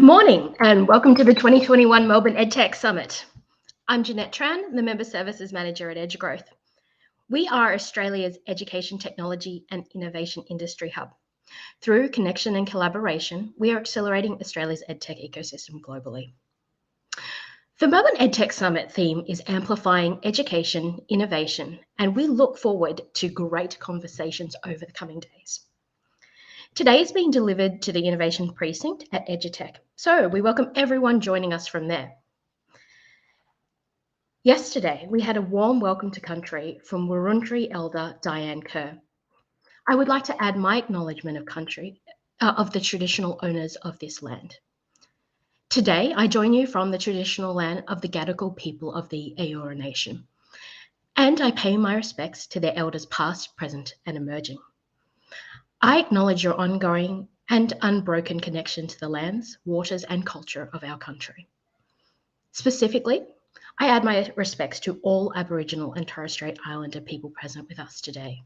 morning and welcome to the 2021 Melbourne EdTech Summit. I'm Jeanette Tran, the Member Services Manager at EdgeGrowth. We are Australia's education technology and innovation industry hub. Through connection and collaboration, we are accelerating Australia's EdTech ecosystem globally. The Melbourne EdTech Summit theme is amplifying education, innovation, and we look forward to great conversations over the coming days. Today is being delivered to the Innovation Precinct at EdTech, so we welcome everyone joining us from there. Yesterday, we had a warm welcome to country from Wurundjeri Elder Diane Kerr. I would like to add my acknowledgement of the traditional owners of this land. Today, I join you from the traditional land of the Gadigal people of the Eora Nation, and I pay my respects to their elders past, present, and emerging. I acknowledge your ongoing and unbroken connection to the lands, waters, and culture of our country. Specifically, I add my respects to all Aboriginal and Torres Strait Islander people present with us today.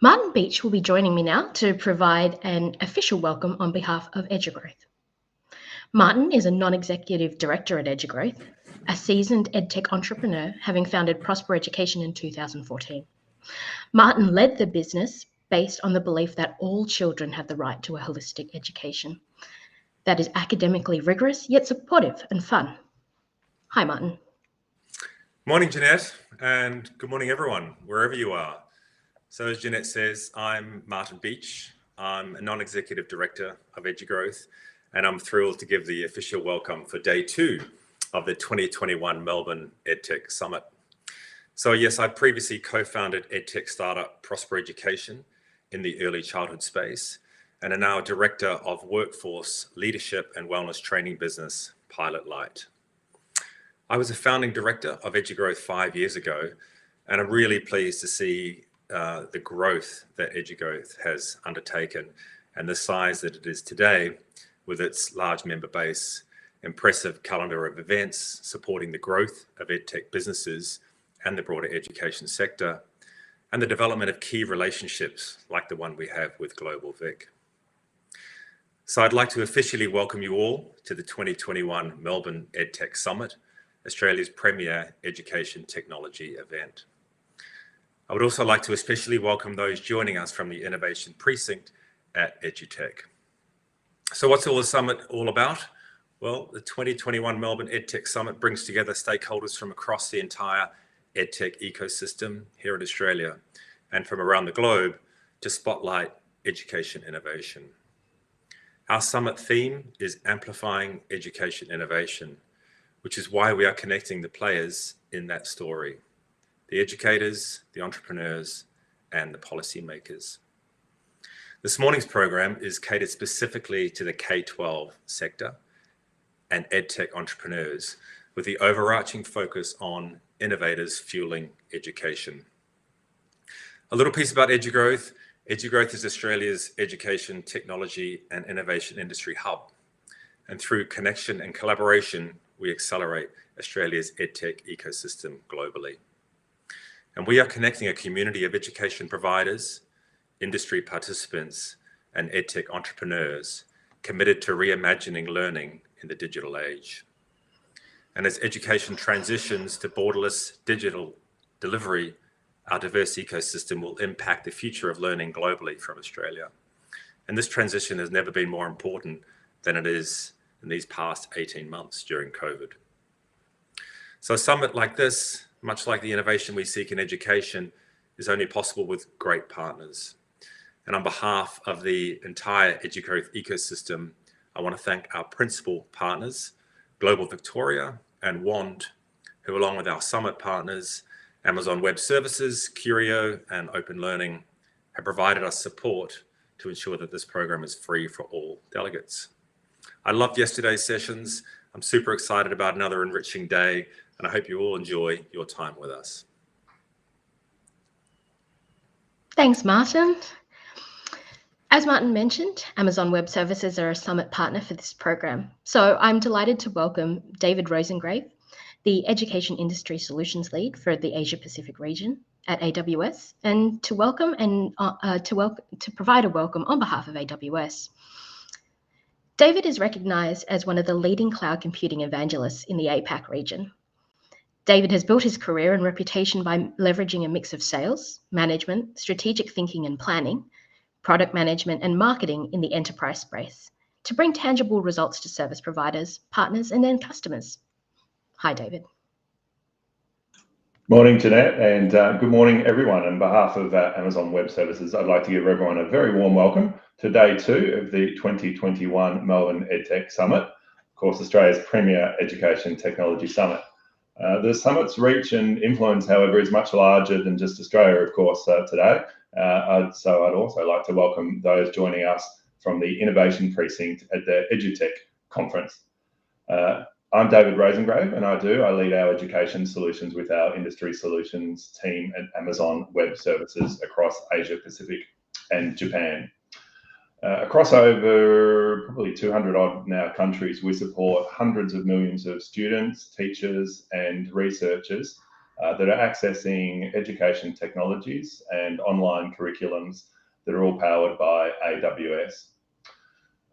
Martin Beach will be joining me now to provide an official welcome on behalf of EdgeGrowth. Martin is a non-executive director at EdgeGrowth, a seasoned EdTech entrepreneur, having founded Prosper Education in 2014. Martin led the business based on the belief that all children have the right to a holistic education that is academically rigorous, yet supportive and fun. Hi, Martin. Morning, Jeanette, and good morning, everyone, wherever you are. So as Jeanette says, I'm Martin Beach. I'm a non-executive director of EdgeGrowth, and I'm thrilled to give the official welcome for day 2 of the 2021 Melbourne EdTech Summit. So yes, I previously co-founded EdTech startup Prosper Education in the early childhood space, and are now a director of workforce leadership and wellness training business, Pilot Light. I was a founding director of EdgeGrowth 5 years ago, and I'm really pleased to see the growth that EdgeGrowth has undertaken and the size that it is today with its large member base, impressive calendar of events supporting the growth of EdTech businesses and the broader education sector, and the development of key relationships like the one we have with Global Vic. So I'd like to officially welcome you all to the 2021 Melbourne EdTech Summit, Australia's premier education technology event. I would also like to especially welcome those joining us from the Innovation Precinct at EdTech. So what's all the summit all about? Well, the 2021 Melbourne EdTech Summit brings together stakeholders from across the entire EdTech ecosystem here in Australia and from around the globe to spotlight education innovation. Our summit theme is amplifying education innovation, which is why we are connecting the players in that story, the educators, the entrepreneurs, and the policymakers. This morning's program is catered specifically to the K-12 sector and EdTech entrepreneurs, with the overarching focus on innovators fueling education. A little piece about EdgeGrowth. EdgeGrowth is Australia's education, technology, and innovation industry hub. And through connection and collaboration, we accelerate Australia's EdTech ecosystem globally. And we are connecting a community of education providers, industry participants, and EdTech entrepreneurs committed to reimagining learning in the digital age. And as education transitions to borderless digital delivery, our diverse ecosystem will impact the future of learning globally from Australia. And this transition has never been more important than it is in these past 18 months during COVID. So a summit like this, much like the innovation we seek in education, is only possible with great partners. And on behalf of the entire EdgeGrowth ecosystem, I want to thank our principal partners, Global Victoria and WAND, who along with our summit partners, Amazon Web Services, Curio, and Open Learning, have provided us support to ensure that this program is free for all delegates. I loved yesterday's sessions. I'm super excited about another enriching day, and I hope you all enjoy your time with us. Thanks, Martin. As Martin mentioned, Amazon Web Services are a summit partner for this program. So I'm delighted to welcome David Rosengrave, the Education Industry Solutions Lead for the Asia Pacific region at AWS, and to provide a welcome on behalf of AWS. David is recognized as one of the leading cloud computing evangelists in the APAC region. David has built his career and reputation by leveraging a mix of sales, management, strategic thinking and planning, product management and marketing in the enterprise space to bring tangible results to service providers, partners and end customers. Hi, David. Morning, Jeanette, and good morning, everyone. On behalf of Amazon Web Services, I'd like to give everyone a very warm welcome to Day 2 of the 2021 Melbourne EdTech Summit, of course, Australia's premier education technology summit. The summit's reach and influence, however, is much larger than just Australia, of course, today. So I'd also like to welcome those joining us from the Innovation Precinct at the EdTech conference. I'm David Rosengrave, and I lead our education solutions with our industry solutions team at Amazon Web Services across Asia Pacific and Japan. Across over probably 200 odd now countries, we support hundreds of millions of students, teachers, and researchers that are accessing education technologies and online curriculums that are all powered by AWS.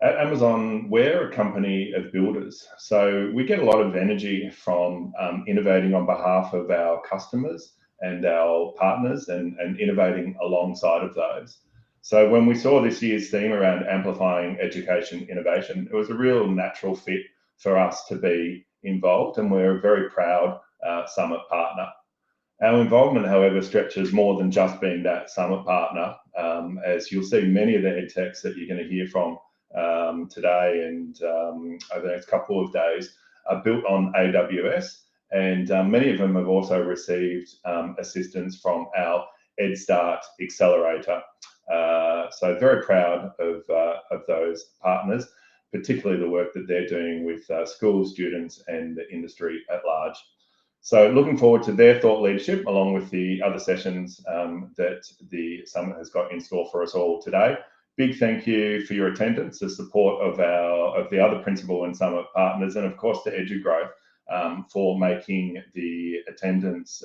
At Amazon, we're a company of builders, so we get a lot of energy from innovating on behalf of our customers and our partners and innovating alongside of those. So when we saw this year's theme around amplifying education innovation, it was a real natural fit for us to be involved, and we're a very proud summit partner. Our involvement, however, stretches more than just being that summit partner. As you'll see, many of the EdTechs that you're going to hear from today and over the next couple of days are built on AWS, and many of them have also received assistance from our EdStart accelerator. So very proud of those partners, particularly the work that they're doing with school students and the industry at large. So looking forward to their thought leadership along with the other sessions that the summit has got in store for us all today. Big thank you for your attendance, the support of the other principal and summit partners, and of course to EduGrowth for making the attendance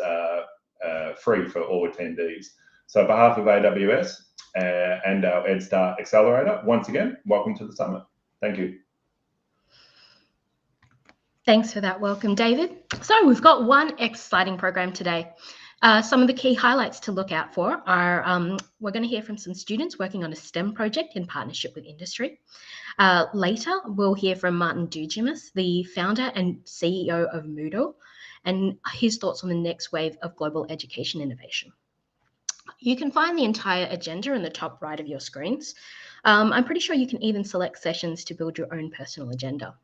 free for all attendees. So on behalf of AWS and our EdStart Accelerator, once again, welcome to the summit. Thank you. Thanks for that welcome, David. So we've got one exciting program today. Some of the key highlights to look out for are we're going to hear from some students working on a STEM project in partnership with industry. Later, we'll hear from Martin Dugimus, the founder and CEO of Moodle, and his thoughts on the next wave of global education innovation. You can find the entire agenda in the top right of your screens. I'm pretty sure you can even select sessions to build your own personal agenda.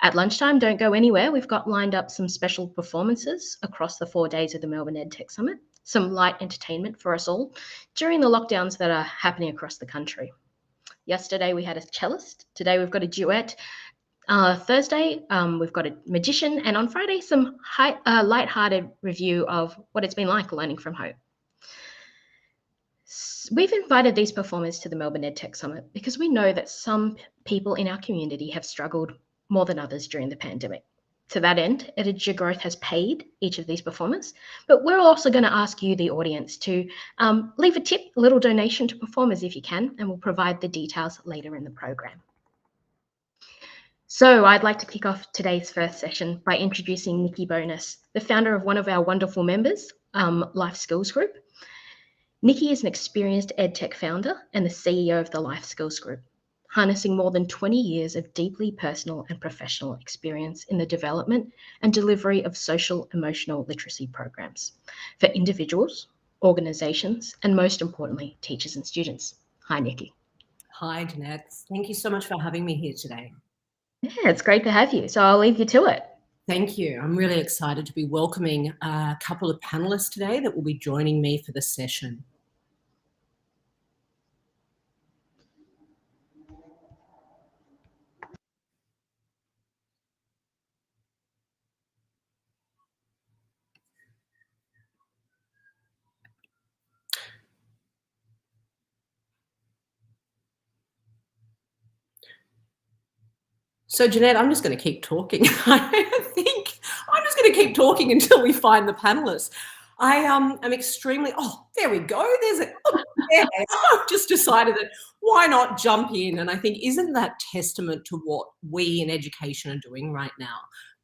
At lunchtime, don't go anywhere. We've got lined up some special performances across the 4 days of the Melbourne EdTech Summit, some light entertainment for us all during the lockdowns that are happening across the country. Yesterday, we had a cellist. Today, we've got a duet. Thursday, we've got a magician. And on Friday, some light-hearted review of what it's been like learning from home. We've invited these performers to the Melbourne EdTech Summit because we know that some people in our community have struggled more than others during the pandemic. To that end, EdTech has paid each of these performers, but we're also going to ask you, the audience, to leave a tip, a little donation to performers if you can, and we'll provide the details later in the program. So I'd like to kick off today's first session by introducing Nikki Bonus, the founder of one of our wonderful members, Life Skills Group. Nikki is an experienced EdTech founder and the CEO of the Life Skills Group, harnessing more than 20 years of deeply personal and professional experience in the development and delivery of social emotional literacy programs for individuals, organizations, and most importantly, teachers and students. Hi, Nikki. Hi, Jeanette. Thank you so much for having me here today. Yeah, it's great to have you. So I'll leave you to it. Thank you. I'm really excited to be welcoming a couple of panelists today that will be joining me for the session. So, Jeanette, I'm just going to keep talking. I think I'm just going to keep talking until we find the panelists. I am extremely, there we go. There's it. I've just decided that why not jump in? And I think, isn't that testament to what we in education are doing right now?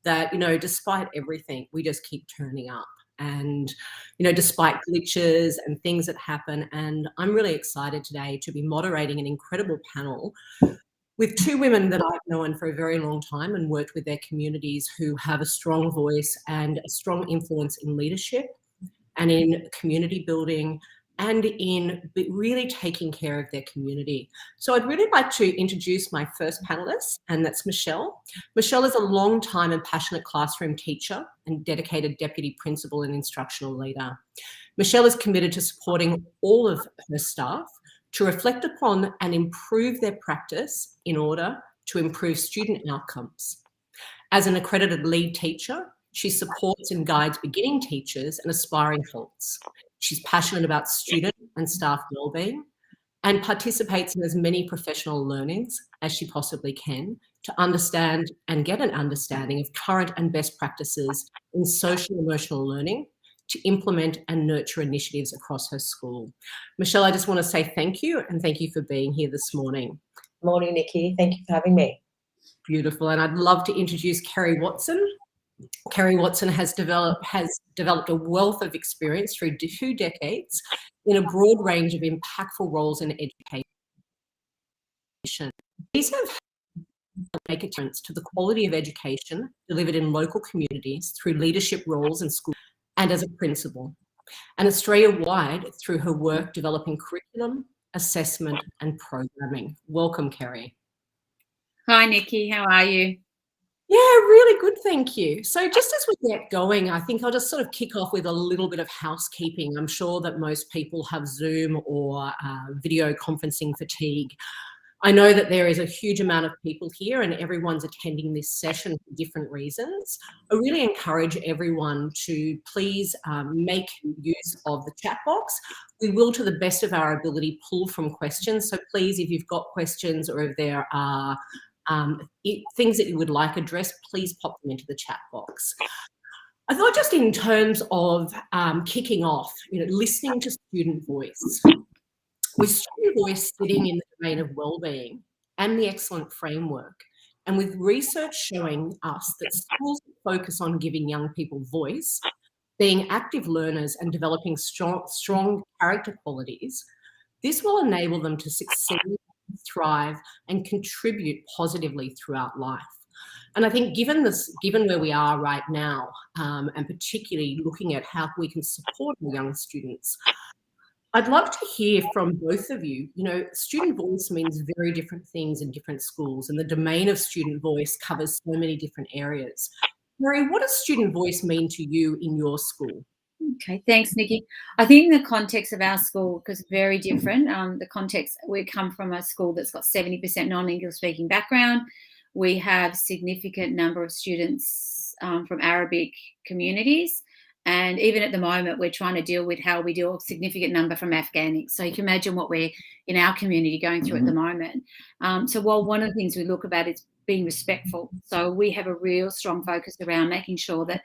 That, despite everything, we just keep turning up. And, despite glitches and things that happen. And I'm really excited today to be moderating an incredible panel with two women that I've known for a very long time and worked with their communities, who have a strong voice and a strong influence in leadership and in community building and in really taking care of their community. So I'd really like to introduce my first panelist, and that's Michelle. Michelle is a long-time and passionate classroom teacher and dedicated deputy principal and instructional leader. Michelle is committed to supporting all of her staff to reflect upon and improve their practice in order to improve student outcomes. As an accredited lead teacher, she supports and guides beginning teachers and aspiring helps. She's passionate about student and staff wellbeing and participates in as many professional learnings as she possibly can to understand and get an understanding of current and best practices in social and emotional learning to implement and nurture initiatives across her school. Michelle, I just want to say thank you, and thank you for being here this morning. Morning, Nikki. Thank you for having me. Beautiful. And I'd love to introduce Kerry Watson. Kerry Watson has developed a wealth of experience through 2 decades in a broad range of impactful roles in education. These have make a difference to the quality of education delivered in local communities through leadership roles in schools and as a principal, and Australia-wide through her work developing curriculum, assessment and programming. Welcome, Kerry. Hi, Nikki. How are you? Yeah, really good, thank you. So just as we get going, I think I'll just sort of kick off with a little bit of housekeeping. I'm sure that most people have Zoom or video conferencing fatigue. I know that there is a huge amount of people here and everyone's attending this session for different reasons. I really encourage everyone to please make use of the chat box. We will, to the best of our ability, pull from questions. So please, if you've got questions or if there are things that you would like addressed, please pop them into the chat box. I thought, just in terms of kicking off, listening to student voice. With student voice sitting in the domain of wellbeing and the excellent framework, and with research showing us that schools focus on giving young people voice, being active learners and developing strong character qualities, this will enable them to succeed, thrive and contribute positively throughout life. And I think given where we are right now, and particularly looking at how we can support our young students, I'd love to hear from both of you. Student voice means very different things in different schools, and the domain of student voice covers so many different areas. Mary, what does student voice mean to you in your school? Okay, thanks, Nikki. I think the context of our school is very different. The context, we come from a school that's got 70% non-English speaking background. We have significant number of students from Arabic communities. And even at the moment, we're trying to deal with how we deal with a significant number from Afghanics. So you can imagine what we're in our community going through at the moment. So while one of the things we look about is being respectful. So we have a real strong focus around making sure that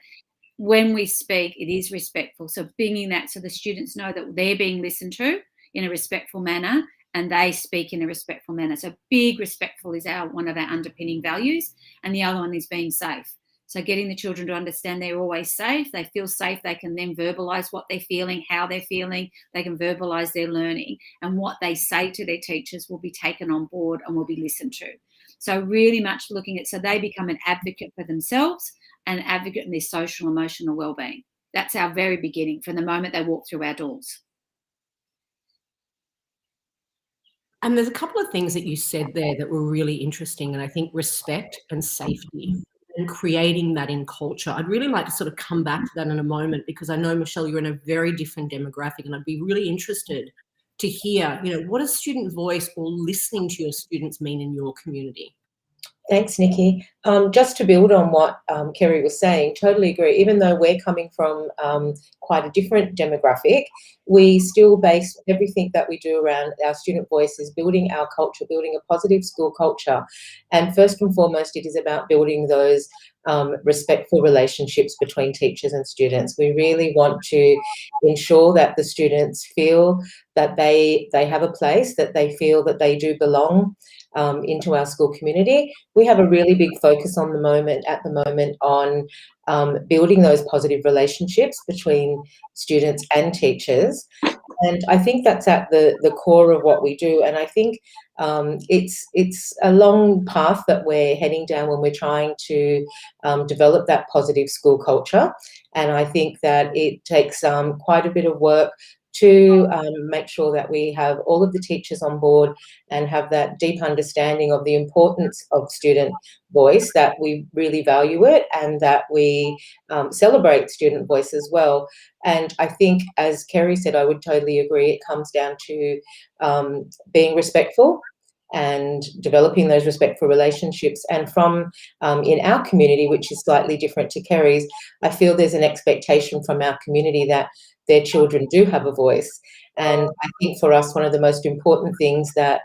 when we speak, it is respectful. So bringing that so the students know that they're being listened to in a respectful manner and they speak in a respectful manner. So big respectful is one of our underpinning values. And the other one is being safe. So getting the children to understand they're always safe, they feel safe, they can then verbalise what they're feeling, how they're feeling, they can verbalise their learning, and what they say to their teachers will be taken on board and will be listened to. So really much looking at, so they become an advocate for themselves and an advocate in their social and emotional wellbeing. That's our very beginning, from the moment they walk through our doors. And there's a couple of things that you said there that were really interesting, and I think respect and safety and creating that in culture. I'd really like to sort of come back to that in a moment, because I know, Michelle, you're in a very different demographic, and I'd be really interested to hear, what does student voice or listening to your students mean in your community? Thanks, Nikki. Just to build on what Kerry was saying, totally agree. Even though we're coming from quite a different demographic, we still base everything that we do around our student voices, building our culture, building a positive school culture. And first and foremost, it is about building those respectful relationships between teachers and students. We really want to ensure that the students feel that they have a place, that they feel that they do belong into our school community. We have a really big focus at the moment on building those positive relationships between students and teachers. And I think that's at the core of what we do. And I think it's a long path that we're heading down when we're trying to develop that positive school culture. And I think that it takes quite a bit of work to make sure that we have all of the teachers on board and have that deep understanding of the importance of student voice, that we really value it and that we celebrate student voice as well. And I think, as Kerry said, I would totally agree, it comes down to being respectful and developing those respectful relationships. And from in our community, which is slightly different to Kerry's, I feel there's an expectation from our community that their children do have a voice. And I think for us, one of the most important things that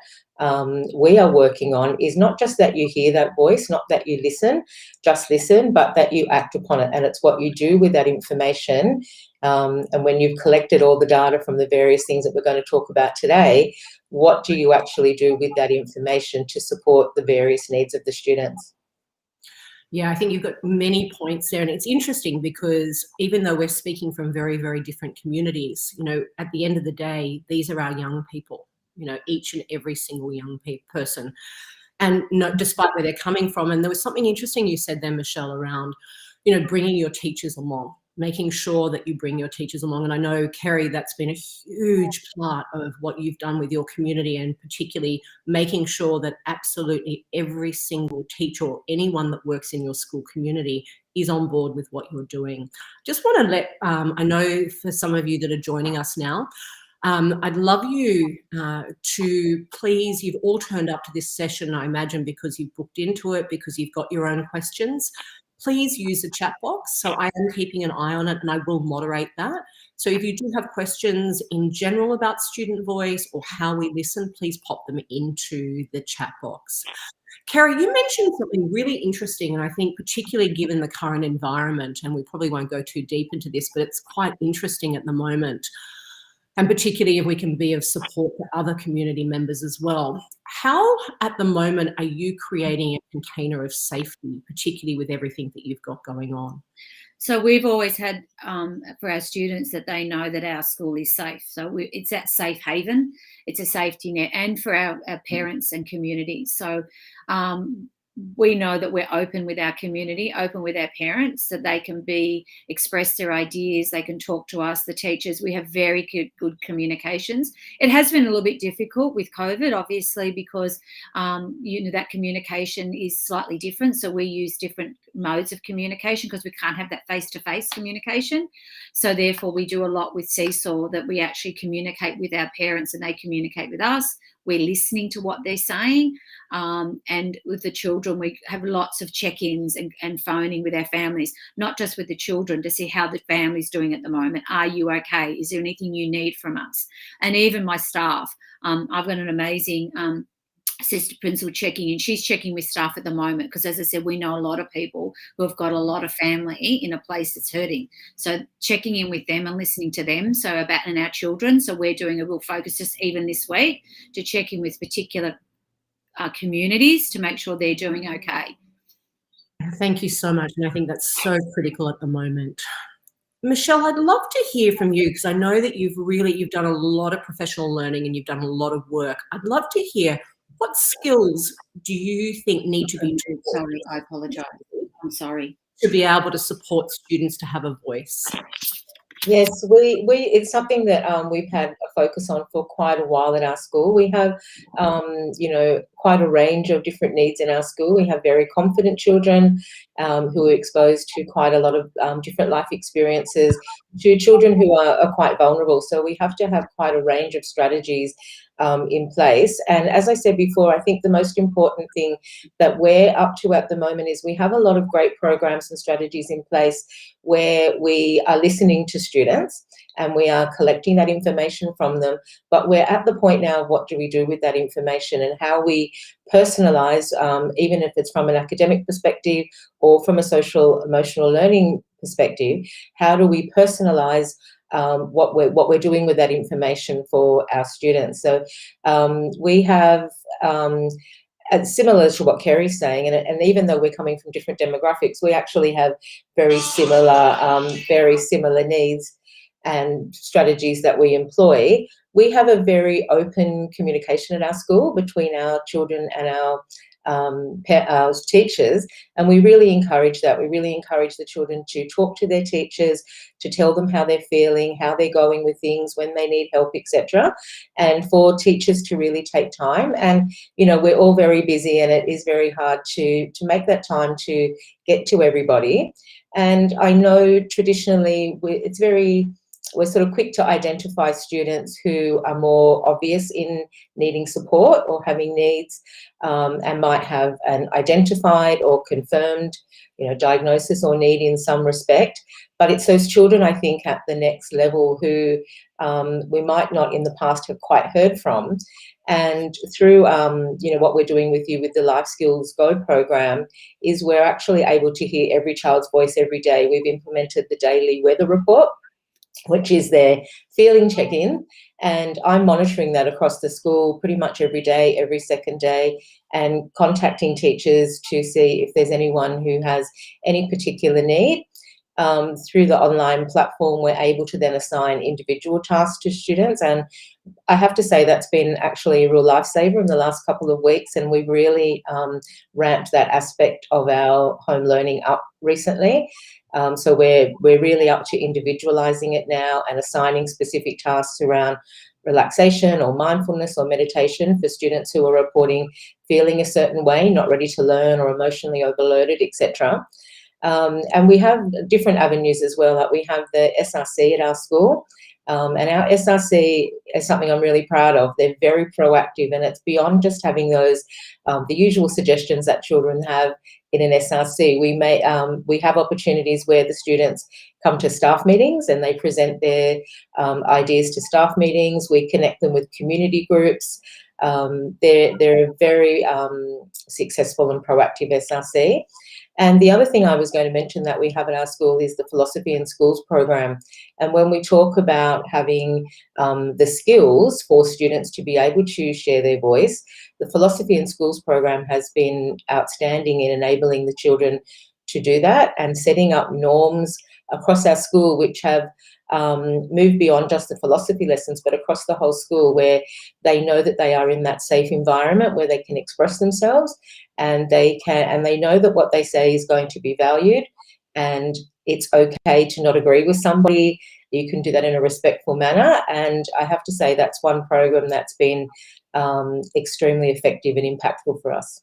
we are working on is not just that you hear that voice, not that you just listen, but that you act upon it. And it's what you do with that information. And when you've collected all the data from the various things that we're going to talk about today, what do you actually do with that information to support the various needs of the students? Yeah, I think you've got many points there. And it's interesting because even though we're speaking from very, very different communities, you know, at the end of the day, these are our young people, you know, each and every single young person. And despite where they're coming from. And there was something interesting you said there, Michelle, around, you know, bringing your teachers along, making sure that you bring your teachers along. And I know, Kerry, that's been a huge part of what you've done with your community, and particularly making sure that absolutely every single teacher or anyone that works in your school community is on board with what you're doing. Just want to let, I know for some of you that are joining us now, I'd love you to please, you've all turned up to this session, I imagine, because you've booked into it, because you've got your own questions. Please use the chat box. So I am keeping an eye on it and I will moderate that. So if you do have questions in general about student voice or how we listen, please pop them into the chat box. Kerry, you mentioned something really interesting, and I think particularly given the current environment, and we probably won't go too deep into this, but it's quite interesting at the moment. And particularly if we can be of support to other community members as well. How, at the moment, are you creating a container of safety, particularly with everything that you've got going on? So we've always had, for our students, that they know that our school is safe. So it's that safe haven. It's a safety net, and for our parents and community. So we know that we're open with our community, open with our parents, that they can express their ideas, they can talk to us, the teachers. We have very good communications. It has been a little bit difficult with COVID, obviously, because that communication is slightly different. So we use different modes of communication because we can't have that face-to-face communication. So therefore, we do a lot with Seesaw, that we actually communicate with our parents and they communicate with us. We're listening to what they're saying. And with the children, we have lots of check-ins and phoning with our families, not just with the children, to see how the family's doing at the moment. Are you okay? Is there anything you need from us? And even my staff, I've got an amazing assistant principal checking in. She's checking with staff at the moment because, as I said, we know a lot of people who have got a lot of family in a place that's hurting. So checking in with them and listening to them, so about and our children. So we're doing a real focus just even this week to check in with particular communities to make sure they're doing okay. Thank you so much. And I think that's so critical at the moment. Michelle, I'd love to hear from you because I know that you've done a lot of professional learning and you've done a lot of work. I'd love to hear, what skills do you think need to be taught? Sorry, I apologise. I'm sorry. To be able to support students to have a voice. Yes, it's something that we've had a focus on for quite a while at our school. We have, quite a range of different needs in our school. We have very confident children, who are exposed to quite a lot of different life experiences, to children who are quite vulnerable. So we have to have quite a range of strategies in place. And as I said before, I think the most important thing that we're up to at the moment is we have a lot of great programs and strategies in place where we are listening to students and we are collecting that information from them. But we're at the point now of what do we do with that information and how we personalise, even if it's from an academic perspective or from a social emotional learning perspective, how do we personalise what we're doing with that information for our students. So we have similar to what Kerry's saying, and even though we're coming from different demographics, we actually have very similar needs and strategies that we employ. We have a very open communication at our school between our children and our teachers, and we really encourage that. We really encourage the children to talk to their teachers, to tell them how they're feeling, how they're going with things, when they need help, etc. And for teachers to really take time. And we're all very busy, and it is very hard to make that time to get to everybody. And I know traditionally we're sort of quick to identify students who are more obvious in needing support or having needs, and might have an identified or confirmed, diagnosis or need in some respect. But it's those children, I think, at the next level who we might not in the past have quite heard from. And through, what we're doing with you with the Life Skills Go program is we're actually able to hear every child's voice every day. We've implemented the daily weather report, which is their feeling check-in, and I'm monitoring that across the school pretty much every day, every second day, and contacting teachers to see if there's anyone who has any particular need. Through the online platform, we're able to then assign individual tasks to students, and I have to say that's been actually a real lifesaver in the last couple of weeks, and we've really ramped that aspect of our home learning up recently. So we're really up to individualising it now and assigning specific tasks around relaxation or mindfulness or meditation for students who are reporting feeling a certain way, not ready to learn or emotionally overloaded, etc. And we have different avenues as well. Like we have the SRC at our school, and our SRC is something I'm really proud of. They're very proactive, and it's beyond just having those the usual suggestions that children have in an SRC. We have opportunities where the students come to staff meetings and they present their ideas to staff meetings. We connect them with community groups. They're a very successful and proactive SRC. And the other thing I was going to mention that we have at our school is the Philosophy in Schools program. And when we talk about having the skills for students to be able to share their voice, the Philosophy in Schools program has been outstanding in enabling the children to do that and setting up norms across our school which have moved beyond just the philosophy lessons, but across the whole school, where they know that they are in that safe environment where they can express themselves, and they know that what they say is going to be valued, and it's okay to not agree with somebody. You can do that in a respectful manner, and I have to say that's one program that's been extremely effective and impactful for us.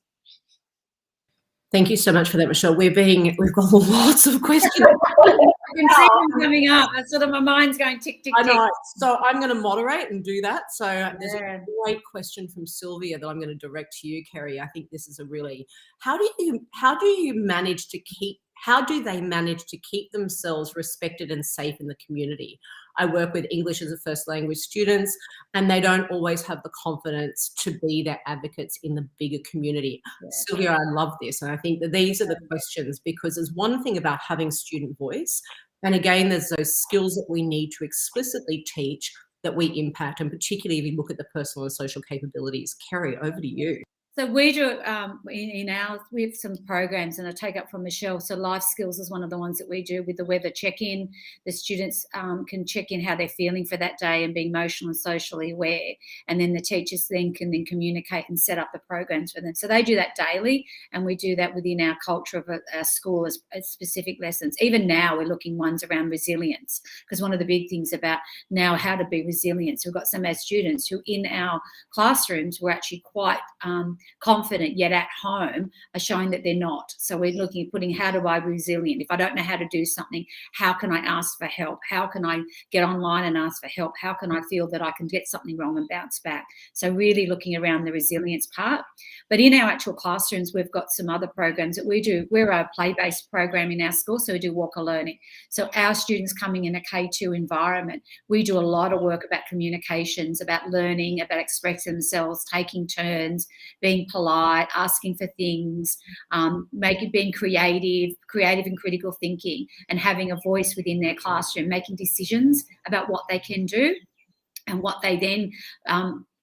Thank you so much for that, Michelle. We've got lots of questions. I can see them coming up. Sort of my mind's going tick, tick, tick. I know. So I'm going to moderate and do that. So there's a great question from Sylvia that I'm going to direct to you, Kerry. I think this is a really, how do they manage to keep themselves respected and safe in the community? I work with English as a first language students, and they don't always have the confidence to be their advocates in the bigger community. Yeah. Sylvia, I love this. And I think that these are the questions, because there's one thing about having student voice. And again, there's those skills that we need to explicitly teach that we impact, and particularly if you look at the personal and social capabilities. Kerry, over to you. So we do in ours, we have some programs, and I take up from Michelle. So life skills is one of the ones that we do with the weather check-in. The students can check in how they're feeling for that day and be emotional and socially aware. And then the teachers then can communicate and set up the programs for them. So they do that daily, and we do that within our culture of our school as specific lessons. Even now we're looking ones around resilience, because one of the big things about now how to be resilient. So we've got some of our students who in our classrooms were actually quite confident, yet at home are showing that they're not. So we're looking at putting, how do I be resilient? If I don't know how to do something, how can I ask for help? How can I get online and ask for help? How can I feel that I can get something wrong and bounce back? So really looking around the resilience part. But in our actual classrooms, we've got some other programs that we do. We're a play-based program in our school, so we do walker learning. So our students coming in a K2 environment, we do a lot of work about communications, about learning, about expressing themselves, taking turns, being polite, asking for things, being creative and critical thinking, and having a voice within their classroom, making decisions about what they can do and what they then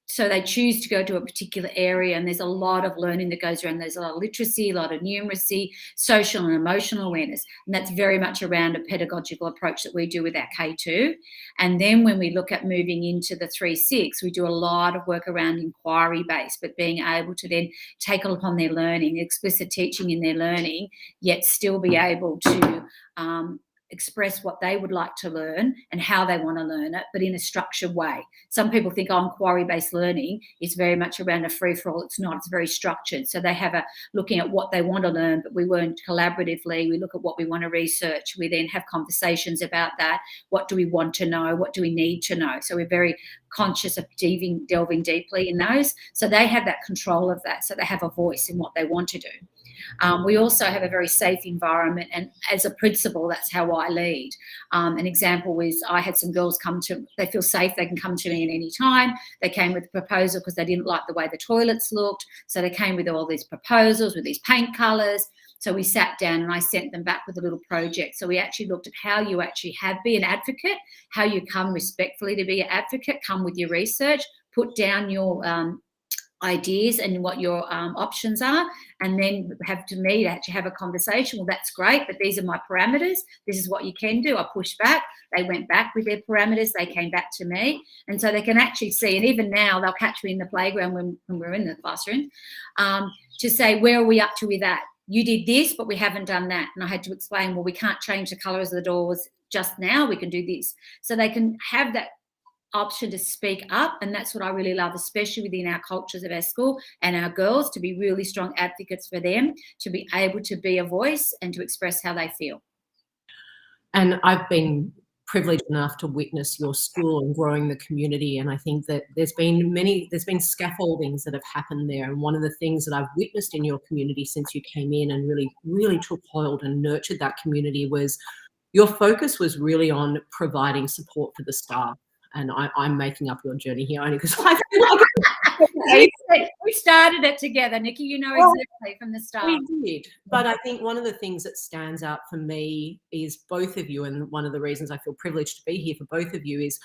so they choose to go to a particular area, and there's a lot of learning that goes around. There's a lot of literacy, a lot of numeracy, social and emotional awareness, and that's very much around a pedagogical approach that we do with our K2. And then when we look at moving into the 3-6, we do a lot of work around inquiry-based, but being able to then take upon their learning, explicit teaching in their learning, yet still be able to express what they would like to learn and how they want to learn it, but in a structured way. Some people think, inquiry-based learning is very much around a free-for-all. It's not. It's very structured. So they have looking at what they want to learn, but we work collaboratively. We look at what we want to research. We then have conversations about that. What do we want to know? What do we need to know? So we're very conscious of delving deeply in those. So they have that control of that. So they have a voice in what they want to do. We also have a very safe environment, and as a principal, that's how I lead. An example is I had some girls they feel safe, they can come to me at any time. They came with a proposal because they didn't like the way the toilets looked, so they came with all these proposals with these paint colours. So we sat down and I sent them back with a little project. So we actually looked at how you actually be an advocate, how you come respectfully to be an advocate, come with your research, put down your ideas and what your options are, and then actually have a conversation. Well, that's great, but these are my parameters. This is what you can do. I pushed back. They went back with their parameters. They came back to me. And so they can actually see, and even now they'll catch me in the playground when we're in the classroom, to say, where are we up to with that? You did this, but we haven't done that. And I had to explain, well, we can't change the colours of the doors just now. We can do this. So they can have that option to speak up, and that's what I really love, especially within our cultures of our school and our girls, to be really strong advocates for them, to be able to be a voice and to express how they feel. And I've been privileged enough to witness your school and growing the community, and I think that there's been scaffoldings that have happened there. And one of the things that I've witnessed in your community since you came in and really took hold and nurtured that community was your focus was really on providing support for the staff. And I'm making up your journey here only because I feel like we started it together, Nikki. You know exactly from the start. We did. But I think one of the things that stands out for me is both of you, and one of the reasons I feel privileged to be here for both of you is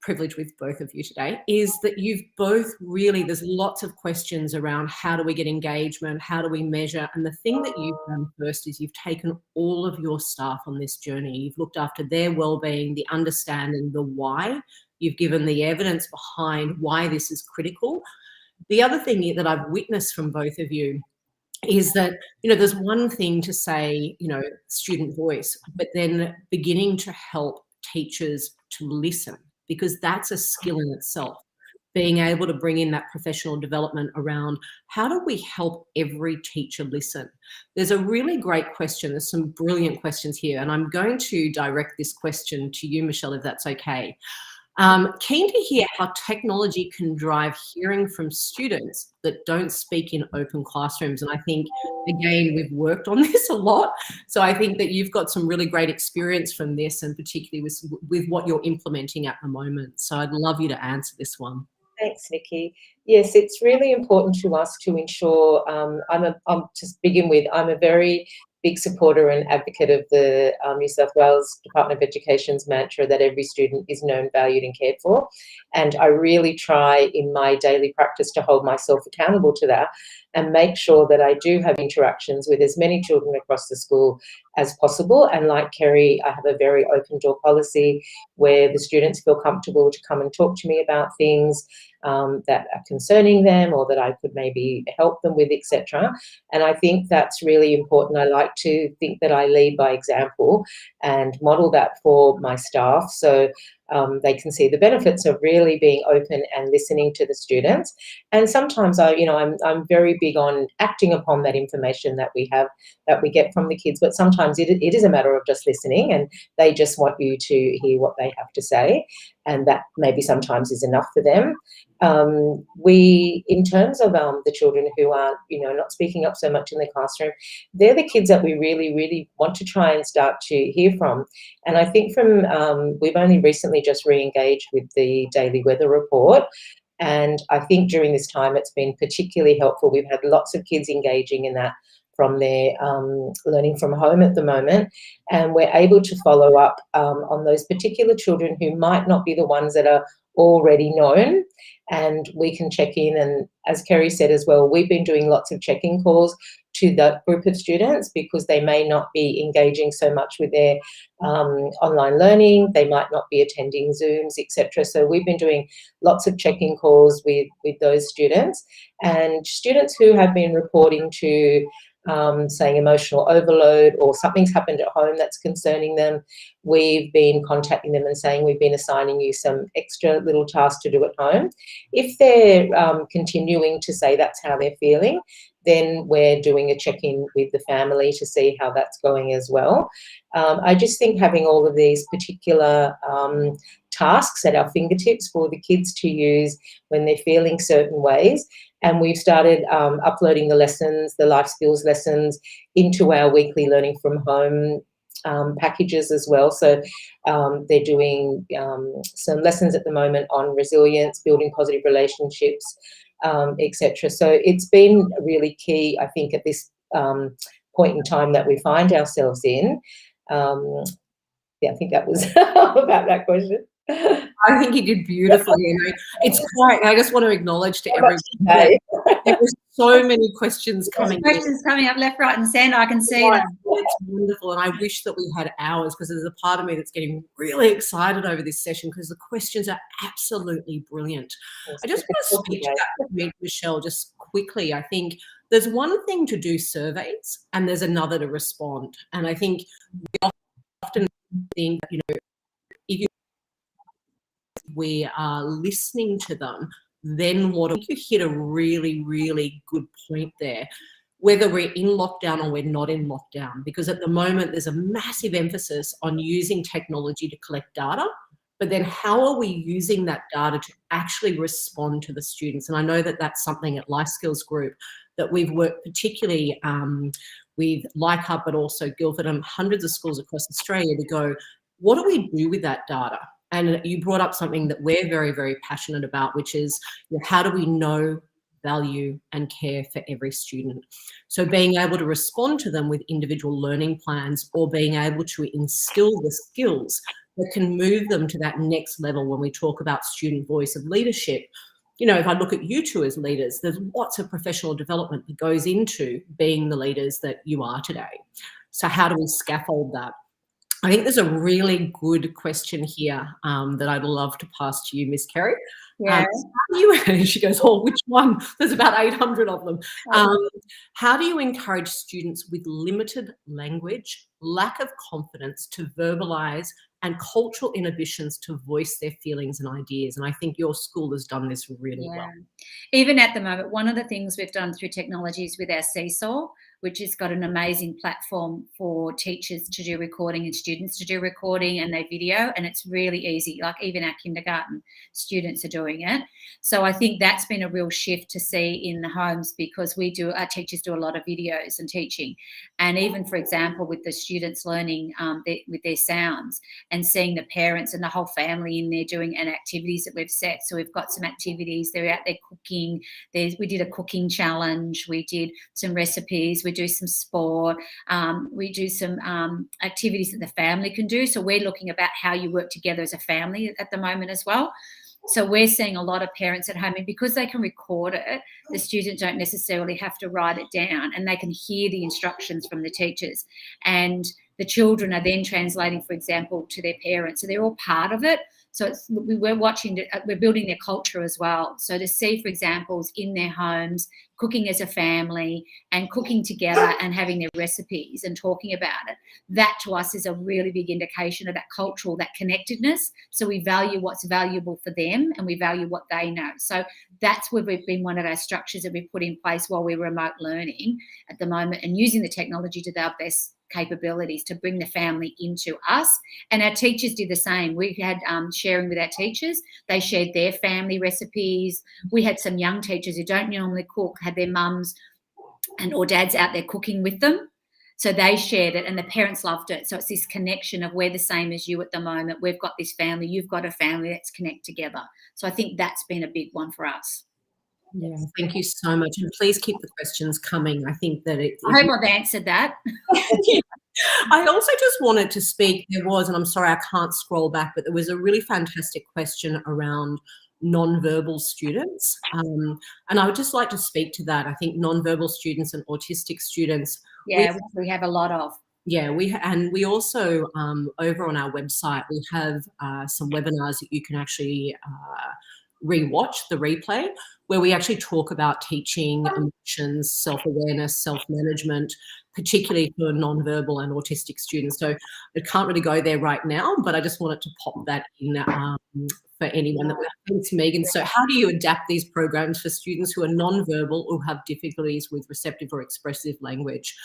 privileged with both of you today, is that you've both really, there's lots of questions around how do we get engagement, how do we measure, and the thing that you've done first is you've taken all of your staff on this journey. You've looked after their well-being, the understanding, the why. You've given the evidence behind why this is critical. The other thing that I've witnessed from both of you is that, there's one thing to say, student voice, but then beginning to help teachers to listen, because that's a skill in itself. Being able to bring in that professional development around how do we help every teacher listen? There's a really great question. There's some brilliant questions here, and I'm going to direct this question to you, Michelle, if that's okay. Keen to hear how technology can drive hearing from students that don't speak in open classrooms. And I think, again, we've worked on this a lot. So I think that you've got some really great experience from this, and particularly with what you're implementing at the moment. So I'd love you to answer this one. Thanks, Nikki. Yes, it's really important to us to ensure, I'm a very big supporter and advocate of the New South Wales Department of Education's mantra that every student is known, valued and cared for. And I really try in my daily practice to hold myself accountable to that and make sure that I do have interactions with as many children across the school as possible. And like Kerry, I have a very open door policy where the students feel comfortable to come and talk to me about things that are concerning them or that I could maybe help them with, etc. And I think that's really important. I like to think that I lead by example and model that for my staff. So they can see the benefits of really being open and listening to the students. And sometimes I'm very big on acting upon that information that we get from the kids, but sometimes it is a matter of just listening, and they just want you to hear what they have to say, and that maybe sometimes is enough for them. In terms of the children who are, not speaking up so much in the classroom, they're the kids that we really, really want to try and start to hear from. And I think we've only recently just re-engaged with the daily weather report. And I think during this time, it's been particularly helpful. We've had lots of kids engaging in that from their learning from home at the moment. And we're able to follow up on those particular children who might not be the ones that are already known, and we can check in. And as Kerry said as well, we've been doing lots of check-in calls to that group of students because they may not be engaging so much with their online learning, they might not be attending Zooms, etc. So we've been doing lots of check-in calls with those students, and students who have been reporting to saying emotional overload or something's happened at home that's concerning them, we've been contacting them and saying we've been assigning you some extra little tasks to do at home. If they're continuing to say that's how they're feeling, then we're doing a check-in with the family to see how that's going as well. I just think having all of these particular tasks at our fingertips for the kids to use when they're feeling certain ways. And we've started uploading the lessons, the life skills lessons, into our weekly learning from home packages as well. So they're doing some lessons at the moment on resilience, building positive relationships, etc. So it's been really key, I think, at this point in time that we find ourselves in. I think that was about that question. I think you did beautifully. And it's quite, I just want to acknowledge to everyone that there were so many questions coming up left, right and centre. I can see them. It's wonderful. And I wish that we had hours, because there's a part of me that's getting really excited over this session because the questions are absolutely brilliant. I just want to speak to that, Michelle, just quickly. I think there's one thing to do surveys and there's another to respond. And I think we often think, if we are listening to them, then what? I think you hit a really, really good point there, whether we're in lockdown or we're not in lockdown, because at the moment there's a massive emphasis on using technology to collect data, but then how are we using that data to actually respond to the students? And I know that that's something at Life Skills Group that we've worked particularly with Leichhardt, but also Guildford and hundreds of schools across Australia to go, what do we do with that data? And you brought up something that we're very, very passionate about, which is how do we know, value and care for every student? So being able to respond to them with individual learning plans, or being able to instill the skills that can move them to that next level when we talk about student voice of leadership. If I look at you two as leaders, there's lots of professional development that goes into being the leaders that you are today. So how do we scaffold that? I think there's a really good question here that I'd love to pass to you, Miss Kerry. Yeah. She goes, oh, which one? There's about 800 of them. How do you encourage students with limited language, lack of confidence to verbalise, and cultural inhibitions to voice their feelings and ideas? And I think your school has done this really well. Even at the moment, one of the things we've done through technology is with our Seesaw, which has got an amazing platform for teachers to do recording and students to do recording and their video, and it's really easy. Like even our kindergarten students are doing it. So I think that's been a real shift to see in the homes, because our teachers do a lot of videos and teaching. And even, for example, with the students learning with their sounds and seeing the parents and the whole family in there doing and activities that we've set. So we've got some activities, they're out there cooking. We did a cooking challenge. We did some recipes. We do some sport. We do some activities that the family can do. So we're looking about how you work together as a family at the moment as well. So we're seeing a lot of parents at home, and because they can record it, the students don't necessarily have to write it down, and they can hear the instructions from the teachers. And the children are then translating, for example, to their parents. So they're all part of it. So we're watching, we're building their culture as well. So to see, for examples, in their homes, cooking as a family and cooking together and having their recipes and talking about it, that to us is a really big indication of that cultural, that connectedness. So we value what's valuable for them and we value what they know. So that's where we've been one of our structures that we've put in place while we're remote learning at the moment and using the technology to their best capabilities to bring the family into us. And our teachers did the same. We had sharing with our teachers. They shared their family recipes. We had some young teachers who don't normally cook, had their mums or dads out there cooking with them. So they shared it and the parents loved it. So it's this connection of we're the same as you at the moment. We've got this family. You've got a family. Let's connect together. So I think that's been a big one for us. Yeah, thank you so much. And please keep the questions coming. I think that I hope I've answered that. I also just wanted to speak, and I'm sorry I can't scroll back, but there was a really fantastic question around non-verbal students. And I would just like to speak to that. I think non-verbal students and autistic students. Yeah, we have a lot of. Yeah, we also, over on our website, we have some webinars that you can actually rewatch the replay, where we actually talk about teaching emotions, self-awareness, self-management, particularly for non-verbal and autistic students. So I can't really go there right now, but I just wanted to pop that in for anyone that thanks, Megan. So how do you adapt these programs for students who are non-verbal or have difficulties with receptive or expressive language?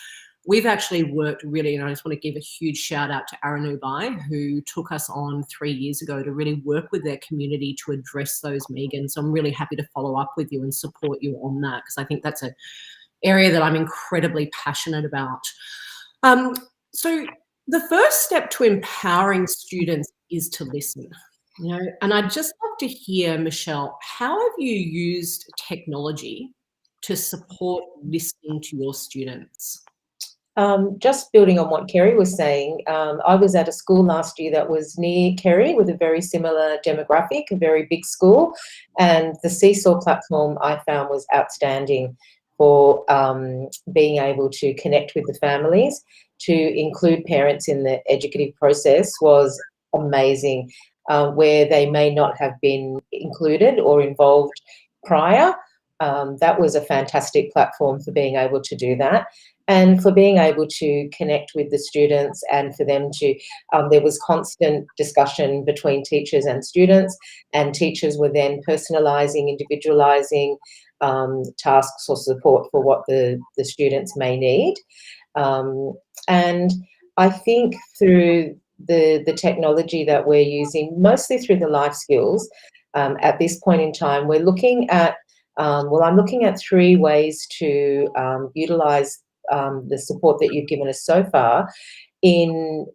We've actually worked really, and I just want to give a huge shout out to Aaron Ubai, who took us on 3 years ago to really work with their community to address those, Megan. So I'm really happy to follow up with you and support you on that, because I think that's an area that I'm incredibly passionate about. So the first step to empowering students is to listen. And I'd just love to hear, Michelle, how have you used technology to support listening to your students? Just building on what Kerry was saying, I was at a school last year that was near Kerry with a very similar demographic, a very big school, and the Seesaw platform I found was outstanding for being able to connect with the families, to include parents in the educative process was amazing, where they may not have been included or involved prior. That was a fantastic platform for being able to do that. And for being able to connect with the students and for them to, there was constant discussion between teachers and students, and teachers were then personalising, individualising tasks or support for what the students may need. And I think through the technology that we're using, mostly through the life skills, at this point in time, we're looking at, I'm looking at 3 ways to utilise the support that you've given us so far in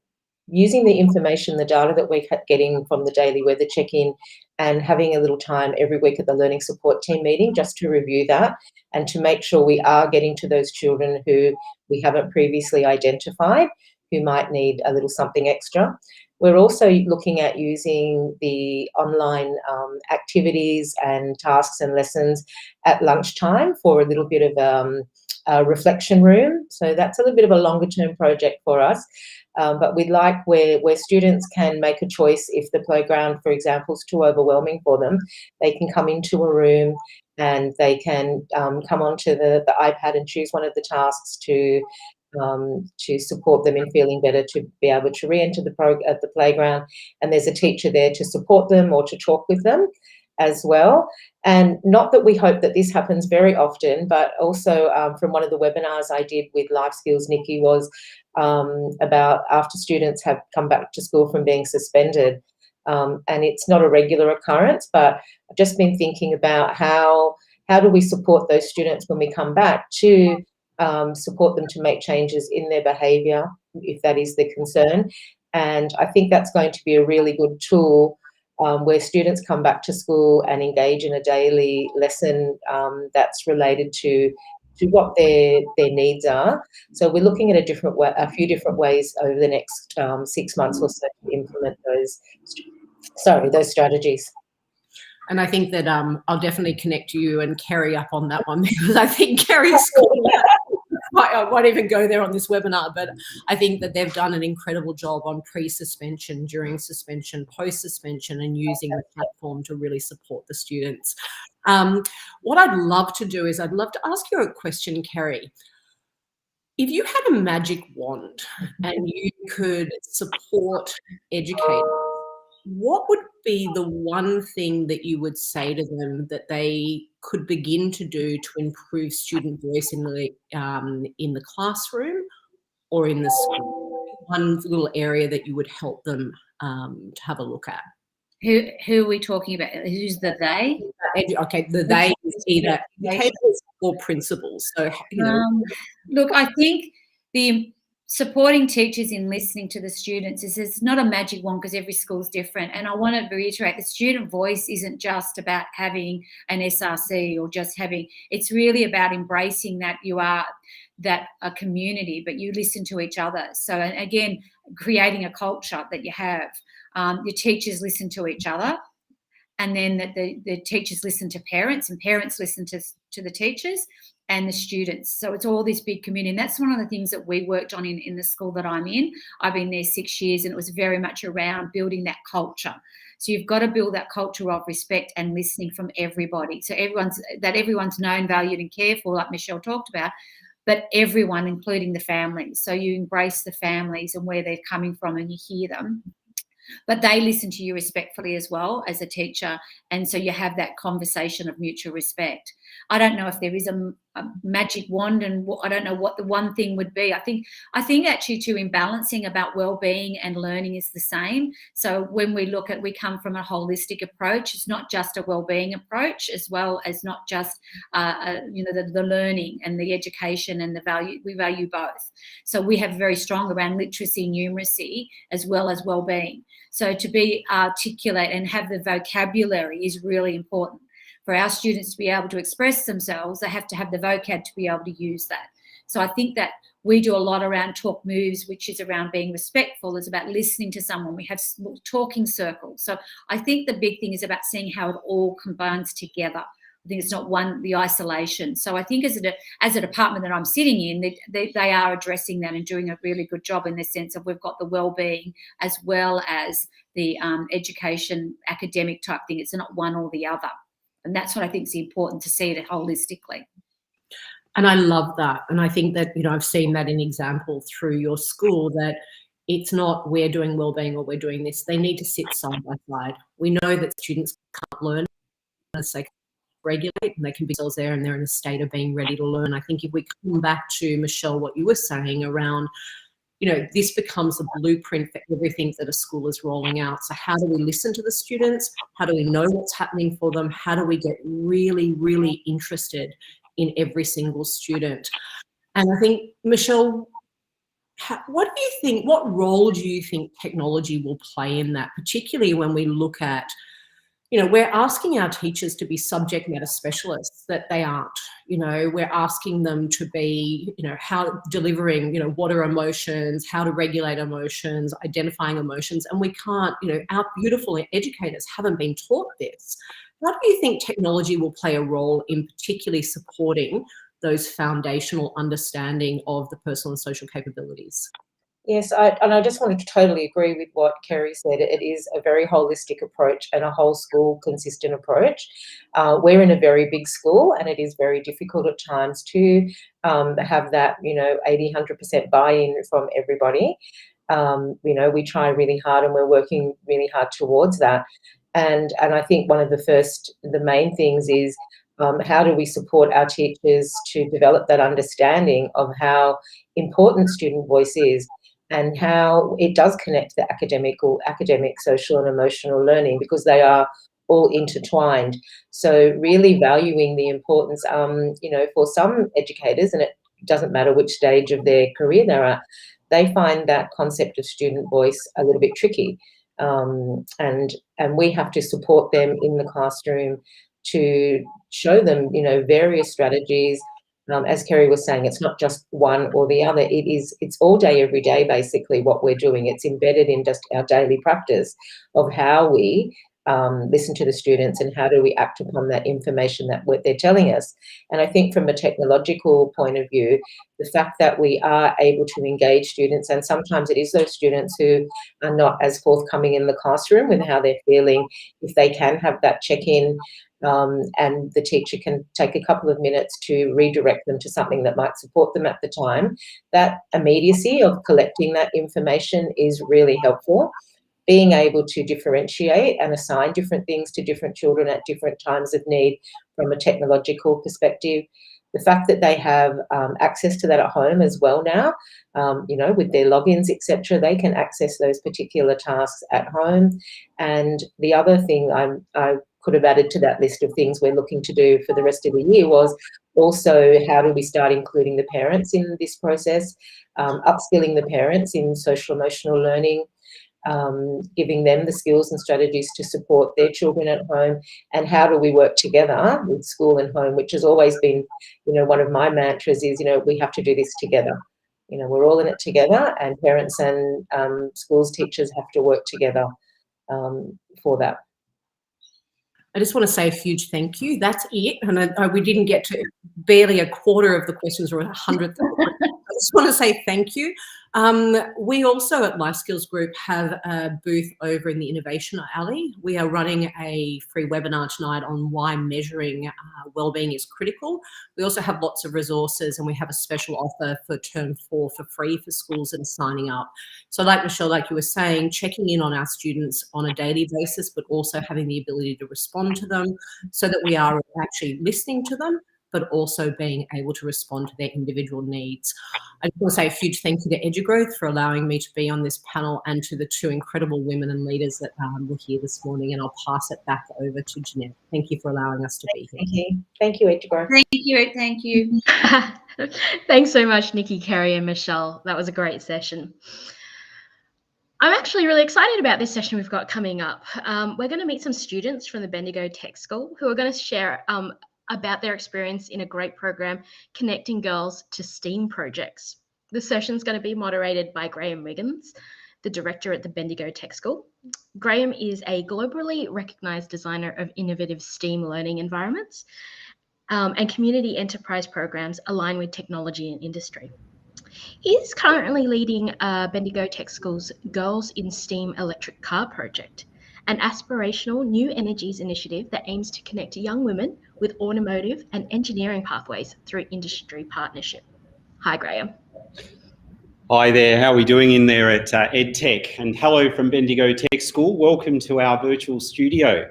using the information, the data that we're getting from the daily weather check-in, and having a little time every week at the learning support team meeting just to review that and to make sure we are getting to those children who we haven't previously identified, who might need a little something extra. We're also looking at using the online activities and tasks and lessons at lunchtime for a little bit of a reflection room. So that's a little bit of a longer term project for us. But we'd like where students can make a choice if the playground, for example, is too overwhelming for them, they can come into a room and they can come onto the iPad and choose one of the tasks to support them in feeling better, to be able to re-enter the playground. And there's a teacher there to support them or to talk with them as well. And not that we hope that this happens very often, but also from one of the webinars I did with Life Skills, Nikki, was about after students have come back to school from being suspended. And it's not a regular occurrence, but I've just been thinking about how do we support those students when we come back to support them to make changes in their behaviour, if that is the concern. And I think that's going to be a really good tool where students come back to school and engage in a daily lesson that's related to what their needs are. So we're looking at a few different ways over the next 6 months or so to implement those strategies. And I think that I'll definitely connect you and Kerry up on that one, because I think Kerry's school I won't even go there on this webinar, but I think that they've done an incredible job on pre-suspension, during suspension, post-suspension, and using the platform to really support the students. What I'd love to do is I'd love to ask you a question, Kerry. If you had a magic wand and you could support educators, what would be the one thing that you would say to them that they could begin to do to improve student voice in the classroom or in the school? One little area that you would help them to have a look at. Who are we talking about? Who's the they? Okay, the they is either educators or principals. So, you know. Look, I think the supporting teachers in listening to the students is it's not a magic wand because every school is different. And I want to reiterate, the student voice isn't just about having an SRC or just having, it's really about embracing that you are that a community, but you listen to each other. So again, creating a culture that you have. Your teachers listen to each other, and then that the teachers listen to parents, and parents listen to the teachers and the students. So it's all this big community. And that's one of the things that we worked on in the school that I'm in. I've been there 6 years, and it was very much around building that culture. So you've got to build that culture of respect and listening from everybody. So everyone's known, valued and cared for, like Michelle talked about, but everyone, including the families. So you embrace the families and where they're coming from, and you hear them. But they listen to you respectfully as well as a teacher. And so you have that conversation of mutual respect. I don't know if there is a magic wand, and I don't know what the one thing would be. I think actually too, in balancing about well-being and learning is the same. So when we come from a holistic approach. It's not just a well-being approach, as well as not just the learning and the education and the value. We value both. So we have very strong around literacy, numeracy, as well as well-being. So to be articulate and have the vocabulary is really important. For our students to be able to express themselves, they have to have the vocab to be able to use that. So I think that we do a lot around talk moves, which is around being respectful. It's about listening to someone. We have talking circles. So I think the big thing is about seeing how it all combines together. I think it's not the isolation. So I think as a department that I'm sitting in, they are addressing that and doing a really good job in the sense of we've got the well-being as well as the education academic type thing. It's not one or the other. And that's what I think is important, to see it holistically. And I love that. And I think that, I've seen that in example through your school, that it's not we're doing wellbeing or we're doing this. They need to sit side by side. We know that students can't learn unless they regulate, and they can be themselves there and they're in a state of being ready to learn. I think if we come back to, Michelle, what you were saying around, this becomes a blueprint for everything that a school is rolling out. So how do we listen to the students? How do we know what's happening for them? How do we get really, really interested in every single student? And I think, Michelle, what do you think, what role do you think technology will play in that, particularly when we look at, we're asking our teachers to be subject matter specialists that they aren't. We're asking them to be, how delivering, what are emotions, how to regulate emotions, identifying emotions, and we can't, our beautiful educators haven't been taught this. What do you think technology will play a role in particularly supporting those foundational understanding of the personal and social capabilities? Yes, I just wanted to totally agree with what Kerry said. It is a very holistic approach and a whole school consistent approach. We're in a very big school, and it is very difficult at times to have that, 80, 100% buy-in from everybody. We try really hard, and we're working really hard towards that. And I think one of the main things is how do we support our teachers to develop that understanding of how important student voice is, and how it does connect the academic, social and emotional learning, because they are all intertwined. So really valuing the importance, for some educators, and it doesn't matter which stage of their career they're at, they find that concept of student voice a little bit tricky. And we have to support them in the classroom to show them, various strategies. As Kerry was saying, it's not just one or the other. It's all day, every day, basically, what we're doing. It's embedded in just our daily practice of how we listen to the students, and how do we act upon that information that they're telling us. And I think from a technological point of view, the fact that we are able to engage students, and sometimes it is those students who are not as forthcoming in the classroom with how they're feeling, if they can have that check-in, and the teacher can take a couple of minutes to redirect them to something that might support them at the time, that immediacy of collecting that information is really helpful. Being able to differentiate and assign different things to different children at different times of need from a technological perspective. The fact that they have access to that at home as well now, with their logins, etc., they can access those particular tasks at home. And the other thing I could have added to that list of things we're looking to do for the rest of the year was also, how do we start including the parents in this process, upskilling the parents in social emotional learning, giving them the skills and strategies to support their children at home, and how do we work together with school and home, which has always been, one of my mantras is, we have to do this together. We're all in it together, and parents and schools teachers have to work together for that. I just want to say a huge thank you. That's it. And we didn't get to barely a quarter of the questions or 100th. I just want to say thank you. We also at Life Skills Group have a booth over in the Innovation Alley. We are running a free webinar tonight on why measuring wellbeing is critical. We also have lots of resources, and we have a special offer for term 4 for free for schools that are signing up. So like Michelle, like you were saying, checking in on our students on a daily basis, but also having the ability to respond to them so that we are actually listening to them, but also being able to respond to their individual needs. I just want to say a huge thank you to EduGrowth for allowing me to be on this panel, and to the 2 incredible women and leaders that were here this morning, and I'll pass it back over to Jeanette. Thank you for allowing us to be here. Thank you, EduGrowth. Thank you, thank you. Thanks so much, Nikki, Kerry and Michelle. That was a great session. I'm actually really excited about this session we've got coming up. We're going to meet some students from the Bendigo Tech School who are going to share about their experience in a great program connecting girls to STEAM projects. The session's going to be moderated by Graham Wiggins, the director at the Bendigo Tech School. Graham is a globally recognised designer of innovative STEAM learning environments, and community enterprise programs align with technology and industry. He is currently leading Bendigo Tech School's Girls in STEAM Electric Car project, an aspirational new energies initiative that aims to connect young women with automotive and engineering pathways through industry partnership. Hi, Graham. Hi there, how are we doing in there at EdTech? And hello from Bendigo Tech School. Welcome to our virtual studio.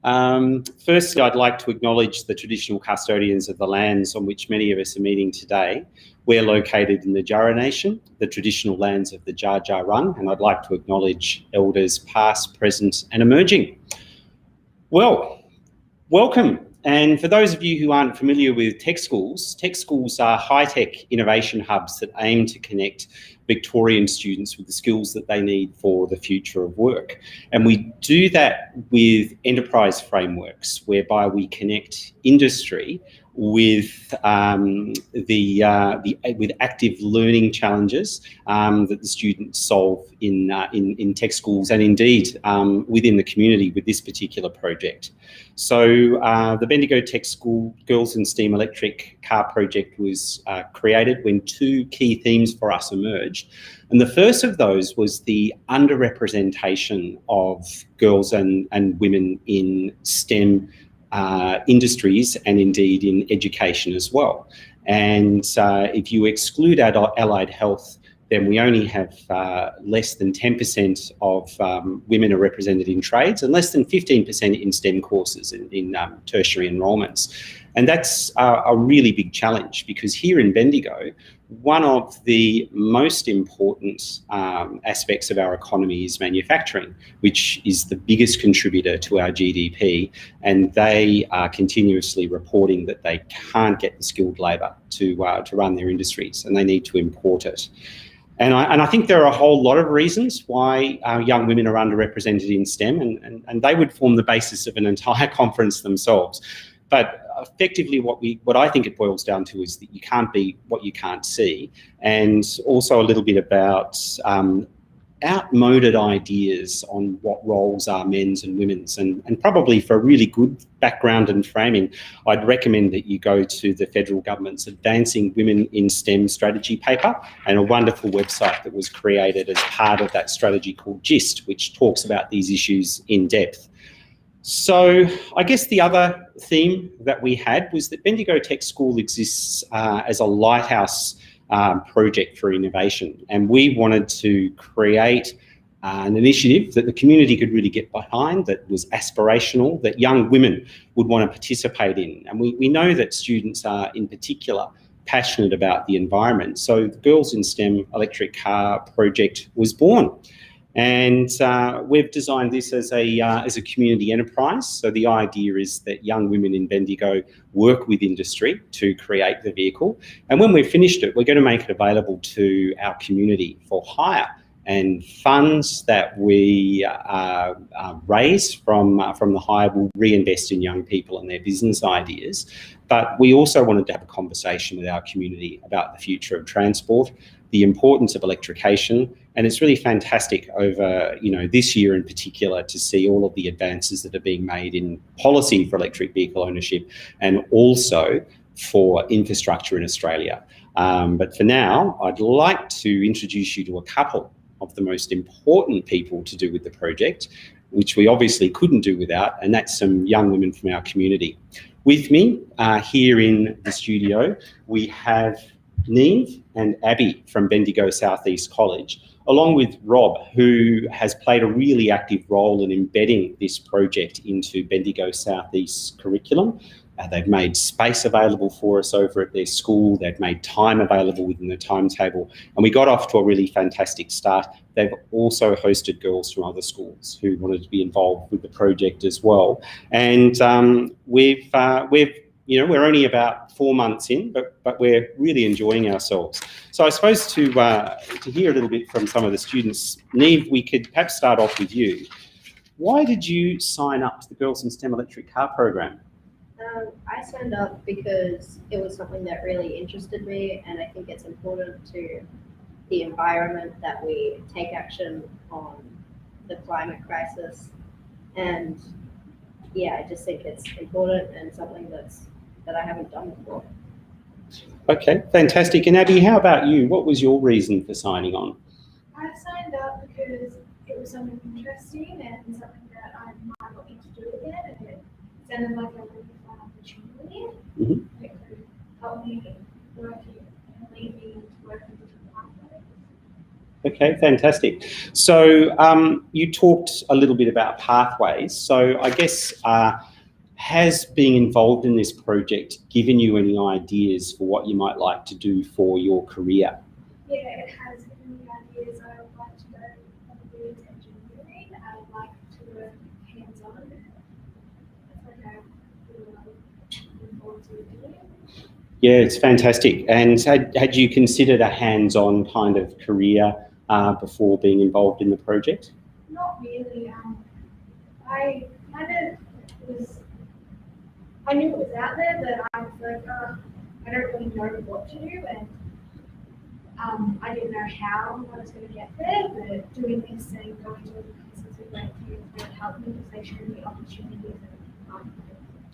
Firstly, I'd like to acknowledge the traditional custodians of the lands on which many of us are meeting today. We're located in the Jara Nation, the traditional lands of the Jar Jar Rung, and I'd like to acknowledge elders past, present and emerging. Well, welcome. And for those of you who aren't familiar with tech schools are high-tech innovation hubs that aim to connect Victorian students with the skills that they need for the future of work. And we do that with enterprise frameworks, whereby we connect industry with with active learning challenges that the students solve in tech schools, and indeed within the community with this particular project. So the Bendigo Tech School Girls in STEAM Electric Car project was created when 2 key themes for us emerged. And the first of those was the underrepresentation of girls and women in STEM industries, and indeed in education as well. And if you exclude allied health, then we only have less than 10% of women are represented in trades, and less than 15% in STEM courses in tertiary enrolments. And that's a really big challenge, because here in Bendigo, one of the most important aspects of our economy is manufacturing, which is the biggest contributor to our GDP. And they are continuously reporting that they can't get the skilled labour to run their industries, and they need to import it. And I think there are a whole lot of reasons why young women are underrepresented in STEM, and they would form the basis of an entire conference themselves. But effectively what I think it boils down to is that you can't be what you can't see, and also a little bit about outmoded ideas on what roles are men's and women's. And probably for a really good background and framing, I'd recommend that you go to the federal government's Advancing Women in STEM strategy paper, and a wonderful website that was created as part of that strategy called GIST, which talks about these issues in depth. So I guess the other theme that we had was that Bendigo Tech School exists as a lighthouse project for innovation, and we wanted to create an initiative that the community could really get behind, that was aspirational, that young women would want to participate in. And we know that students are in particular passionate about the environment. So the Girls in STEM Electric Car project was born. And we've designed this as a community enterprise. So the idea is that young women in Bendigo work with industry to create the vehicle. And when we've finished it, we're going to make it available to our community for hire. And funds that we raise from the hire will reinvest in young people and their business ideas. But we also wanted to have a conversation with our community about the future of transport, the importance of electrification, and it's really fantastic over this year in particular to see all of the advances that are being made in policy for electric vehicle ownership and also for infrastructure in Australia. But for now, I'd like to introduce you to a couple of the most important people to do with the project, which we obviously couldn't do without, and that's some young women from our community. With me here in the studio, we have Neve and Abby from Bendigo Southeast College, along with Rob, who has played a really active role in embedding this project into Bendigo Southeast curriculum. They've made space available for us over at their school. They've made time available within the timetable. And we got off to a really fantastic start. They've also hosted girls from other schools who wanted to be involved with the project as well. And we're only about 4 months in, but we're really enjoying ourselves. So I suppose to hear a little bit from some of the students, Neve, we could perhaps start off with you. Why did you sign up to the Girls in STEM Electric Car program? I signed up because it was something that really interested me, and I think it's important to the environment that we take action on the climate crisis. And yeah, I just think it's important and something that I haven't done before. Okay, fantastic. And Abby, how about you? What was your reason for signing on? I signed up because it was something interesting and something that I might not need to do again, and it sounded like a really fun opportunity. Mm-hmm. It could help me work and lead me to work with different pathways. Okay, fantastic. So you talked a little bit about pathways. So I guess has being involved in this project given you any ideas for what you might like to do for your career? Yeah, it has given me ideas. I would like to go probably into engineering. I would like to work hands-on. That's what I'm looking forward to doing. Yeah, it's fantastic. And had you considered a hands-on kind of career before being involved in the project? Not really. I knew it was out there, but I was like, I don't really know what to do, and I didn't know how I was going to get there, but doing this and going to the places we went to really helped me because they showed me opportunities.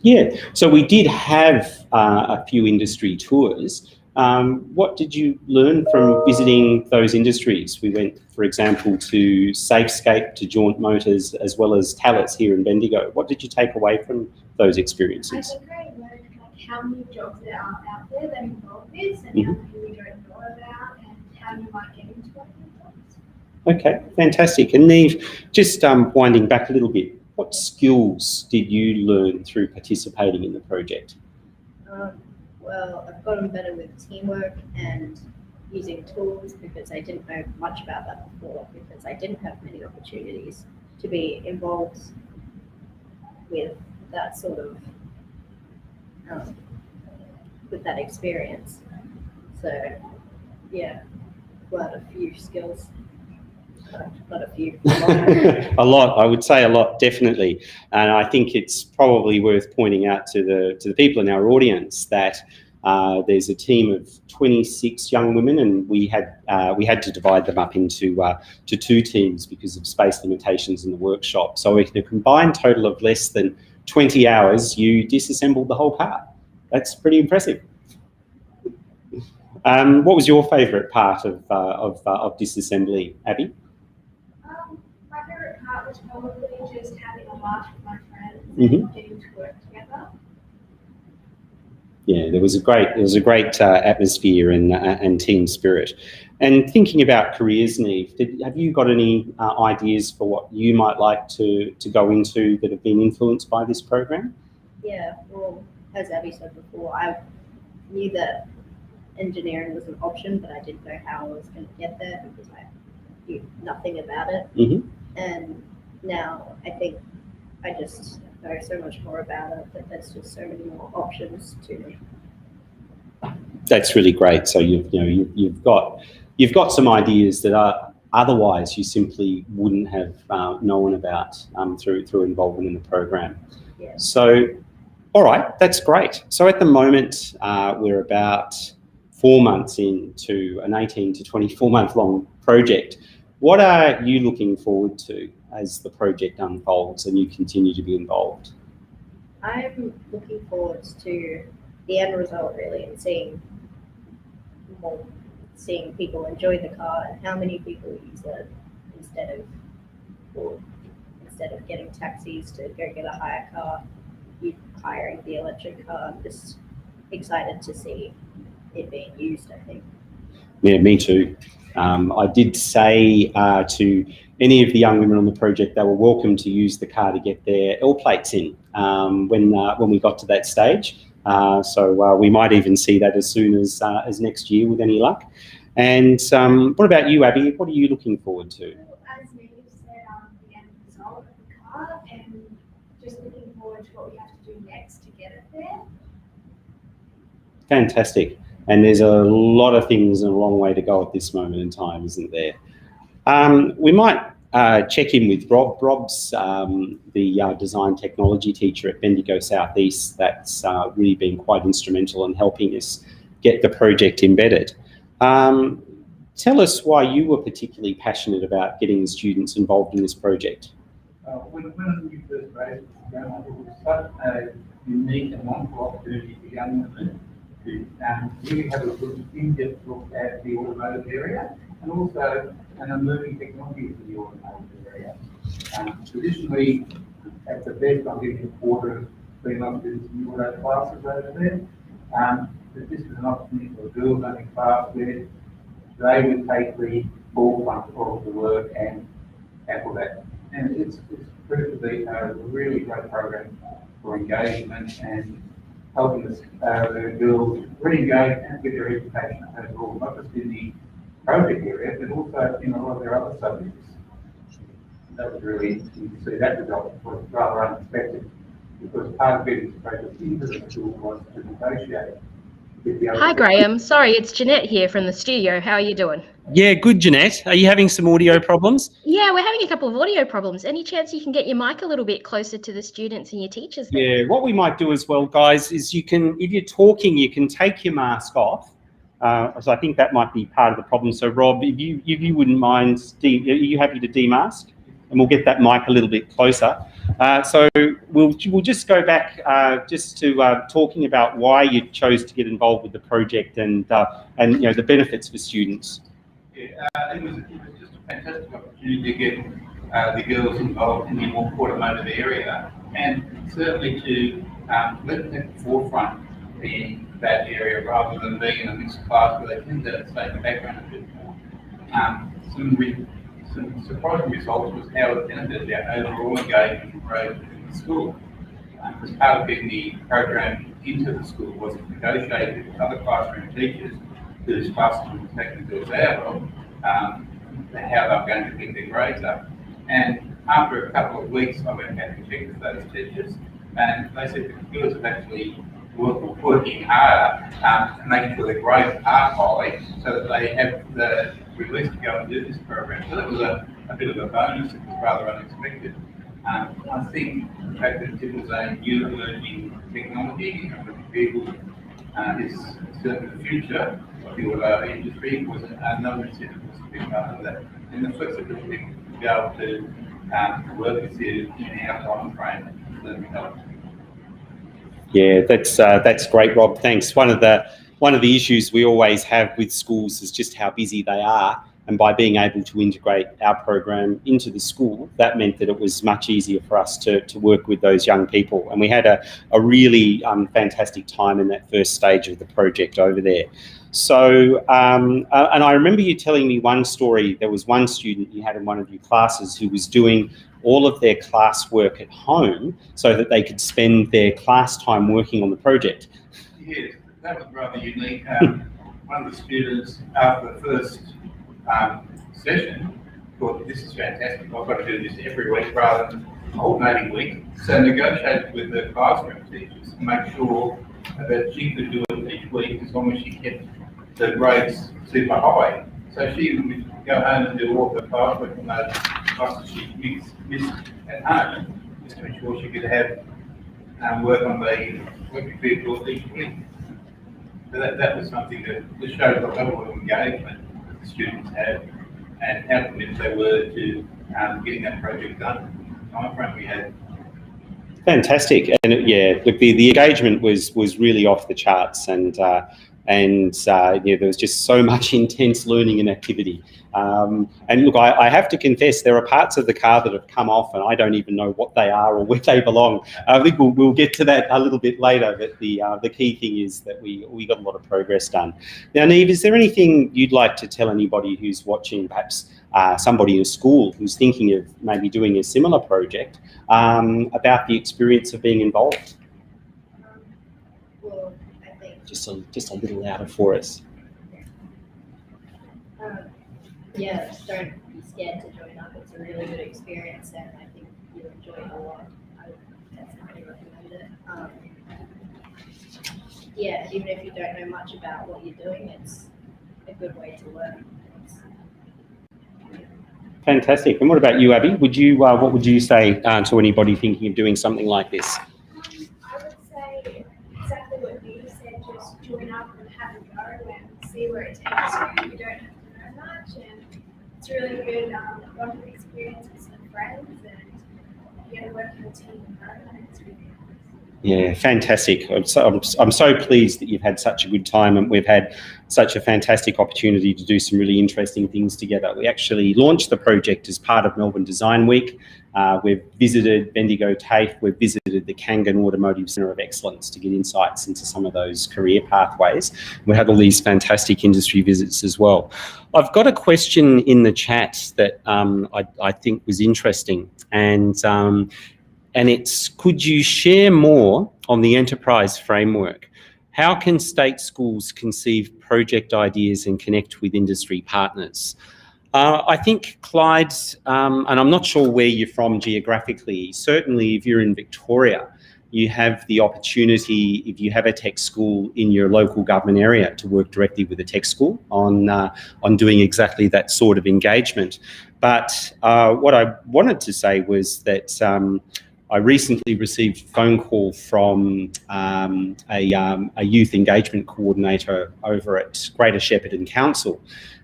Yeah, so we did have a few industry tours. What did you learn from visiting those industries? We went, for example, to Safescape, to Jaunt Motors, as well as Tallis here in Bendigo. What did you take away from those experiences? I think I learned how many jobs there are out there that involve this, and how many we don't know about, and how you might get into one of these jobs. Okay, fantastic. And Neve, just winding back a little bit, what skills did you learn through participating in the project? Well, I've gotten better with teamwork and using tools because I didn't know much about that before, because I didn't have many opportunities to be involved with that sort of, with that experience. So yeah, quite a few skills. Not a few. A lot, I would say a lot, definitely. And I think it's probably worth pointing out to the people in our audience that There's a team of 26 young women, and we had to divide them up into to 2 teams because of space limitations in the workshop. So with a combined total of less than 20 hours, you disassembled the whole car. That's pretty impressive. What was your favourite part of disassembly, Abby? My favourite part was probably just having a laugh with my friends Mm-hmm. and getting to work together. Yeah, there was a great atmosphere and team spirit. And thinking about careers, Neve, have you got any ideas for what you might like to go into that have been influenced by this program? Yeah, well, as Abby said before, I knew that engineering was an option, but I didn't know how I was going to get there because I knew nothing about it. Mm-hmm. And now I think I just know so much more about it that there's just so many more options to me. That's really great. So you've got some ideas that are otherwise you simply wouldn't have known about through involvement in the program. Yeah. So, all right, that's great. So at the moment we're about 4 months into an 18 to 24 month long project. What are you looking forward to as the project unfolds and you continue to be involved? I'm looking forward to the end result really and seeing people enjoy the car and how many people use it instead of getting taxis to go get a hire car, hiring the electric car. I'm just excited to see it being used, I think. Yeah, me too. I did say to any of the young women on the project they were welcome to use the car to get their L plates in when we got to that stage. So we might even see that as soon as next year with any luck. And what about you, Abby? What are you looking forward to? As Neve said, the end result of the car and just looking forward to what we have to do next to get it there. Fantastic. And there's a lot of things and a long way to go at this moment in time, isn't there? We might check in with Rob. Rob's the design technology teacher at Bendigo Southeast. That's really been quite instrumental in helping us get the project embedded. Tell us why you were particularly passionate about getting the students involved in this project. When we first raised this program, I thought it was such a unique and wonderful opportunity for young women to really have a good in-depth look at the automotive area and also an emerging technology for the automotive area. Traditionally, at the best, I'm getting a quarter of female students in the auto classes over there. But this is an opportunity for a girls-only class where they would take the forefront of the work and tackle that. And it's proved to be a really great program for engagement and helping the girls re-engage and get their education overall, not just in the project area, but also in a lot of their other subjects. That was really interesting to see that result. Was rather unexpected because part of getting this project into the school was to negotiate. Hi, Graham. Sorry, it's Jeanette here from the studio. How are you doing? Yeah, good, Jeanette. Are you having some audio problems? Yeah, we're having a couple of audio problems. Any chance you can get your mic a little bit closer to the students and your teachers there? Yeah, what we might do as well, guys, is you can, if you're talking, you can take your mask off. So I think that might be part of the problem. So Rob, if you wouldn't mind, are you happy to demask? And we'll get that mic a little bit closer. So we'll just go back just to talking about why you chose to get involved with the project and you know the benefits for students. Yeah, it was just a fantastic opportunity to get the girls involved in the automotive area, and certainly to let them at the forefront in that area rather than being in a mixed class where they tend to stay in the background a bit more. Some surprising results was how it benefited our overall engagement growth in the school. As part of getting the program into the school was to negotiate with other classroom teachers whose classroom was taking the girls out of, how they were going to pick their grades up. And after a couple of weeks, I went back and checked with those teachers, and they said the girls have actually working harder to make sure their grades are high so that they have the release to go and do this program. So that was a bit of a bonus. It was rather unexpected. I think the fact that it was a new emerging technology and with people is certainly the future of the industry, was a number of incentives to be part of that. And the flexibility to be able to work with you in our time frame certainly helps. Yeah, that's great, Rob. Thanks. One of the issues we always have with schools is just how busy they are, and by being able to integrate our program into the school, that meant that it was much easier for us to work with those young people. And we had a really fantastic time in that first stage of the project over there. So, and I remember you telling me one story. There was one student you had in one of your classes who was doing all of their classwork at home so that they could spend their class time working on the project. Yes, that was rather unique. One of the students, after the first session, thought, this is fantastic, I've got to do this every week rather than alternating week. So negotiated with the classroom teachers to make sure that she could do it each week as long as she kept the grades super high. So she would go home and do all the classwork and those classes she missed at home, just to ensure she could have work on the working vehicles each week. So that was something that just showed the level of engagement that the students had and how committed they were to getting that project done. The time frame we had. Fantastic, and yeah, look, the engagement was really off the charts, and yeah, there was just so much intense learning and activity. And look, I have to confess, there are parts of the car that have come off and I don't even know what they are or where they belong. I think we'll get to that a little bit later, but the key thing is that we got a lot of progress done. Now, Neve, is there anything you'd like to tell anybody who's watching, perhaps somebody in a school who's thinking of maybe doing a similar project, about the experience of being involved? Well, I think Just a little louder for us. yeah, just don't be scared to join up. It's a really good experience, and I think you'll enjoy it a lot. I would definitely recommend it. Yeah, even if you don't know much about what you're doing, it's a good way to learn. Fantastic. And what about you, Abby? Would you what would you say to anybody thinking of doing something like this? I would say exactly what you said, just join up and have a go and see where it takes you. You don't have to know much, and it's really good bonding experience with some friends, and you get to work in a team environment. It's really nice. Yeah, fantastic. I'm so pleased that you've had such a good time, and we've had such a fantastic opportunity to do some really interesting things together. We actually launched the project as part of Melbourne Design Week. We've visited Bendigo TAFE, we've visited the Kangan Automotive Centre of Excellence to get insights into some of those career pathways. We had all these fantastic industry visits as well. I've got a question in the chat that I think was interesting, and it's, could you share more on the enterprise framework? How can state schools conceive project ideas and connect with industry partners? I think, Clyde, and I'm not sure where you're from geographically, certainly if you're in Victoria, you have the opportunity, if you have a tech school in your local government area, to work directly with a tech school on doing exactly that sort of engagement. But what I wanted to say was that I recently received a phone call from a youth engagement coordinator over at Greater Shepparton Council,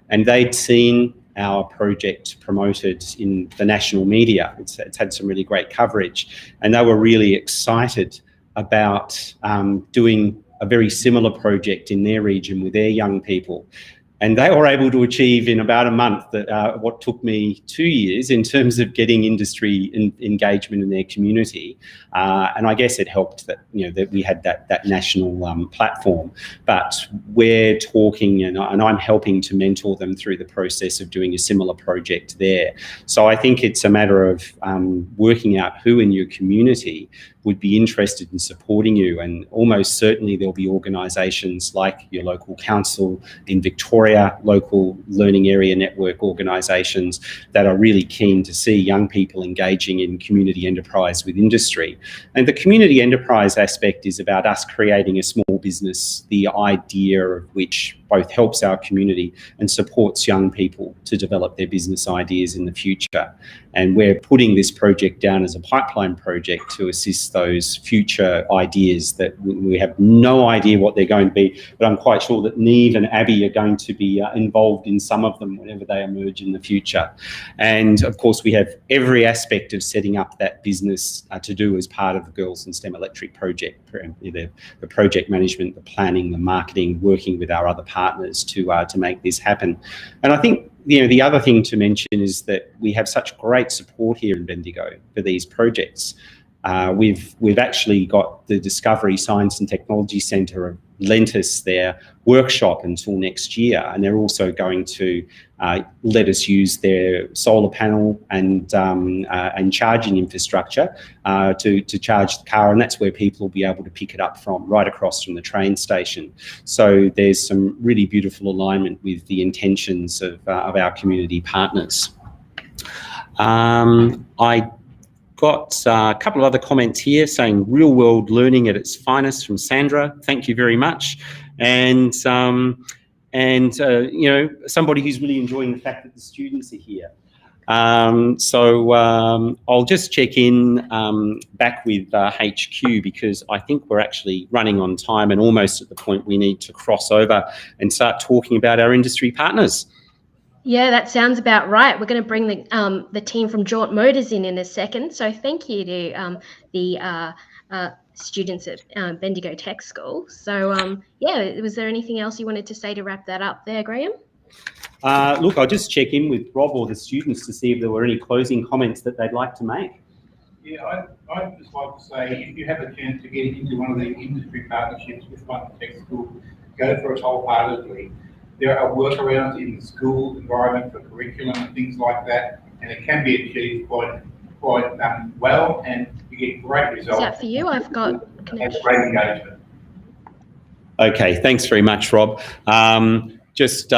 and they'd seen our project promoted in the national media. It's had some really great coverage, and they were really excited about doing a very similar project in their region with their young people. And they were able to achieve in about a month that what took me 2 years in terms of getting industry engagement in their community. And I guess it helped that, you know, that we had that national platform. But we're talking, and I'm helping to mentor them through the process of doing a similar project there. So I think it's a matter of working out who in your community would be interested in supporting you, and almost certainly there'll be organisations like your local council in Victoria, local learning area network organisations that are really keen to see young people engaging in community enterprise with industry. And the community enterprise aspect is about us creating a small business, the idea of which both helps our community and supports young people to develop their business ideas in the future. And we're putting this project down as a pipeline project to assist those future ideas that we have no idea what they're going to be, but I'm quite sure that Neve and Abby are going to be involved in some of them whenever they emerge in the future. And of course, we have every aspect of setting up that business to do as part of the Girls in STEM Electric project, the project management, the planning, the marketing, working with our other partners to make this happen. And I think the other thing to mention is that we have such great support here in Bendigo for these projects. We've actually got the Discovery Science and Technology Centre lent us their workshop until next year, and they're also going to let us use their solar panel and charging infrastructure to charge the car, and that's where people will be able to pick it up from, right across from the train station. So there's some really beautiful alignment with the intentions of our community partners. I got a couple of other comments here saying real world learning at its finest from Sandra. Thank you very much. And you know, somebody who's really enjoying the fact that the students are here. I'll just check in back with HQ, because I think we're actually running on time and almost at the point we need to cross over and start talking about our industry partners. Yeah, that sounds about right. We're going to bring the team from Jaunt Motors in a second. So thank you to the students at Bendigo Tech School. So yeah, was there anything else you wanted to say to wrap that up there, Graham? Look, I'll just check in with Rob or the students to see if there were any closing comments that they'd like to make. Yeah, I'd just like to say, if you have a chance to get into one of the industry partnerships with one of the tech schools, go for it wholeheartedly. There are workarounds in the school environment for curriculum and things like that, and it can be achieved quite well, and you get great results. Is that for you? I've got connection. And great engagement. Okay, thanks very much, Rob. Just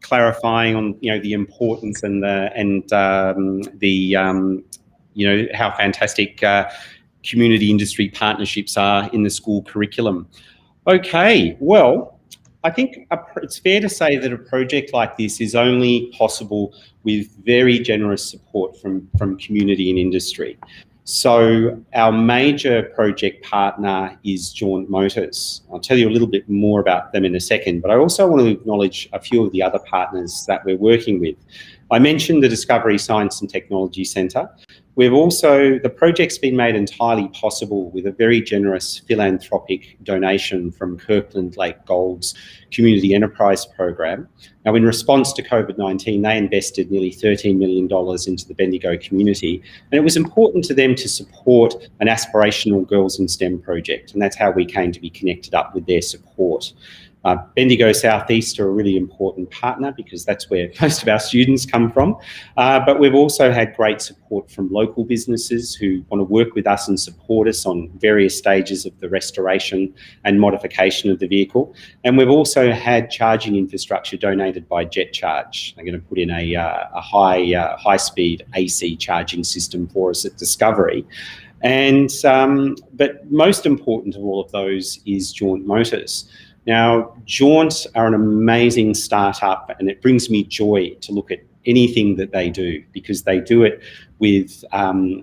clarifying on the importance and how fantastic community industry partnerships are in the school curriculum. Okay, well, I think it's fair to say that a project like this is only possible with very generous support from community and industry. So our major project partner is Jaunt Motors. I'll tell you a little bit more about them in a second, but I also want to acknowledge a few of the other partners that we're working with. I mentioned the Discovery Science and Technology Centre. The project's been made entirely possible with a very generous philanthropic donation from Kirkland Lake Gold's Community Enterprise Program. Now, in response to COVID-19, they invested nearly $13 million into the Bendigo community, and it was important to them to support an aspirational Girls in STEM project, and that's how we came to be connected up with their support. Bendigo Southeast are a really important partner because that's where most of our students come from. But we've also had great support from local businesses who want to work with us and support us on various stages of the restoration and modification of the vehicle. And we've also had charging infrastructure donated by Jet Charge. They're going to put in a high-speed AC charging system for us at Discovery. And but most important of all of those is Jaunt Motors. Now, Jaunt are an amazing startup, and it brings me joy to look at anything that they do, because they do it with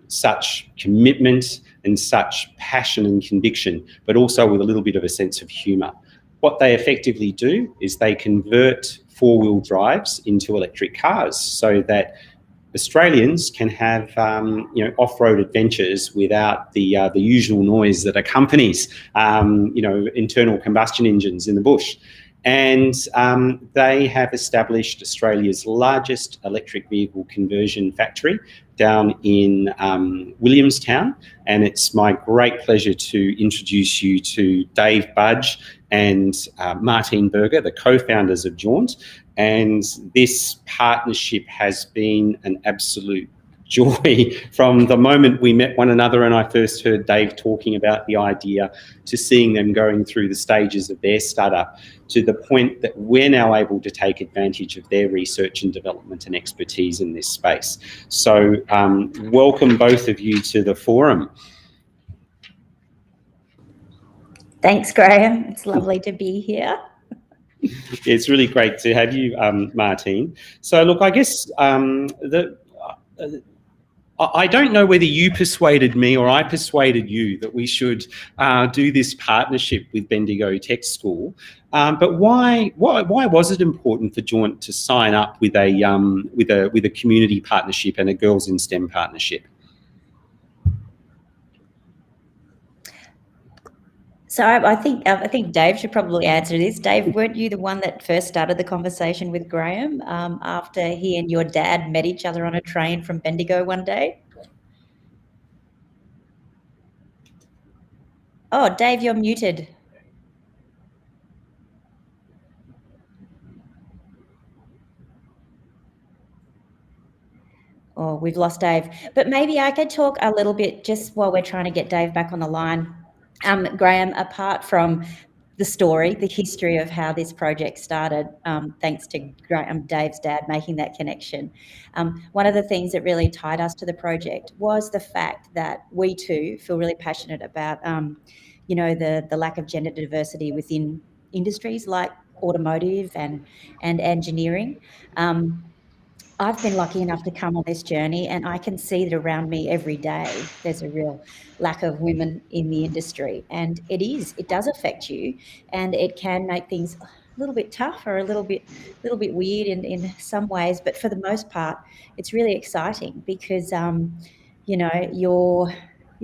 such commitment and such passion and conviction, but also with a little bit of a sense of humour. What they effectively do is they convert four-wheel drives into electric cars so that Australians can have off-road adventures without the usual noise that accompanies internal combustion engines in the bush. And they have established Australia's largest electric vehicle conversion factory down in Williamstown, and it's my great pleasure to introduce you to Dave Budge and Martine Berger, the co-founders of Jaunt. And this partnership has been an absolute joy from the moment we met one another and I first heard Dave talking about the idea, to seeing them going through the stages of their startup, to the point that we're now able to take advantage of their research and development and expertise in this space. So welcome both of you to the forum. Thanks, Graham. It's lovely to be here. It's really great to have you, Martine. So look, I guess I don't know whether you persuaded me or I persuaded you that we should do this partnership with Bendigo Tech School. But why was it important for Jaunt to sign up with a community partnership and a Girls in STEM partnership? So I think Dave should probably answer this. Dave, weren't you the one that first started the conversation with Graham after he and your dad met each other on a train from Bendigo one day? Oh, Dave, you're muted. Oh, we've lost Dave. But maybe I could talk a little bit just while we're trying to get Dave back on the line. Graham, apart from the story, the history of how this project started, thanks to Dave's dad making that connection. One of the things that really tied us to the project was the fact that we too feel really passionate about, you know, the lack of gender diversity within industries like automotive and engineering. I've been lucky enough to come on this journey, and I can see that around me every day there's a real lack of women in the industry, and it does affect you, and it can make things a little bit tough or a little bit weird in some ways, but for the most part it's really exciting because you know, you're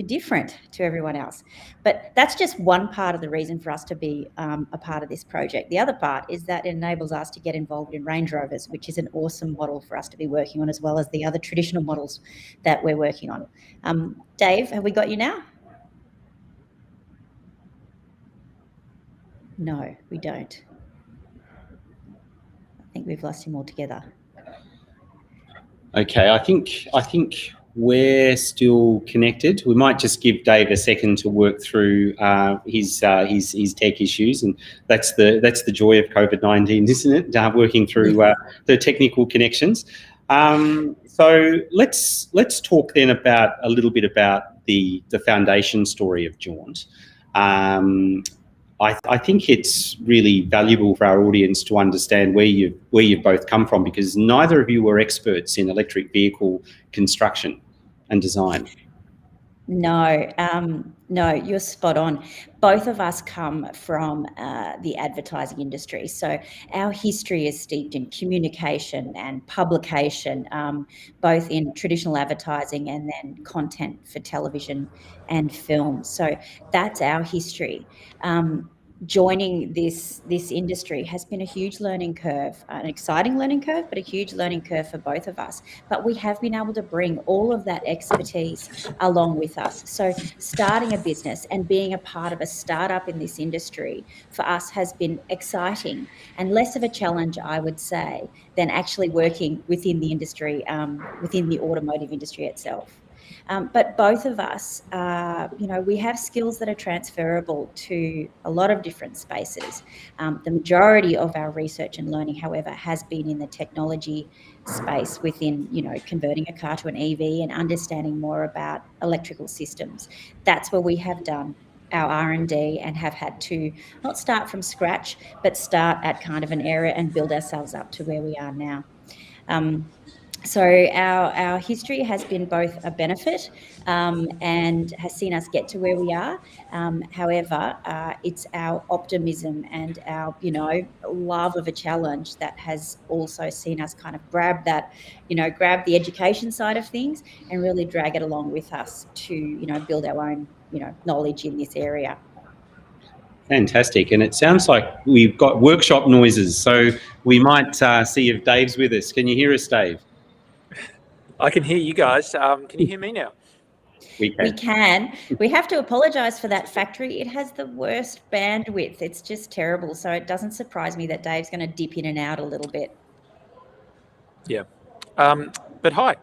different to everyone else. But that's just one part of the reason for us to be a part of this project. The other part is that it enables us to get involved in Range Rovers, which is an awesome model for us to be working on, as well as the other traditional models that we're working on. Dave, have we got you now? No, we don't. I think we've lost him altogether. Okay, I think we're still connected. We might just give Dave a second to work through his tech issues, and that's the joy of COVID-19, isn't it? Working through the technical connections. So let's talk then about a little bit about the foundation story of Jaunt. I think it's really valuable for our audience to understand where you've both come from, because neither of you were experts in electric vehicle construction and design. No, no, you're spot on. Both of us come from the advertising industry. So our history is steeped in communication and publication, both in traditional advertising and then content for television and film. So that's our history. Joining this industry has been a huge learning curve, an exciting learning curve, but a huge learning curve for both of us. But we have been able to bring all of that expertise along with us. So starting a business and being a part of a startup in this industry for us has been exciting and less of a challenge, I would say, than actually working within the industry, within the automotive industry itself. But both of us, you know, we have skills that are transferable to a lot of different spaces. The majority of our research and learning, however, has been in the technology space within, you know, converting a car to an EV and understanding more about electrical systems. That's where we have done our R&D and have had to not start from scratch, but start at kind of an area and build ourselves up to where we are now. So our history has been both a benefit and has seen us get to where we are. However, it's our optimism and our, you know, love of a challenge that has also seen us kind of grab that, you know, grab the education side of things and really drag it along with us to, you know, build our own, you know, knowledge in this area. Fantastic. And it sounds like we've got workshop noises, so we might see if Dave's with us. Can you hear us, Dave? I can hear you guys. Can you hear me now? We can. We can. We have to apologise for that factory. It has the worst bandwidth. It's just terrible. So it doesn't surprise me that Dave's going to dip in and out a little bit. Yeah. But hi.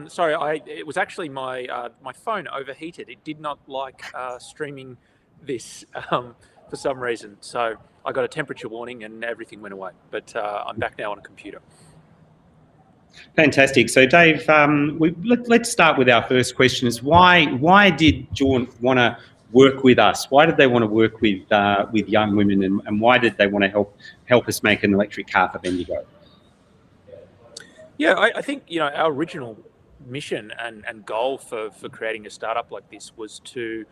Sorry, it was actually my phone overheated. It did not like streaming this for some reason. So I got a temperature warning and everything went away. But I'm back now on a computer. Fantastic. So, Dave, let's start with our first question: is why did Jaunt want to work with us? Why did they want to work with young women, and why did they want to help us make an electric car for Bendigo? Yeah, I think, you know, our original mission and goal for creating a startup like this was to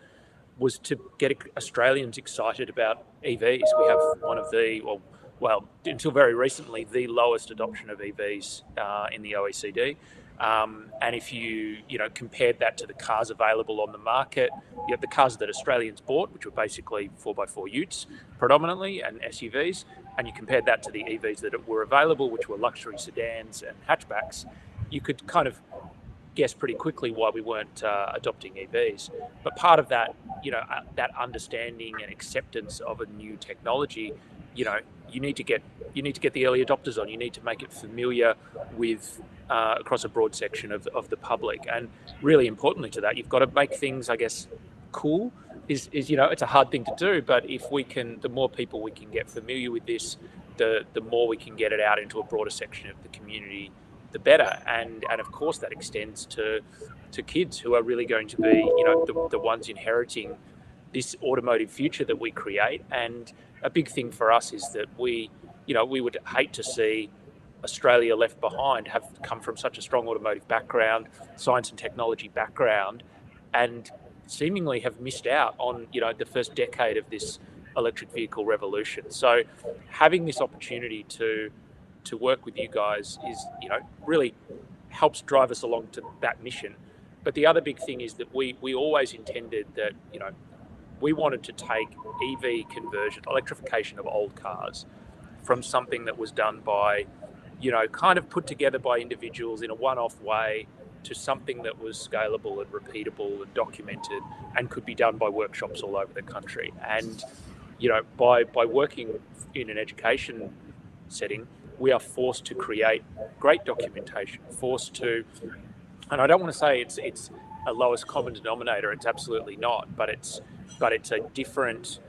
get Australians excited about EVs. We have one of the, well, until very recently, the lowest adoption of EVs in the OECD. And if you compared that to the cars available on the market, you have the cars that Australians bought, which were basically 4x4 utes predominantly and SUVs, and you compared that to the EVs that were available, which were luxury sedans and hatchbacks, you could kind of guess pretty quickly why we weren't adopting EVs. But part of that, that understanding and acceptance of a new technology, you need to get the early adopters on. You need to make it familiar with across a broad section of the public, and really importantly to that, you've got to make things, I guess, cool. Is it's a hard thing to do, but if we can, the more people we can get familiar with this, the more we can get it out into a broader section of the community, the better. And of course that extends to kids who are really going to be, the ones inheriting this automotive future that we create. And a big thing for us is that we would hate to see Australia left behind, have come from such a strong automotive background, science and technology background, and seemingly have missed out on, the first decade of this electric vehicle revolution. So having this opportunity to work with you guys is, really helps drive us along to that mission. But the other big thing is that we always intended that, we wanted to take EV conversion, electrification of old cars, from something that was done by, kind of put together by individuals in a one-off way, to something that was scalable and repeatable and documented and could be done by workshops all over the country. And, by working in an education setting, we are forced to create great documentation, and I don't want to say it's a lowest common denominator, it's absolutely not, but it's a different,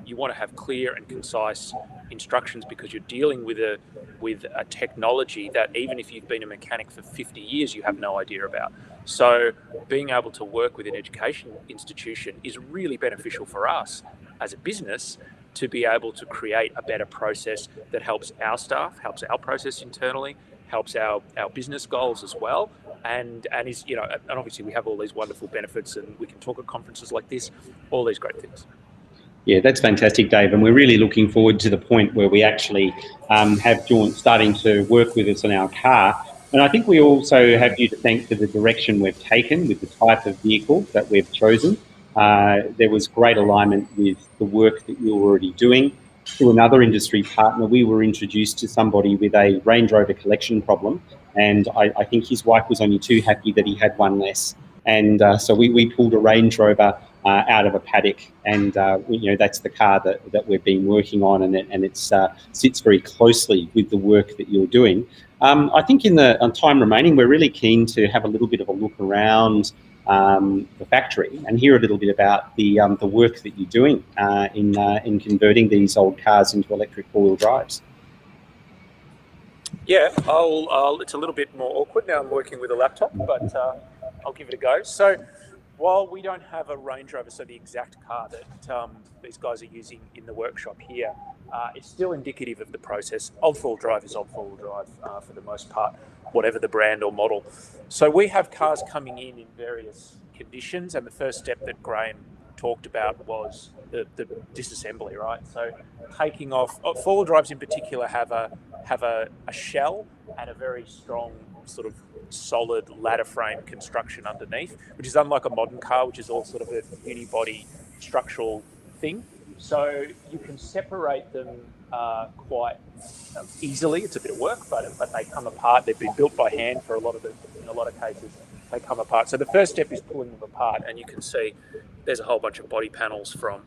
you want to have clear and concise instructions, because you're dealing with a technology that even if you've been a mechanic for 50 years, you have no idea about. So being able to work with an education institution is really beneficial for us as a business, to be able to create a better process that helps our staff, helps our process internally, helps our business goals as well. And is, and obviously we have all these wonderful benefits, and we can talk at conferences like this, all these great things. Yeah, that's fantastic, Dave. And we're really looking forward to the point where we actually have Jaunt starting to work with us on our car. And I think we also have you to thank for the direction we've taken with the type of vehicle that we've chosen. There was great alignment with the work that you're already doing. Through another industry partner, we were introduced to somebody with a Range Rover collection problem. And I think his wife was only too happy that he had one less. And so we pulled a Range Rover out of a paddock, and that's the car that we've been working on, and it sits very closely with the work that you're doing. I think on time remaining, we're really keen to have a little bit of a look around the factory and hear a little bit about the work that you're doing in converting these old cars into electric four-wheel drives. Yeah, it's a little bit more awkward now. I'm working with a laptop, but I'll give it a go. So while we don't have a Range Rover, so the exact car that these guys are using in the workshop here, it's still indicative of the process. Old four-wheel drive is old four-wheel drive for the most part, whatever the brand or model. So we have cars coming in various conditions, and the first step that Graham talked about was the disassembly, right? So taking off, four-wheel drives in particular have a shell and a very strong sort of solid ladder frame construction underneath, which is unlike a modern car, which is all sort of a unibody structural thing. So you can separate them quite easily. It's a bit of work, but they come apart. They've been built by hand in a lot of cases. They come apart. So the first step is pulling them apart, and you can see there's a whole bunch of body panels from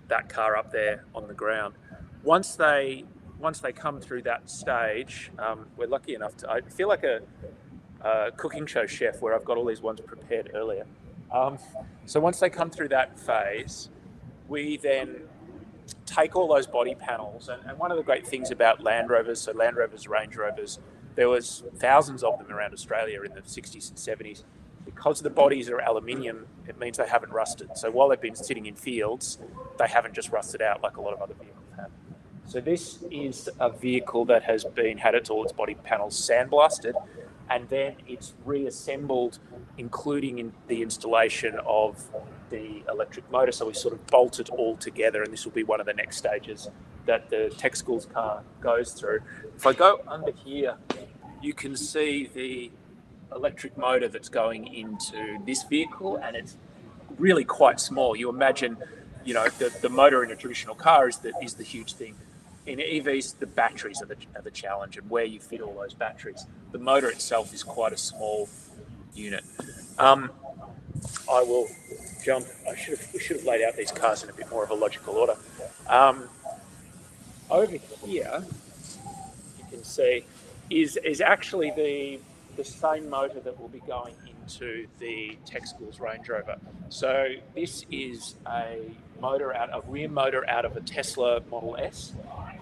that car up there on the ground. Once they come through that stage, we're lucky enough to, I feel like a cooking show chef where I've got all these ones prepared earlier. So once they come through that phase, we then take all those body panels, and one of the great things about Land Rovers, so Land Rovers, Range Rovers, there was thousands of them around Australia in the 60s and 70s. The because the bodies are aluminium, it means they haven't rusted. So while they've been sitting in fields, they haven't just rusted out like a lot of other vehicles have. So this is a vehicle that has had all its body panels sandblasted, and then it's reassembled, including in the installation of the electric motor. So we sort of bolt it all together, and this will be one of the next stages that the tech schools car goes through. If I go under here, you can see the electric motor that's going into this vehicle, and it's really quite small. You imagine, the motor in a traditional car is the huge thing. In EVs, the batteries are the challenge, and where you fit all those batteries. The motor itself is quite a small unit. I will jump. We should have laid out these cars in a bit more of a logical order. Over here, you can see is actually the same motor that will be going into the Tech Schools Range Rover. So this is a rear motor out of a Tesla Model S,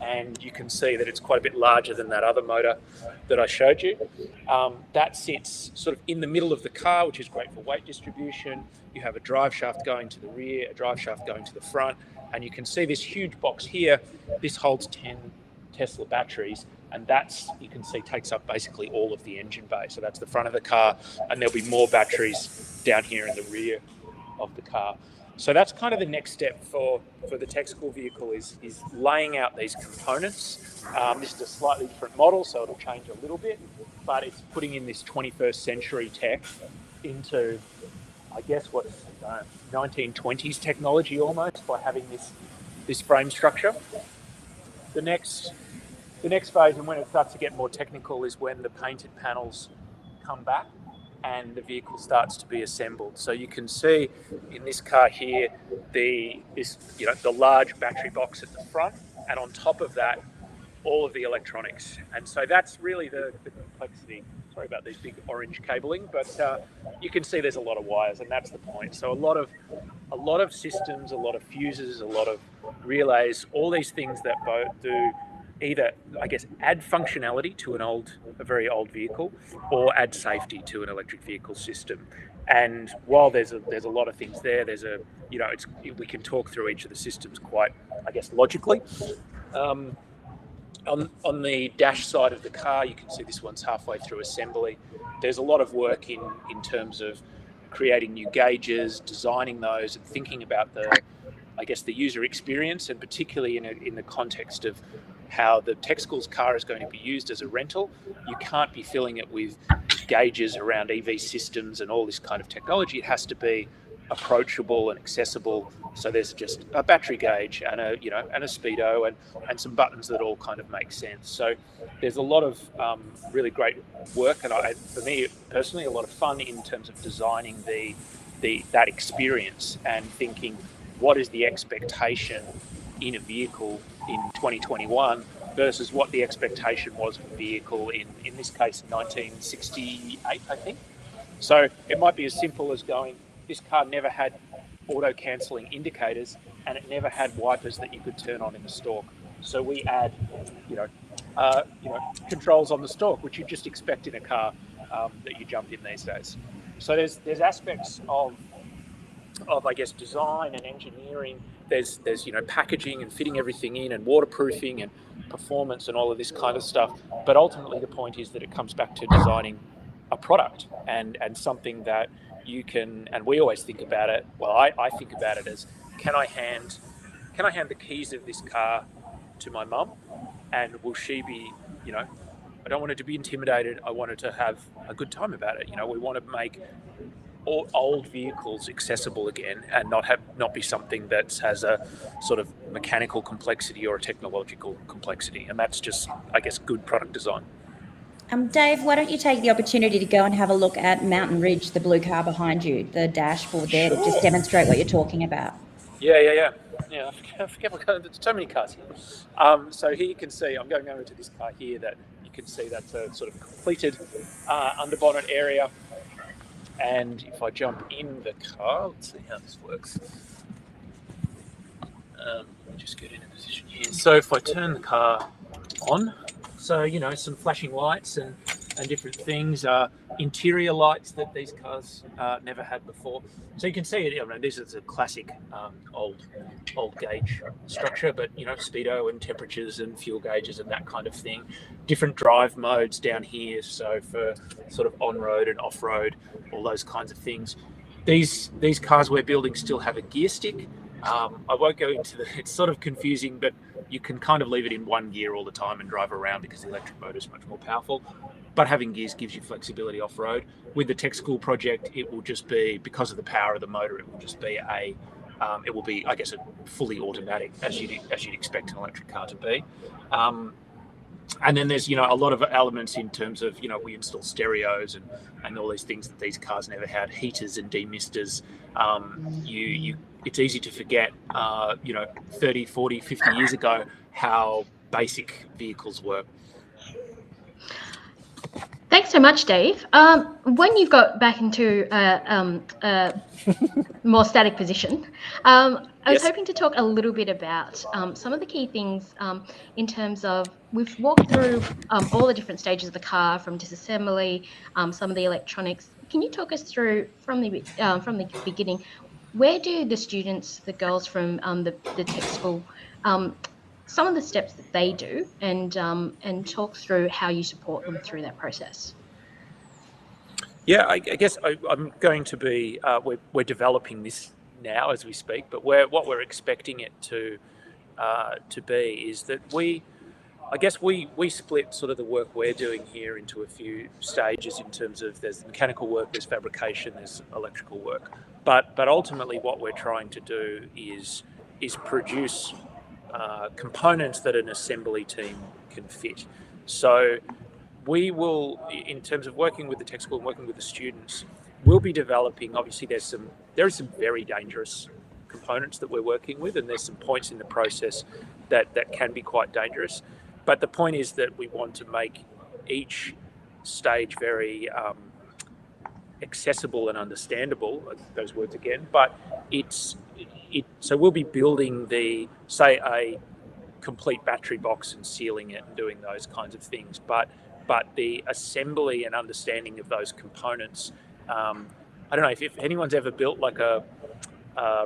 and you can see that it's quite a bit larger than that other motor that I showed you. That sits sort of in the middle of the car, which is great for weight distribution. You have a drive shaft going to the rear, a drive shaft going to the front, and you can see this huge box here. This holds 10 Tesla batteries, and you can see takes up basically all of the engine bay. So that's the front of the car, and there'll be more batteries down here in the rear of the car. So that's kind of the next step for the tech school vehicle is laying out these components. This is a slightly different model, so it'll change a little bit, but it's putting in this 21st century tech into, I guess, what's 1920s technology almost, by having this frame structure. The next phase, and when it starts to get more technical, is when the painted panels come back and the vehicle starts to be assembled. So you can see in this car here, the large battery box at the front, and on top of that, all of the electronics. And so that's really the complexity. Sorry about these big orange cabling, but you can see there's a lot of wires, and that's the point. So a lot of systems, a lot of fuses, a lot of relays, all these things that both do either, I guess, add functionality to a very old vehicle, or add safety to an electric vehicle system. And while there's a lot of things there, we can talk through each of the systems quite, I guess, logically. On the dash side of the car, you can see this one's halfway through assembly. There's a lot of work in terms of creating new gauges, designing those, and thinking about the user experience, and particularly in the context of how the tech schools car is going to be used as a rental. You can't be filling it with gauges around EV systems and all this kind of technology. It has to be approachable and accessible. So there's just a battery gauge and a speedo and some buttons that all kind of make sense. So there's a lot of really great work, and for me personally, a lot of fun in terms of designing that experience and thinking, what is the expectation in a vehicle in 2021 versus what the expectation was of a vehicle in this case 1968, I think. So it might be as simple as going, this car never had auto cancelling indicators, and it never had wipers that you could turn on in the stalk. So we add, controls on the stalk, which you just expect in a car that you jump in these days. So there's aspects of I guess design and engineering. There's packaging and fitting everything in, and waterproofing and performance and all of this kind of stuff. But ultimately, the point is that it comes back to designing a product and something that you can. And we always think about it. Well, I think about it as, can I hand the keys of this car to my mum, and will she be, I don't want her to be intimidated. I want her to have a good time about it. We want to make all old vehicles accessible again, and not be something that has a sort of mechanical complexity or a technological complexity. And that's just, I guess, good product design. Dave, why don't you take the opportunity to go and have a look at Mountain Ridge, the blue car behind you, the dashboard there, to just demonstrate what you're talking about. Yeah. I forget there's so many cars here. So here you can see, I'm going over to this car here, that you can see that's a sort of completed underbonnet area. And if I jump in the car, let's see how this works. Let me just get in a position here. So if I turn the car on, so, some flashing lights, and and different things. Interior lights that these cars never had before. So you can see it. I mean, this is a classic old gauge structure, but speedo and temperatures and fuel gauges and that kind of thing. Different drive modes down here, so for sort of on-road and off-road, all those kinds of things. These cars we're building still have a gear stick. I won't go into it's sort of confusing, but you can kind of leave it in one gear all the time and drive around because the electric motor is much more powerful. But having gears gives you flexibility off-road. With the tech school project, it will just be, because of the power of the motor, it will just be it will be, I guess, a fully automatic, as you'd expect an electric car to be. And then there's, a lot of elements in terms of, we install stereos and all these things that these cars never had, heaters and demisters. It's easy to forget, 30, 40, 50 years ago, how basic vehicles were. Thanks so much, Dave. When you've got back into a more static position, I was hoping to talk a little bit about some of the key things in terms of, we've walked through all the different stages of the car, from disassembly, some of the electronics. Can you talk us through from the beginning, where do the students, the girls from the tech school, some of the steps that they do, and talk through how you support them through that process? Yeah, I guess I'm going to be, we're developing this now as we speak, but what we're expecting it to be is that we split sort of the work we're doing here into a few stages in terms of, there's mechanical work, there's fabrication, there's electrical work. But ultimately what we're trying to do is produce components that an assembly team can fit. So we will, in terms of working with the tech school and working with the students, we'll be developing, obviously there are some very dangerous components that we're working with, and there's some points in the process that can be quite dangerous. But the point is that we want to make each stage very accessible and understandable, those words again, but so we'll be building a complete battery box and sealing it and doing those kinds of things, but the assembly and understanding of those components, I don't know if anyone's ever built like a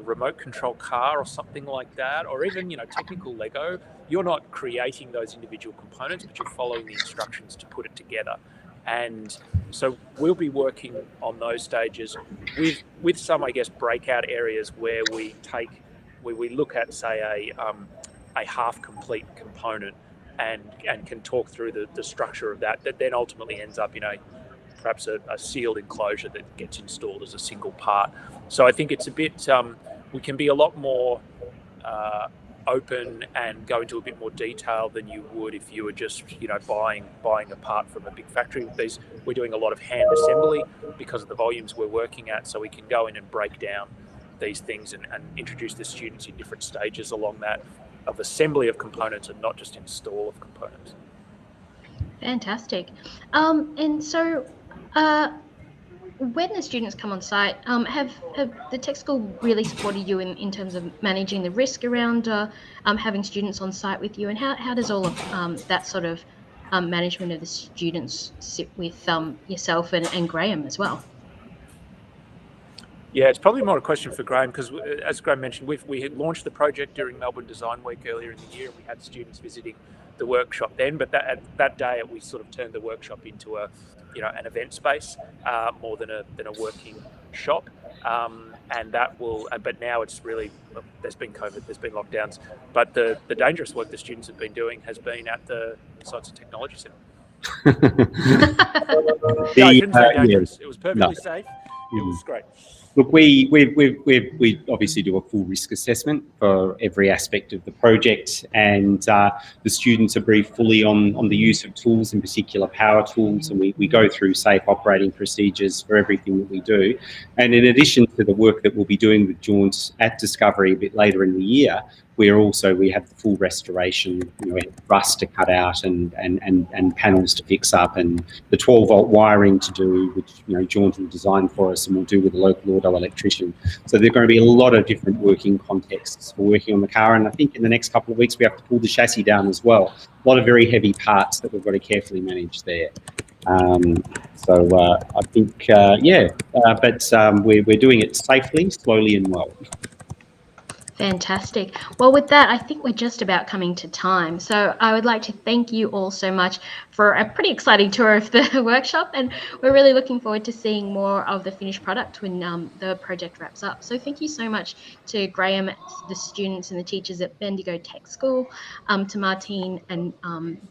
remote control car or something like that, or even technical Lego. You're not creating those individual components, but you're following the instructions to put it together. And so we'll be working on those stages with some, I guess, breakout areas where we look at, say, a half complete component and can talk through the structure of that then ultimately ends up, perhaps a sealed enclosure that gets installed as a single part. So I think it's a bit, we can be a lot more open and go into a bit more detail than you would if you were just, buying a part from a big factory. We're doing a lot of hand assembly because of the volumes we're working at, so we can go in and break down these things and introduce the students in different stages along that of assembly of components and not just install of components. Fantastic. And so when the students come on site, have the tech school really supported you in terms of managing the risk around having students on site with you? And how does all of that sort of management of the students sit with yourself and Graham as well? Yeah, it's probably more a question for Graham, because as Graham mentioned, we had launched the project during Melbourne Design Week earlier in the year. We had students visiting the workshop then, but that day we sort of turned the workshop into an event space more than a working shop, and that will. But now it's really, there's been COVID, there's been lockdowns, but the dangerous work the students have been doing has been at the Science and Technology Centre. No, I didn't say dangerous. It was perfectly safe. It was great. Look, we obviously do a full risk assessment for every aspect of the project, and the students are briefed fully on the use of tools, in particular power tools, and we go through safe operating procedures for everything that we do. And in addition to the work that we'll be doing with Jaunt at Discovery a bit later in the year, we have the full restoration, rust to cut out and panels to fix up, and the 12-volt wiring to do, which Jaunt will design for us and we'll do with a local auto electrician. So there are going to be a lot of different working contexts for working on the car, and I think in the next couple of weeks we have to pull the chassis down as well. A lot of very heavy parts that we've got to carefully manage there. I think, but we're doing it safely, slowly and well. Fantastic. Well, with that, I think we're just about coming to time. So I would like to thank you all so much for a pretty exciting tour of the workshop. And we're really looking forward to seeing more of the finished product when the project wraps up. So thank you so much to Graham, the students and the teachers at Bendigo Tech School, to Martine and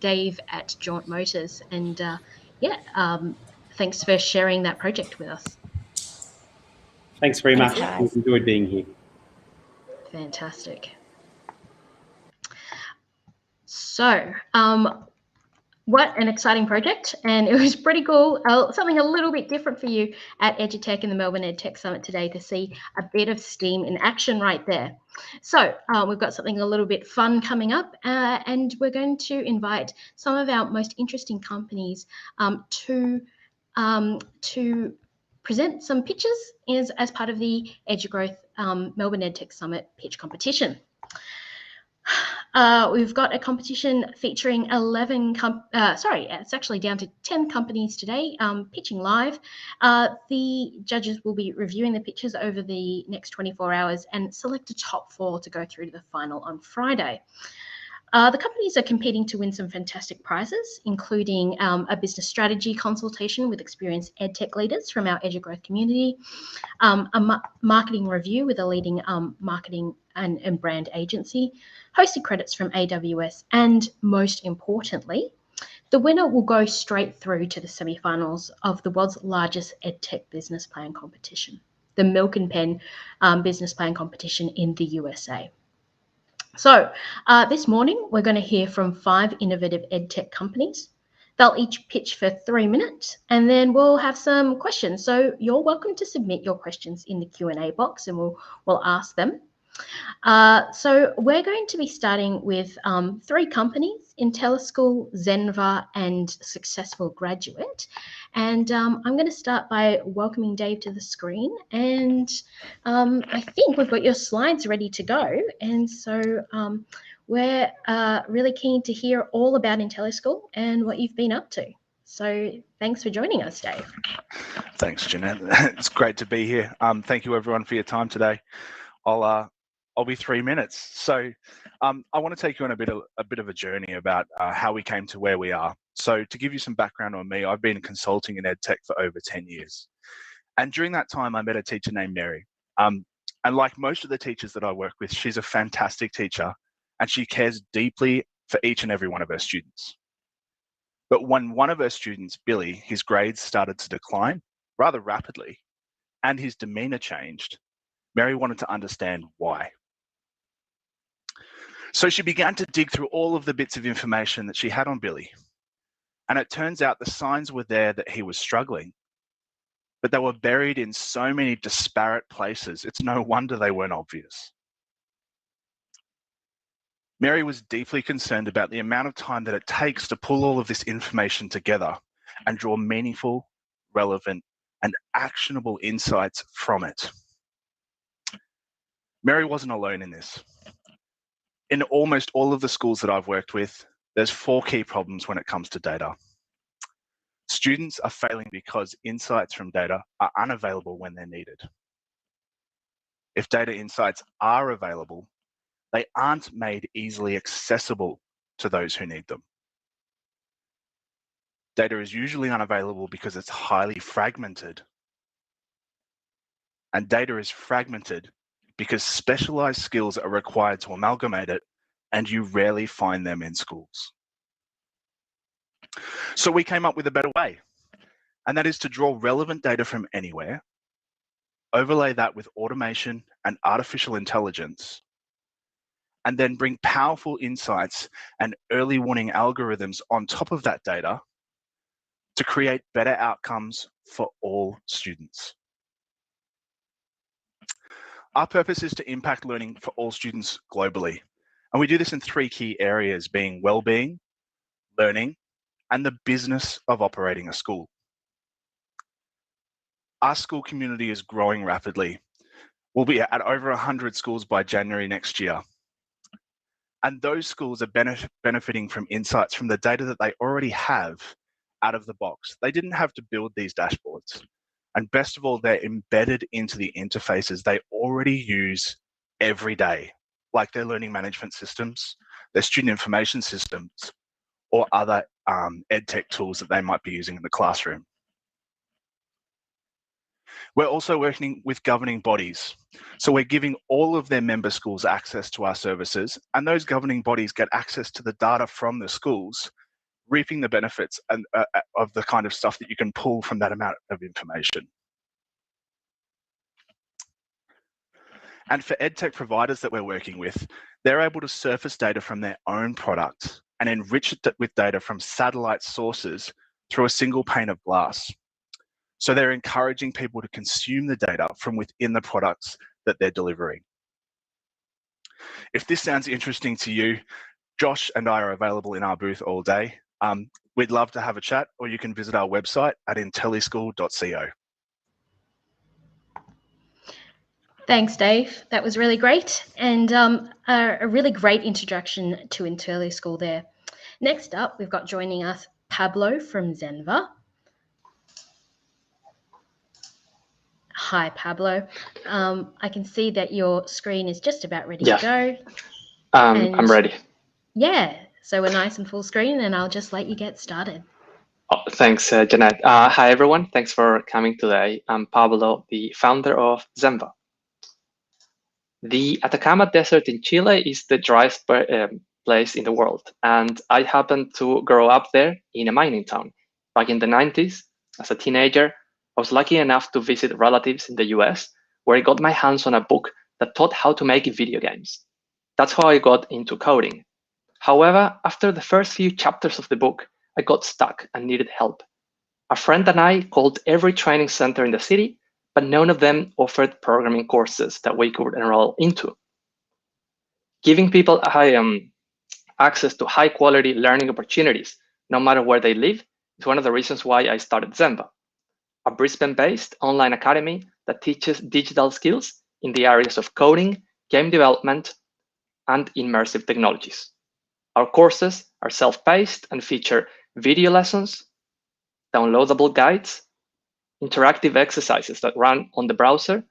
Dave at Jaunt Motors. And thanks for sharing that project with us. Thanks very Thanks, much. guys. We've enjoyed being here. Fantastic. So, what an exciting project, and it was pretty cool. Something a little bit different for you at EdTech and the Melbourne EdTech Summit today to see a bit of STEAM in action right there. So we've got something a little bit fun coming up, and we're going to invite some of our most interesting companies to present some pitches as part of the EduGrowth Melbourne EdTech Summit pitch competition. We've got a competition featuring 11, it's actually down to 10 companies today pitching live. The judges will be reviewing the pitches over the next 24 hours and select a top 4 to go through to the final on Friday. The companies are competing to win some fantastic prizes, including a business strategy consultation with experienced EdTech leaders from our EduGrowth community, a marketing review with a leading marketing and brand agency, hosted credits from AWS, and most importantly, the winner will go straight through to the semi-finals of the world's largest EdTech business plan competition, the Milk and Pen business plan competition in the USA. So this morning, we're going to hear from 5 innovative EdTech companies. They'll each pitch for 3 minutes, and then we'll have some questions. So you're welcome to submit your questions in the Q&A box, and we'll ask them. So we're going to be starting with 3 companies, IntelliSchool, Zenva, and Successful Graduate. And I'm going to start by welcoming Dave to the screen. And I think we've got your slides ready to go. And so we're really keen to hear all about IntelliSchool and what you've been up to. So thanks for joining us, Dave. Thanks, Jeanette. It's great to be here. Thank you, everyone, for your time today. I'll be 3 minutes. So I want to take you on a bit of a journey about how we came to where we are. So to give you some background on me, I've been consulting in EdTech for over 10 years. And during that time, I met a teacher named Mary. And like most of the teachers that I work with, she's a fantastic teacher and she cares deeply for each and every one of her students. But when one of her students, Billy, his grades started to decline rather rapidly and his demeanor changed, Mary wanted to understand why. So she began to dig through all of the bits of information that she had on Billy. And it turns out the signs were there that he was struggling, but they were buried in so many disparate places. It's no wonder they weren't obvious. Mary was deeply concerned about the amount of time that it takes to pull all of this information together and draw meaningful, relevant, and actionable insights from it. Mary wasn't alone in this. In almost all of the schools that I've worked with, there's 4 key problems when it comes to data. Students are failing because insights from data are unavailable when they're needed. If data insights are available, they aren't made easily accessible to those who need them. Data is usually unavailable because it's highly fragmented. And data is fragmented because specialized skills are required to amalgamate it, and you rarely find them in schools. So we came up with a better way, and that is to draw relevant data from anywhere, overlay that with automation and artificial intelligence, and then bring powerful insights and early warning algorithms on top of that data to create better outcomes for all students. Our purpose is to impact learning for all students globally. And we do this in 3 key areas, being well-being, learning, and the business of operating a school. Our school community is growing rapidly. We'll be at over 100 schools by January next year. And those schools are benefiting from insights from the data that they already have out of the box. They didn't have to build these dashboards. And best of all, they're embedded into the interfaces they already use every day, like their learning management systems, their student information systems, or other EdTech tools that they might be using in the classroom. We're also working with governing bodies. So we're giving all of their member schools access to our services, and those governing bodies get access to the data from the schools, reaping the benefits of the kind of stuff that you can pull from that amount of information. And for EdTech providers that we're working with, they're able to surface data from their own product and enrich it with data from satellite sources through a single pane of glass. So they're encouraging people to consume the data from within the products that they're delivering. If this sounds interesting to you, Josh and I are available in our booth all day. We'd love to have a chat, or you can visit our website at intellischool.co. Thanks, Dave. That was really great, and a really great introduction to IntelliSchool there. Next up, we've got joining us Pablo from Zenva. Hi, Pablo. I can see that your screen is just about ready to go. I'm ready. Yeah, so we're nice and full screen, and I'll just let you get started. Oh, thanks, Jeanette. Hi, everyone. Thanks for coming today. I'm Pablo, the founder of Zenva. The Atacama Desert in Chile is the driest place in the world, and I happened to grow up there in a mining town. Back in the 90s, as a teenager, I was lucky enough to visit relatives in the US, where I got my hands on a book that taught how to make video games. That's how I got into coding. However, after the first few chapters of the book, I got stuck and needed help. A friend and I called every training center in the city, but none of them offered programming courses that we could enroll into. Giving people access to high-quality learning opportunities, no matter where they live, is one of the reasons why I started Zenva, a Brisbane-based online academy that teaches digital skills in the areas of coding, game development, and immersive technologies. Our courses are self-paced and feature video lessons, downloadable guides, interactive exercises that run on the browser,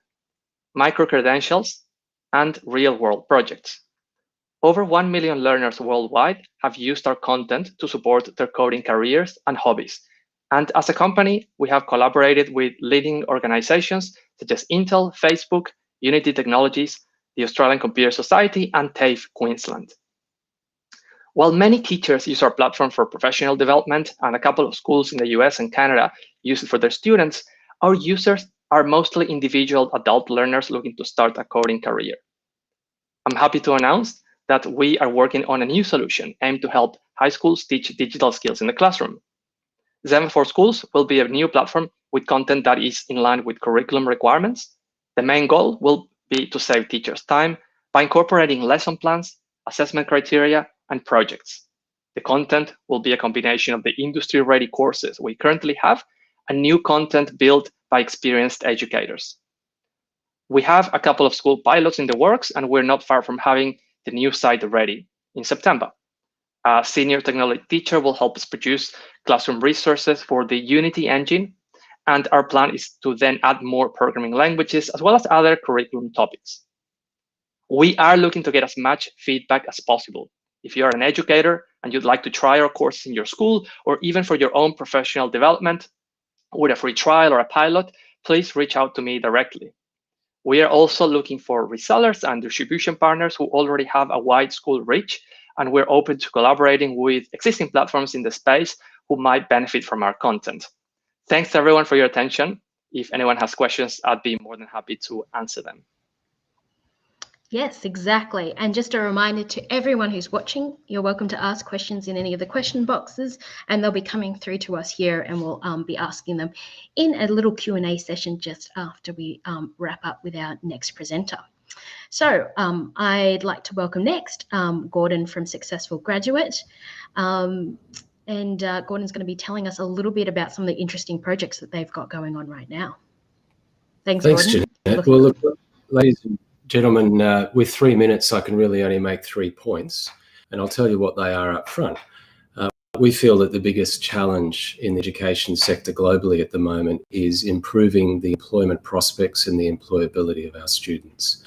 micro-credentials, and real-world projects. Over 1 million learners worldwide have used our content to support their coding careers and hobbies. And as a company, we have collaborated with leading organizations such as Intel, Facebook, Unity Technologies, the Australian Computer Society, and TAFE Queensland. While many teachers use our platform for professional development, and a couple of schools in the US and Canada use it for their students, our users are mostly individual adult learners looking to start a coding career. I'm happy to announce that we are working on a new solution aimed to help high schools teach digital skills in the classroom. Zenva for Schools will be a new platform with content that is in line with curriculum requirements. The main goal will be to save teachers time by incorporating lesson plans, assessment criteria, and projects. The content will be a combination of the industry-ready courses we currently have and new content built by experienced educators. We have a couple of school pilots in the works, and we're not far from having the new site ready in September. A senior technology teacher will help us produce classroom resources for the Unity engine, and our plan is to then add more programming languages as well as other curriculum topics. We are looking to get as much feedback as possible. If you're an educator and you'd like to try our courses in your school, or even for your own professional development with a free trial or a pilot, please reach out to me directly. We are also looking for resellers and distribution partners who already have a wide school reach, and we're open to collaborating with existing platforms in the space who might benefit from our content. Thanks everyone for your attention. If anyone has questions, I'd be more than happy to answer them. Yes, exactly. And just a reminder to everyone who's watching, you're welcome to ask questions in any of the question boxes, and they'll be coming through to us here, and we'll be asking them in a little Q&A session just after we wrap up with our next presenter. So I'd like to welcome next Gordon from Successful Graduate. And Gordon's going to be telling us a little bit about some of the interesting projects that they've got going on right now. Thanks Gordon. Jeanette. Well, look, ladies and gentlemen, with 3 minutes, I can really only make 3 points, and I'll tell you what they are up front. we feel that the biggest challenge in the education sector globally at the moment is improving the employment prospects and the employability of our students.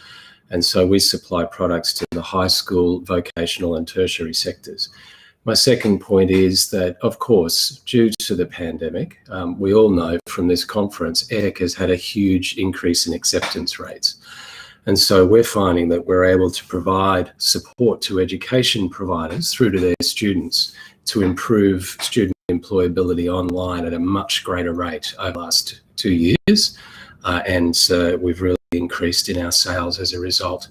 And so we supply products to the high school, vocational and tertiary sectors. My second point is that, of course, due to the pandemic, we all know from this conference, EdTech has had a huge increase in acceptance rates. And so we're finding that we're able to provide support to education providers through to their students to improve student employability online at a much greater rate over the last 2 years. We've really increased in our sales as a result.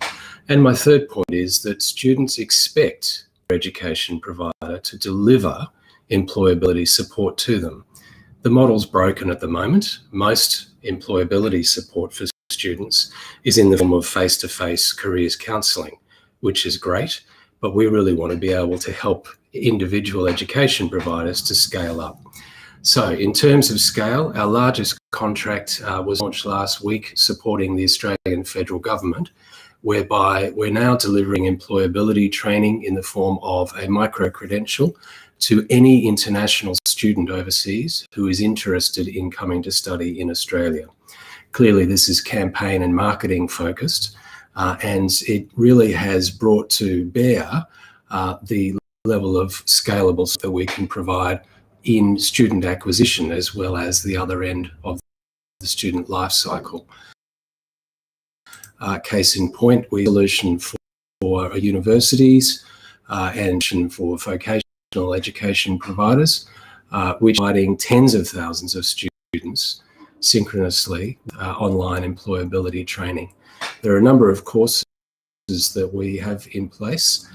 And my third point is that students expect their education provider to deliver employability support to them. The model's broken at the moment. Most employability support for students is in the form of face-to-face careers counselling, which is great, but we really want to be able to help individual education providers to scale up. So in terms of scale, our largest contract was launched last week supporting the Australian federal government, whereby we're now delivering employability training in the form of a micro-credential to any international student overseas who is interested in coming to study in Australia. Clearly, this is campaign and marketing focused, and it really has brought to bear the level of scalable that we can provide in student acquisition as well as the other end of the student life cycle. Case in point, we have a solution for universities and for vocational education providers, which are providing tens of thousands of students synchronously online employability training. There are a number of courses that we have in place,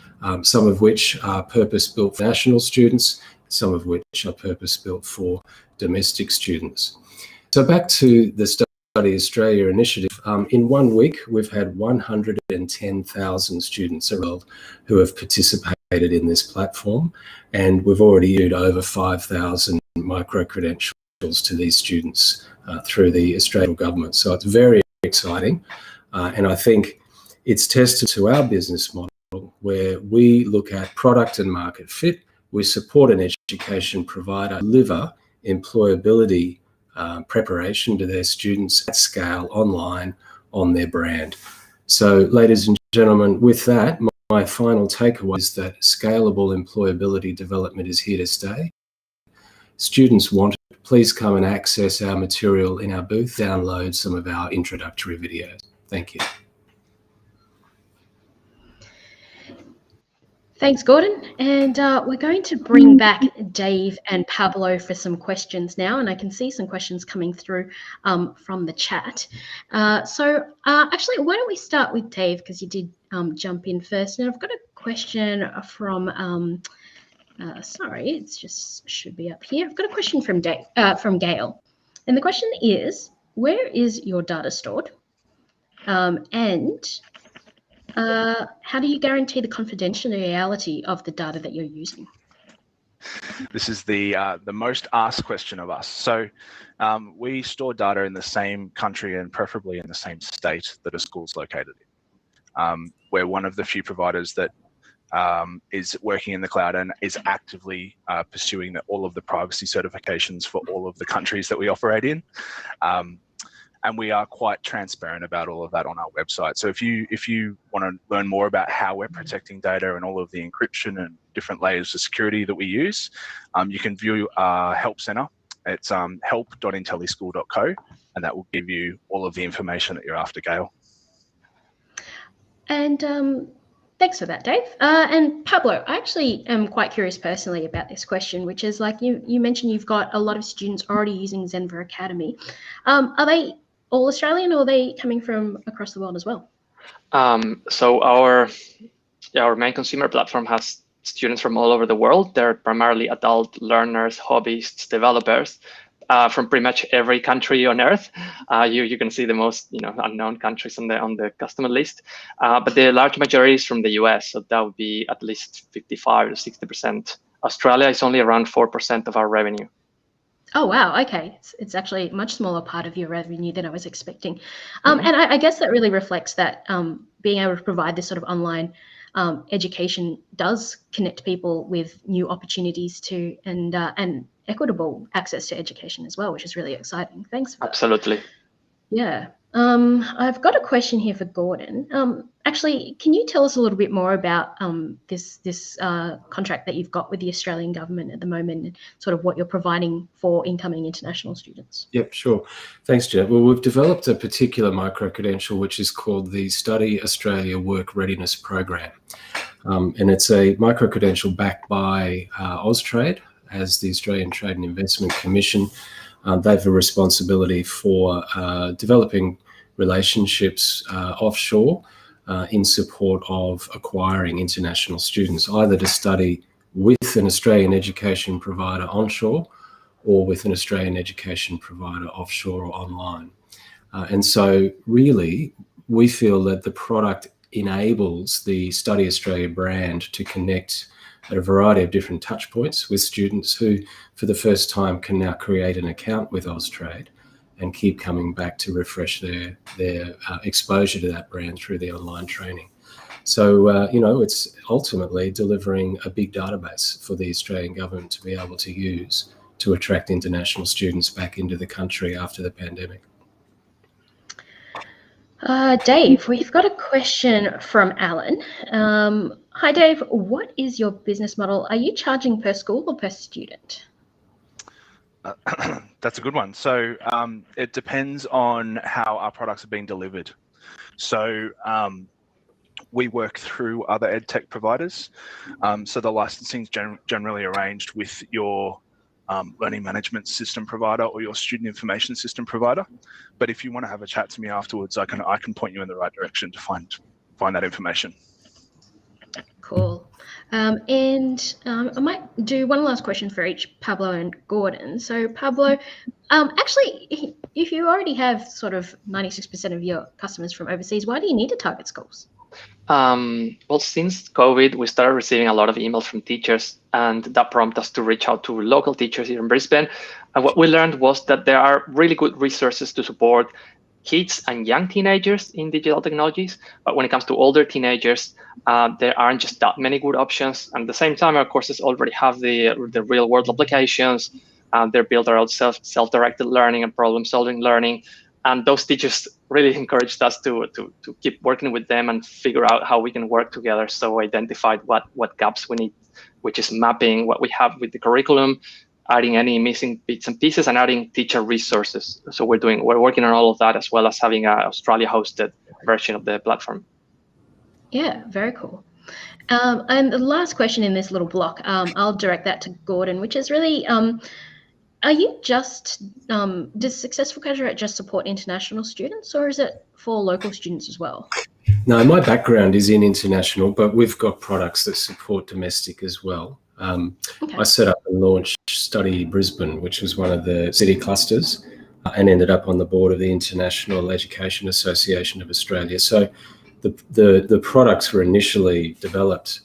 some of which are purpose-built for national students, some of which are purpose-built for domestic students. So back to the Study Australia initiative. In 1 week, we've had 110,000 students around who have participated in this platform, and we've already issued over 5,000 micro-credentials to these students through the Australian government. So it's very exciting, and I think it's tested to our business model where we look at product and market fit. We support an education provider deliver employability preparation to their students at scale online on their brand. So, ladies and gentlemen, with that, my final takeaway is that scalable employability development is here to stay. Students want it. Please come and access our material in our booth, download some of our introductory videos. Thank you. Thanks, Gordon. And we're going to bring back Dave and Pablo for some questions now. And I can see some questions coming through from the chat. Actually, why don't we start with Dave, because you did jump in first. And I've got a question from, sorry, it's just should be up here. I've got a question from Gail. And the question is, where is your data stored? How do you guarantee the confidentiality of the data that you're using? This is the most asked question of us. So we store data in the same country and preferably in the same state that a school's located in. We're one of the few providers that is working in the cloud and is actively pursuing all of the privacy certifications for all of the countries that we operate in. And we are quite transparent about all of that on our website. So if you want to learn more about how we're protecting data and all of the encryption and different layers of security that we use, you can view our help center. It's help.intellischool.co, and that will give you all of the information that you're after, Gail. And thanks for that, Dave. And Pablo, I actually am quite curious personally about this question, which is like you mentioned you've got a lot of students already using Zenva Academy. Are they all Australian, or are they coming from across the world as well? So our main consumer platform has students from all over the world. They're primarily adult learners, hobbyists, developers from pretty much every country on earth. You can see the most unknown countries on the customer list, but the large majority is from the US. So that would be at least 55 to 60%. Australia is only around 4% of our revenue. Oh, wow. Okay. It's actually a much smaller part of your revenue than I was expecting. And I guess that really reflects that being able to provide this sort of online education does connect people with new opportunities to and equitable access to education as well, which is really exciting. Thanks for that. Absolutely. Yeah. I've got a question here for Gordon. Actually, can you tell us a little bit more about this contract that you've got with the Australian government at the moment, and sort of what you're providing for incoming international students? Yep, sure. Thanks, Jeanette. Well, we've developed a particular micro-credential which is called the Study Australia Work Readiness Program. And it's a micro-credential backed by Austrade as the Australian Trade and Investment Commission. They have a responsibility for developing relationships offshore in support of acquiring international students, either to study with an Australian education provider onshore or with an Australian education provider offshore or online. And so really, we feel that the product enables the Study Australia brand to connect at a variety of different touch points with students who, for the first time, can now create an account with Austrade and keep coming back to refresh their exposure to that brand through the online training. So, you know, it's ultimately delivering a big database for the Australian government to be able to use to attract international students back into the country after the pandemic. Dave, we've got a question from Alan. Hi, Dave. What is your business model? Are you charging per school or per student? That's a good one. So it depends on how our products are being delivered. So we work through other EdTech providers. So the licensing is generally arranged with your learning management system provider or your student information system provider. But if you want to have a chat to me afterwards, I can point you in the right direction to find that information. Cool. And I might do one last question for each Pablo and Gordon. So Pablo, actually, if you already have sort of 96% of your customers from overseas, why do you need to target schools? Well, since COVID, we started receiving a lot of emails from teachers, and that prompted us to reach out to local teachers here in Brisbane. And what we learned was that there are really good resources to support kids and young teenagers in digital technologies. But when it comes to older teenagers, there aren't just that many good options. And at the same time, our courses already have the real world applications. They're built around self-directed learning and problem-solving learning. And those teachers really encouraged us to keep working with them and figure out how we can work together. So we identified what gaps we need, which is mapping what we have with the curriculum, adding any missing bits and pieces, and adding teacher resources. So we're working on all of that, as well as having an Australia-hosted version of the platform. Yeah, very cool. And the last question in this little block, I'll direct that to Gordon, which is really, are you just, does Successful Graduate just support international students, or is it for local students as well? No, my background is in international, but we've got products that support domestic as well. Okay. I set up and launched Study Brisbane, which was one of the city clusters, and ended up on the board of the International Education Association of Australia. So the products were initially developed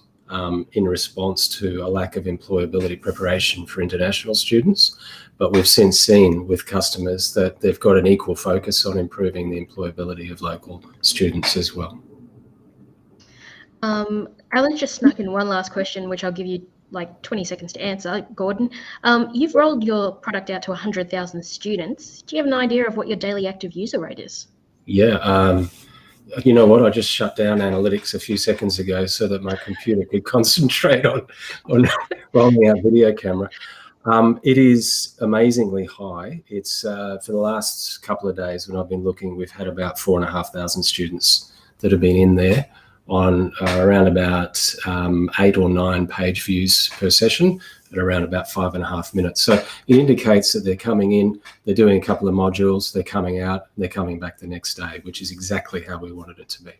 in response to a lack of employability preparation for international students. But we've since seen with customers that they've got an equal focus on improving the employability of local students as well. Alan just snuck in one last question, which I'll give you like 20 seconds to answer. Gordon, you've rolled your product out to 100,000 students. Do you have an idea of what your daily active user rate is? Yeah, you know what? I just shut down analytics a few seconds ago so that my computer could concentrate on rolling out video camera. It is amazingly high. It's for the last couple of days when I've been looking, we've had about 4,500 students that have been in there on around about 8 or 9 page views per session at around about 5.5 minutes. So it indicates that they're coming in, they're doing a couple of modules, they're coming out, and they're coming back the next day, which is exactly how we wanted it to be.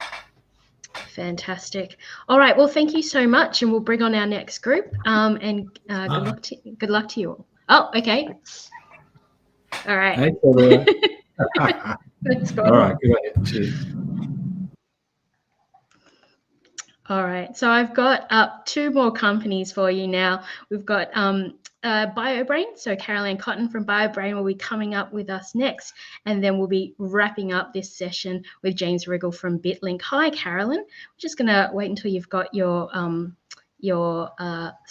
Fantastic. All right. Well, thank you so much, and we'll bring on our next group. And good luck to you all. Oh, okay. All right. Thanks, all right. Good. Cheers. All right, so I've got two more companies for you now. We've got BioBrain. So Caroline Cotton from BioBrain will be coming up with us next, and then we'll be wrapping up this session with James Riggle from BitLink. Hi, Caroline. We're just going to wait until you've got your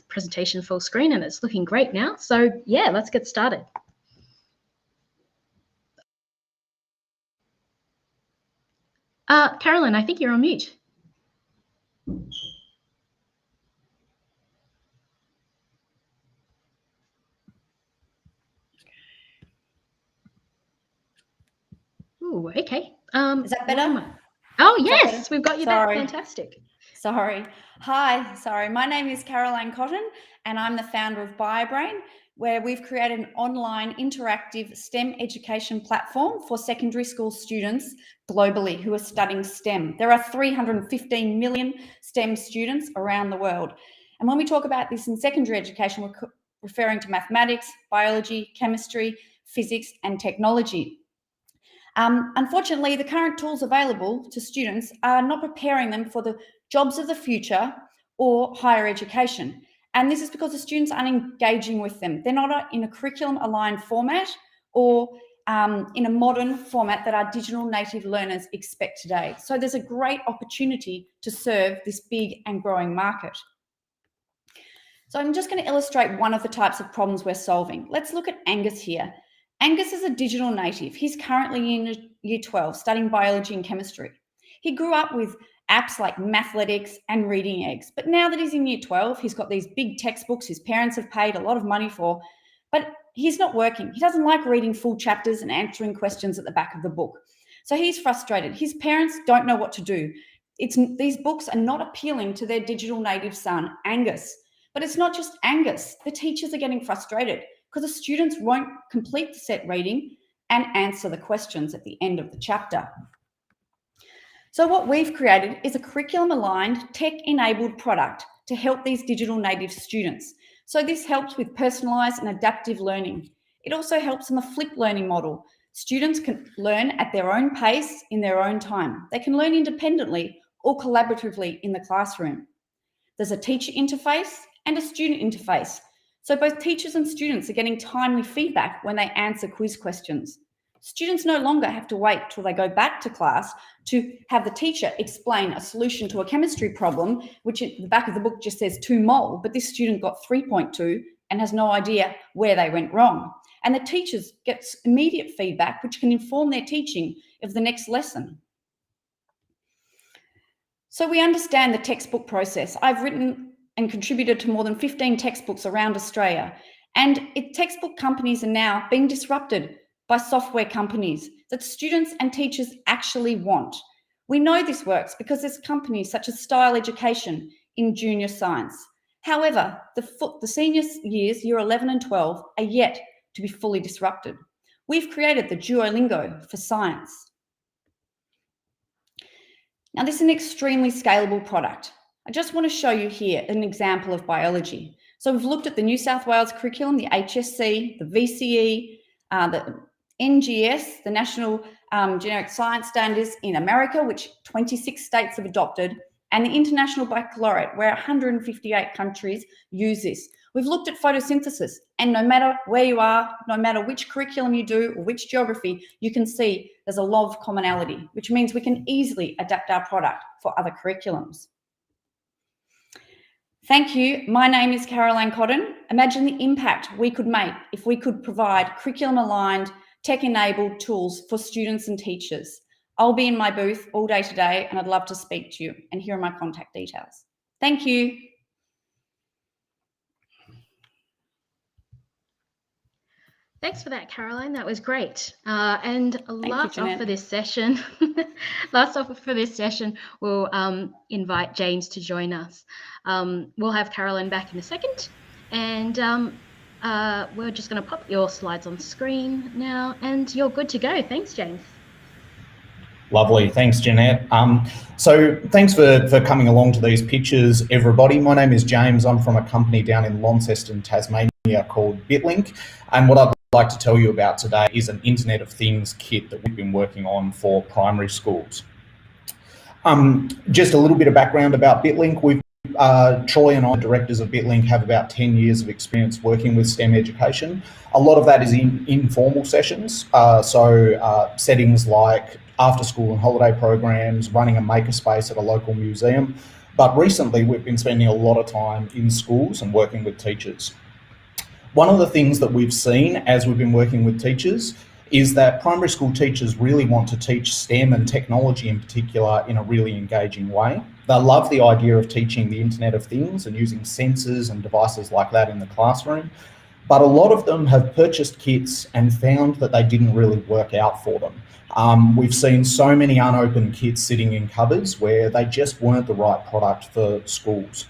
presentation full screen, and it's looking great now. So yeah, let's get started. Caroline, I think you're on mute. Ooh, okay. Is that better? Oh, yes, we've got you back. Fantastic. Sorry. Hi, sorry. My name is Caroline Cotton, and I'm the founder of BioBrain, where we've created an online interactive STEM education platform for secondary school students globally who are studying STEM. There are 315 million STEM students around the world. And when we talk about this in secondary education, we're referring to mathematics, biology, chemistry, physics, and technology. Unfortunately, the current tools available to students are not preparing them for the jobs of the future or higher education. And this is because the students aren't engaging with them. They're not in a curriculum-aligned format or in a modern format that our digital native learners expect today. So there's a great opportunity to serve this big and growing market. So I'm just going to illustrate one of the types of problems we're solving. Let's look at Angus here. Angus is a digital native. He's currently in year 12 studying biology and chemistry. He grew up with apps like Mathletics and Reading Eggs, but now that he's in year 12, he's got these big textbooks his parents have paid a lot of money for, but he's not working. He doesn't like reading full chapters and answering questions at the back of the book. So he's frustrated. His parents don't know what to do. These books are not appealing to their digital native son, Angus. But it's not just Angus. The teachers are getting frustrated because the students won't complete the set reading and answer the questions at the end of the chapter. So what we've created is a curriculum-aligned, tech-enabled product to help these digital native students. So this helps with personalised and adaptive learning. It also helps in the flipped learning model. Students can learn at their own pace in their own time. They can learn independently or collaboratively in the classroom. There's a teacher interface and a student interface. So both teachers and students are getting timely feedback when they answer quiz questions. Students no longer have to wait till they go back to class to have the teacher explain a solution to a chemistry problem, which at the back of the book just says 2 mol, but this student got 3.2 and has no idea where they went wrong. And the teachers get immediate feedback, which can inform their teaching of the next lesson. So we understand the textbook process. I've written and contributed to more than 15 textbooks around Australia. And textbook companies are now being disrupted by software companies that students and teachers actually want. We know this works because there's companies such as Style Education in junior science. However, the senior years, year 11 and 12, are yet to be fully disrupted. We've created the Duolingo for science. Now, this is an extremely scalable product. I just want to show you here an example of biology. So we've looked at the New South Wales curriculum, the HSC, the VCE, the NGS, the National Generic Science Standards in America, which 26 states have adopted, and the International Baccalaureate, where 158 countries use this. We've looked at photosynthesis, and no matter where you are, no matter which curriculum you do or which geography, you can see there's a lot of commonality, which means we can easily adapt our product for other curriculums. Thank you. My name is Caroline Cotton. Imagine the impact we could make if we could provide curriculum-aligned, tech-enabled tools for students and teachers. I'll be in my booth all day today, and I'd love to speak to you. And here are my contact details. Thank you. Thanks for that, Caroline. That was great. And last off Jeanette. for this session, we'll invite James to join us. We'll have Caroline back in a second, and we're just going to pop your slides on screen now, and you're good to go. Thanks, James. Lovely, thanks, Jeanette. So thanks for coming along to these pictures, everybody. My name is James. I'm from a company down in Launceston, Tasmania called BitLink, and what I'd like to tell you about today is an Internet of Things kit that we've been working on for primary schools. Just a little bit of background about BitLink. Troy and I, directors of BitLink, have about 10 years of experience working with STEM education. A lot of that is in informal sessions, settings like after school and holiday programs, running a makerspace at a local museum. But recently we've been spending a lot of time in schools and working with teachers. One of the things that we've seen as we've been working with teachers is that primary school teachers really want to teach STEM and technology in particular in a really engaging way. They love the idea of teaching the Internet of Things and using sensors and devices like that in the classroom. But a lot of them have purchased kits and found that they didn't really work out for them. We've seen so many unopened kits sitting in cupboards where they just weren't the right product for schools.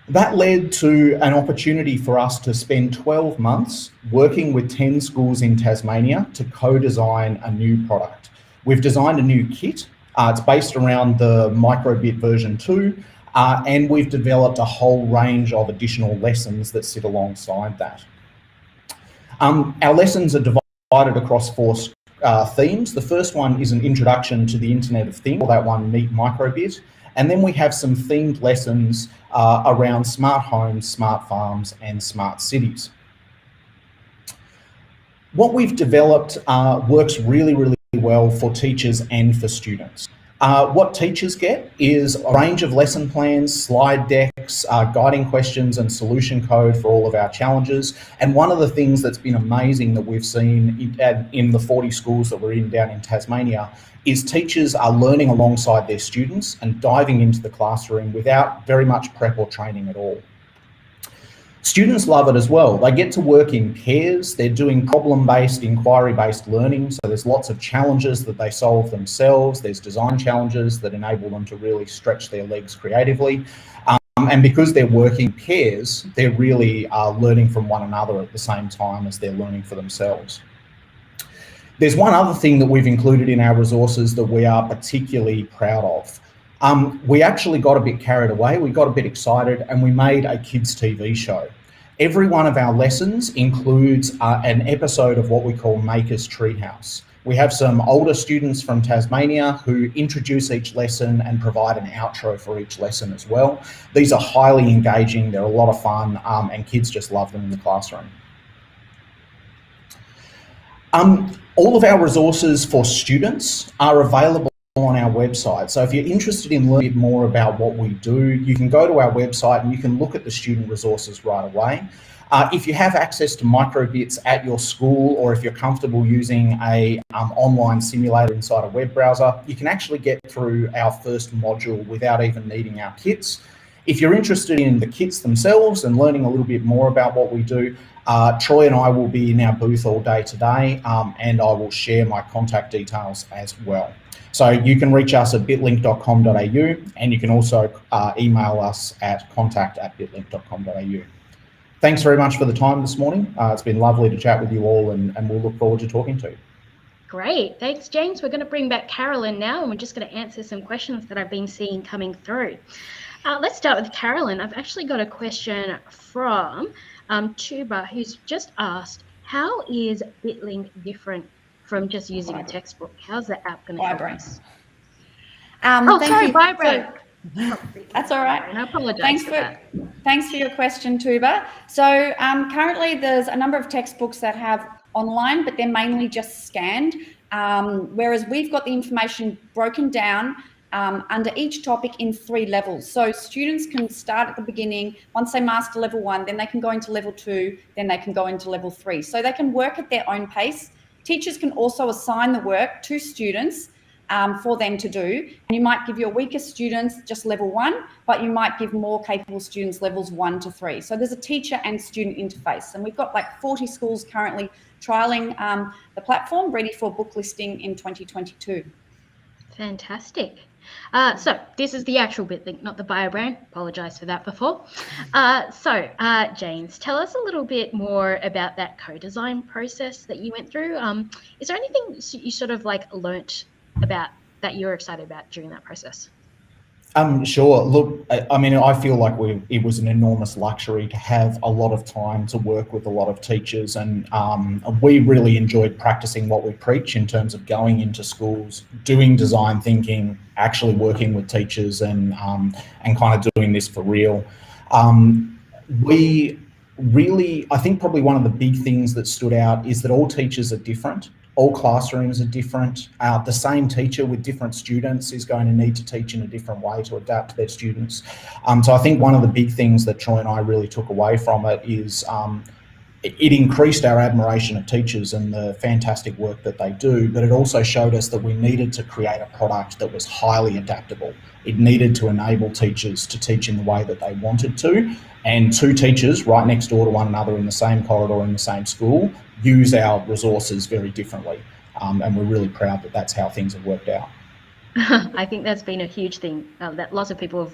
That led to an opportunity for us to spend 12 months working with 10 schools in Tasmania to co-design a new product. We've designed a new kit. It's based around the Microbit version 2, and we've developed a whole range of additional lessons that sit alongside that. Our lessons are divided across 4 themes. The first one is an introduction to the Internet of Things, that one, Meet Microbit. And then we have some themed lessons around smart homes, smart farms, and smart cities. What we've developed works really, really well for teachers and for students. What teachers get is a range of lesson plans, slide decks, guiding questions and solution code for all of our challenges. And one of the things that's been amazing that we've seen in the 40 schools that we're in down in Tasmania is teachers are learning alongside their students and diving into the classroom without very much prep or training at all. Students love it as well. They get to work in pairs. They're doing problem-based, inquiry-based learning. So there's lots of challenges that they solve themselves. There's design challenges that enable them to really stretch their legs creatively. And because they're working pairs, they're really learning from one another at the same time as they're learning for themselves. There's one other thing that we've included in our resources that we are particularly proud of. We actually got a bit carried away, we got a bit excited, and we made a kids' TV show. Every one of our lessons includes an episode of what we call Maker's Treehouse. We have some older students from Tasmania who introduce each lesson and provide an outro for each lesson as well. These are highly engaging, they're a lot of fun, and kids just love them in the classroom. All of our resources for students are available on our website. So if you're interested in learning a bit more about what we do, you can go to our website and you can look at the student resources right away. If you have access to microbits at your school, or if you're comfortable using a online simulator inside a web browser, you can actually get through our first module without even needing our kits. If you're interested in the kits themselves and learning a little bit more about what we do, Troy and I will be in our booth all day today, and I will share my contact details as well. So you can reach us at bitlink.com.au, and you can also email us at contact@bitlink.com.au. Thanks very much for the time this morning. It's been lovely to chat with you all, and we'll look forward to talking to you. Great, thanks James. We're going to bring back Carolyn now, and we're just going to answer some questions that I've been seeing coming through. Let's start with Carolyn. I've actually got a question from Tuba, who's just asked, how is BitLink different from just using a textbook? How's the app going to help us? Vibrate. That's all right. I apologise for that. Thanks for your question, Tuba. So currently there's a number of textbooks that have online, but they're mainly just scanned, whereas we've got the information broken down under each topic in 3 levels. So students can start at the beginning. Once they master level 1, then they can go into level 2, then they can go into level 3. So they can work at their own pace. Teachers can also assign the work to students for them to do. And you might give your weaker students just level 1, but you might give more capable students levels 1 to 3. So there's a teacher and student interface. And we've got like 40 schools currently trialing the platform, ready for book listing in 2022. Fantastic. So this is the actual BitLink, not the bio brand. Apologise for that before. James, tell us a little bit more about that co-design process that you went through. Is there anything you sort of like learnt about that you're excited about during that process? Sure. Look, I mean, I feel like it was an enormous luxury to have a lot of time to work with a lot of teachers, and we really enjoyed practicing what we preach in terms of going into schools, doing design thinking, actually working with teachers, and kind of doing this for real. We really, I think probably one of the big things that stood out is that all teachers are different. All classrooms are different. The same teacher with different students is going to need to teach in a different way to adapt to their students. So I think one of the big things that Troy and I really took away from it is it increased our admiration of teachers and the fantastic work that they do, but it also showed us that we needed to create a product that was highly adaptable. It needed to enable teachers to teach in the way that they wanted to, and two teachers right next door to one another in the same corridor in the same school use our resources very differently, and we're really proud that that's how things have worked out. I think that's been a huge thing that lots of people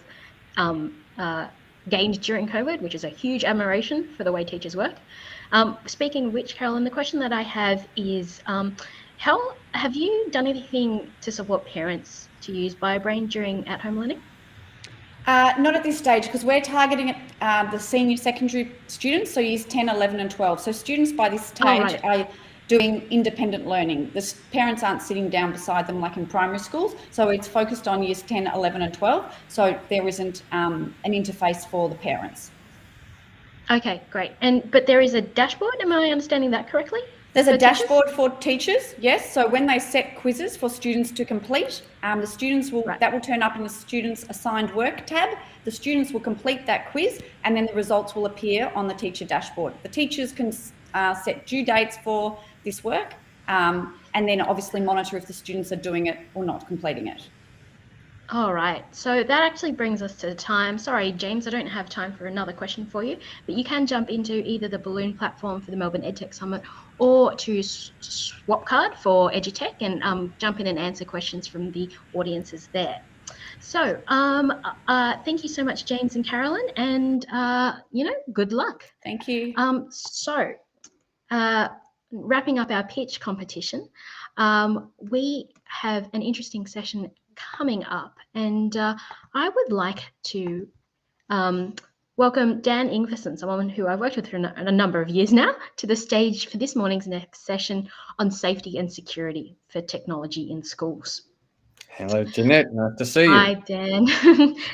have gained during COVID, which is a huge admiration for the way teachers work. Speaking of which, Carolyn, the question that I have is, how have you done anything to support parents to use BioBrain during at-home learning? Not at this stage, because we're targeting the senior secondary students, so years 10, 11 and 12. So students by this stage are doing independent learning. The parents aren't sitting down beside them like in primary schools. So it's focused on years 10, 11 and 12. So there isn't an interface for the parents. Okay, great. But there is a dashboard, am I understanding that correctly? There's a dashboard for teachers, yes. So when they set quizzes for students to complete, the students will that will turn up in the students assigned work tab. The students will complete that quiz, and then the results will appear on the teacher dashboard. The teachers can set due dates for this work, and then obviously monitor if the students are doing it or not completing it. All right, so that actually brings us to time. Sorry, James, I don't have time for another question for you, but you can jump into either the Balloon platform for the Melbourne EdTech Summit or to Swapcard for EdTech and jump in and answer questions from the audiences there. So thank you so much, James and Carolyn, and good luck. Thank you. Wrapping up our pitch competition, we have an interesting session coming up, and I would like to welcome Dan Ingverson, someone who I've worked with for a number of years now, to the stage for this morning's next session on safety and security for technology in schools. Hello, Jeanette. Nice to see you. Hi, Dan.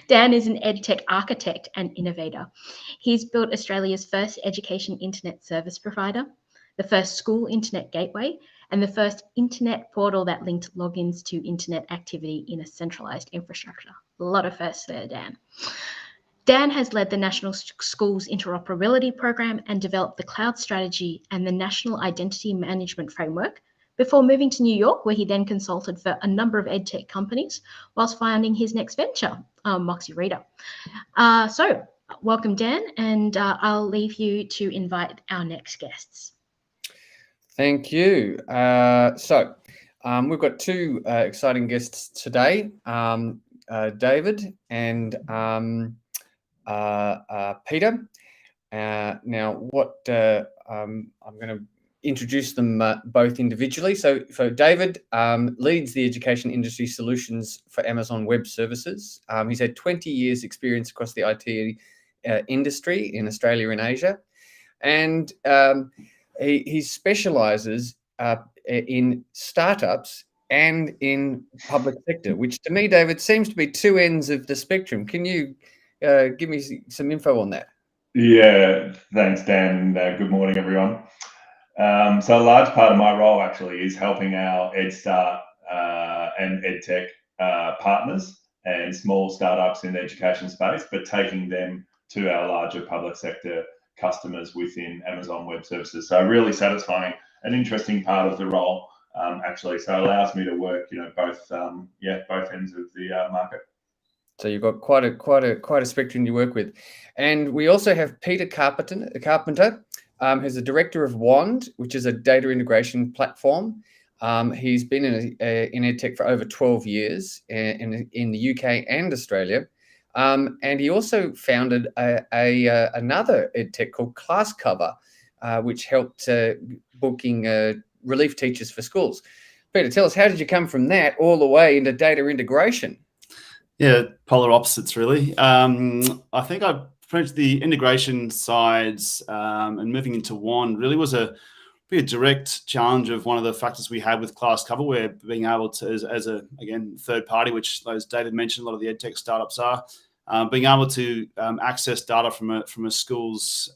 Dan is an EdTech architect and innovator. He's built Australia's first education internet service provider, the first school internet gateway, and the first internet portal that linked logins to internet activity in a centralized infrastructure. A lot of firsts there, Dan. Dan has led the National Schools Interoperability Program and developed the cloud strategy and the National Identity Management Framework before moving to New York, where he then consulted for a number of EdTech companies whilst finding his next venture, Moxie Reader. So welcome, Dan, and I'll leave you to invite our next guests. Thank you. We've got two exciting guests today, David and Peter. Now, I'm going to introduce them both individually. So David leads the education industry solutions for Amazon Web Services. He's had 20 years experience across the IT industry in Australia and Asia. And he specializes in startups and in public sector, which to me, David, seems to be two ends of the spectrum. Can you give me some info on that? Yeah, thanks, Dan. Good morning, everyone. So a large part of my role actually is helping our EdStart and EdTech partners and small startups in the education space, but taking them to our larger public sector customers within Amazon Web Services. So really satisfying, an interesting part of the role actually. So it allows me to work, both ends of the market. So you've got quite a spectrum you work with, and we also have Peter Carpenter, who's the director of WAND, which is a data integration platform. He's been in EdTech for over 12 years in the UK and Australia. And he also founded another EdTech called ClassCover, which helped booking relief teachers for schools. Peter, tell us, how did you come from that all the way into data integration? Yeah, polar opposites, really. I think I approached the integration sides and moving into one really was a direct challenge of one of the factors we had with class cover, where being able to, as a, again, third party, which as David mentioned, a lot of the EdTech startups are, being able to access data from a school's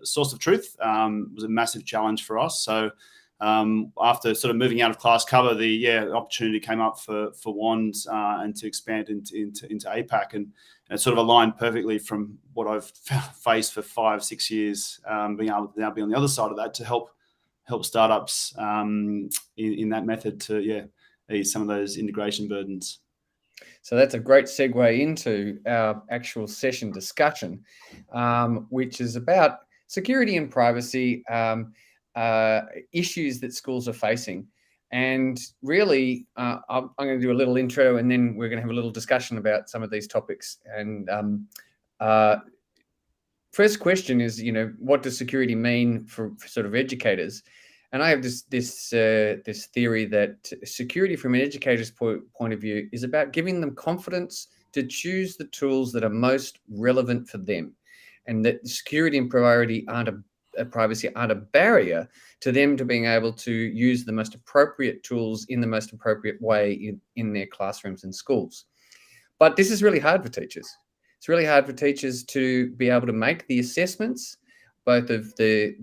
source of truth was a massive challenge for us. So after sort of moving out of class cover, the opportunity came up for WAND and to expand into APAC, and it sort of aligned perfectly from what I've faced for 5-6 years, being able to now be on the other side of that to help startups in that method to ease some of those integration burdens. So that's a great segue into our actual session discussion, which is about security and privacy issues that schools are facing. And really, I'm going to do a little intro, and then we're going to have a little discussion about some of these topics. And first question is, what does security mean for sort of educators? And I have this theory that security from an educator's point of view is about giving them confidence to choose the tools that are most relevant for them, and that security and privacy aren't a barrier to them to being able to use the most appropriate tools in the most appropriate way in their classrooms and schools. But this is really hard for teachers. It's really hard for teachers to be able to make the assessments, both of the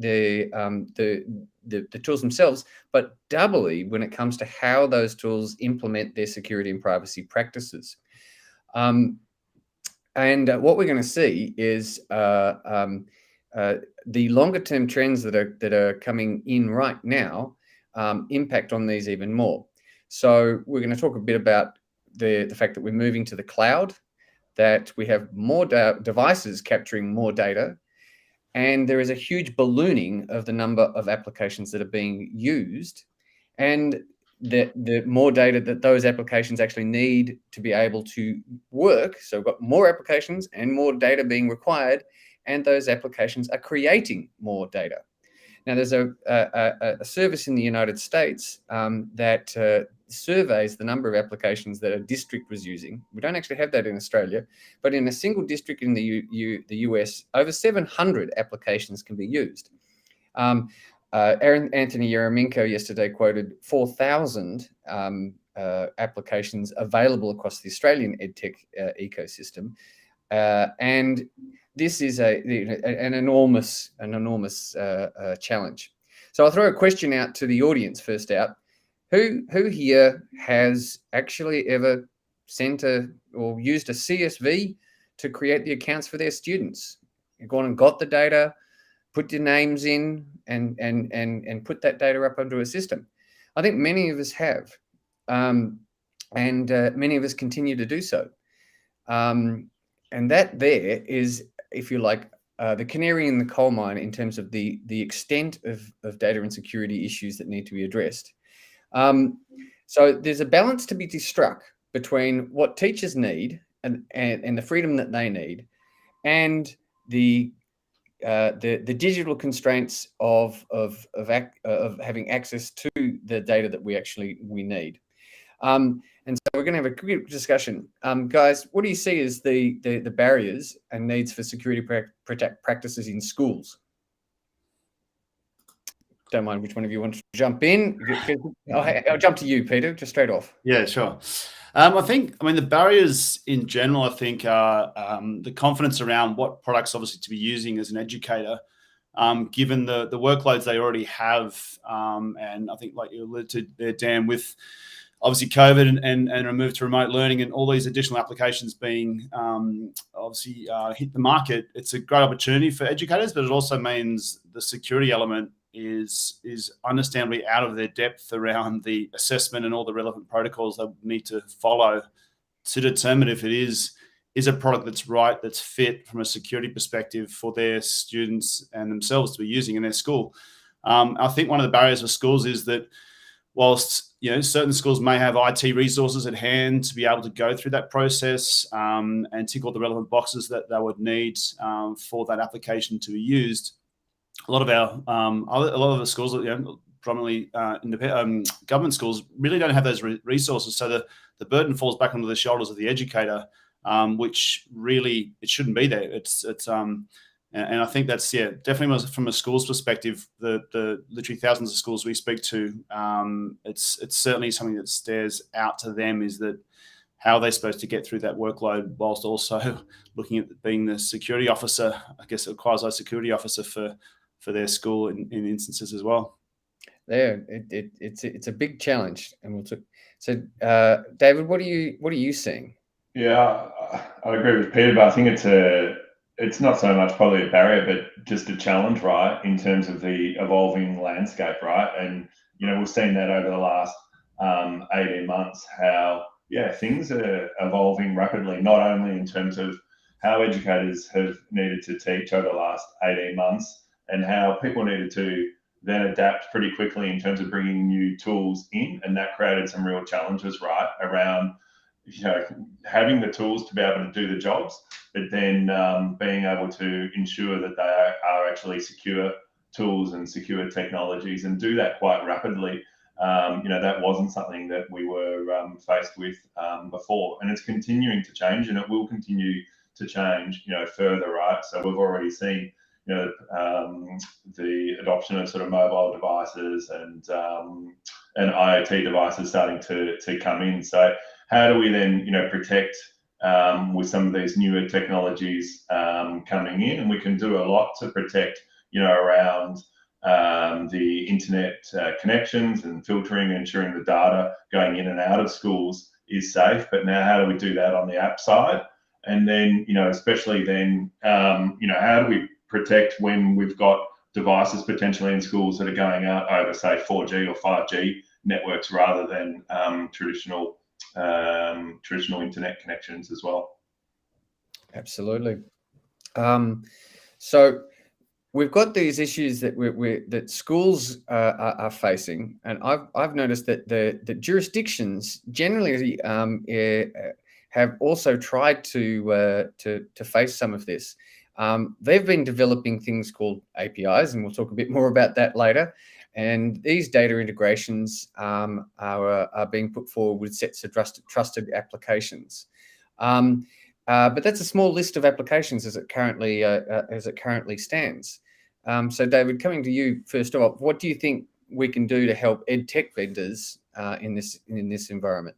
tools themselves, but doubly when it comes to how those tools implement their security and privacy practices. And what we're going to see is the longer term trends that are coming in right now impact on these even more. So we're going to talk a bit about the fact that we're moving to the cloud, that we have more devices capturing more data, and there is a huge ballooning of the number of applications that are being used, and the more data that those applications actually need to be able to work. So we've got more applications and more data being required, and those applications are creating more data. Now, there's a service in the United States that surveys the number of applications that a district was using. We don't actually have that in Australia, but in a single district in the US, over 700 applications can be used. Anthony Yeremenko yesterday quoted 4,000 applications available across the Australian EdTech ecosystem, and this is an enormous challenge. So I'll throw a question out to the audience first out. Who here has actually ever sent or used a CSV to create the accounts for their students? You've gone and got the data, put your names in, and put that data up onto a system. I think many of us have, and many of us continue to do so. And that there is, if you like, the canary in the coal mine in terms of the extent of data and security issues that need to be addressed. So there's a balance to be struck between what teachers need and the freedom that they need, and the digital constraints of having access to the data that we need. And so we're going to have a quick discussion. Guys, what do you see as the barriers and needs for security practices in schools? Don't mind which one of you wants to jump in. I'll jump to you, Peter, just straight off. Yeah, sure. I mean, the barriers in general, I think, are the confidence around what products obviously to be using as an educator, given the workloads they already have. And I think, like you alluded to there, Dan, with obviously COVID and a move to remote learning and all these additional applications being obviously hit the market, it's a great opportunity for educators, but it also means the security element is understandably out of their depth around the assessment and all the relevant protocols they need to follow to determine if it is a product that's right, that's fit from a security perspective for their students and themselves to be using in their school. I think one of the barriers for schools is that whilst certain schools may have IT resources at hand to be able to go through that process and tick all the relevant boxes that they would need for that application to be used, a lot of the schools, predominantly government schools really don't have those resources. So the burden falls back onto the shoulders of the educator, which really it shouldn't be there. And I think that's definitely from a school's perspective, the literally thousands of schools we speak to, it's certainly something that stares out to them, is that how are they supposed to get through that workload whilst also looking at being the security officer, I guess a quasi-security officer for their school in instances as well. It's a big challenge, and so David, what are you seeing? Yeah, I agree with Peter, but I think it's not so much probably a barrier, but just a challenge, right, in terms of the evolving landscape, right? And we've seen that over the last 18 months, how things are evolving rapidly, not only in terms of how educators have needed to teach over the last 18 months and how people needed to then adapt pretty quickly in terms of bringing new tools in, and that created some real challenges, right, around having the tools to be able to do the jobs, but then being able to ensure that they are actually secure tools and secure technologies, and do that quite rapidly. That wasn't something that we were faced with before, and it's continuing to change, and it will continue to change, further, right? So we've already seen, the adoption of sort of mobile devices and IoT devices starting to come in. So how do we then, protect with some of these newer technologies coming in? And we can do a lot to protect, around the internet connections and filtering, ensuring the data going in and out of schools is safe. But now how do we do that on the app side? And then, especially then, how do we protect when we've got devices potentially in schools that are going out over, say, 4G or 5G networks rather than traditional internet connections as well? Absolutely. So we've got these issues that schools are facing, and I've noticed that the jurisdictions generally have also tried to face some of this. They've been developing things called APIs, and we'll talk a bit more about that later. And these data integrations are being put forward with sets of trusted applications. But that's a small list of applications as it currently stands. So, David, coming to you first of all, what do you think we can do to help EdTech vendors in this environment?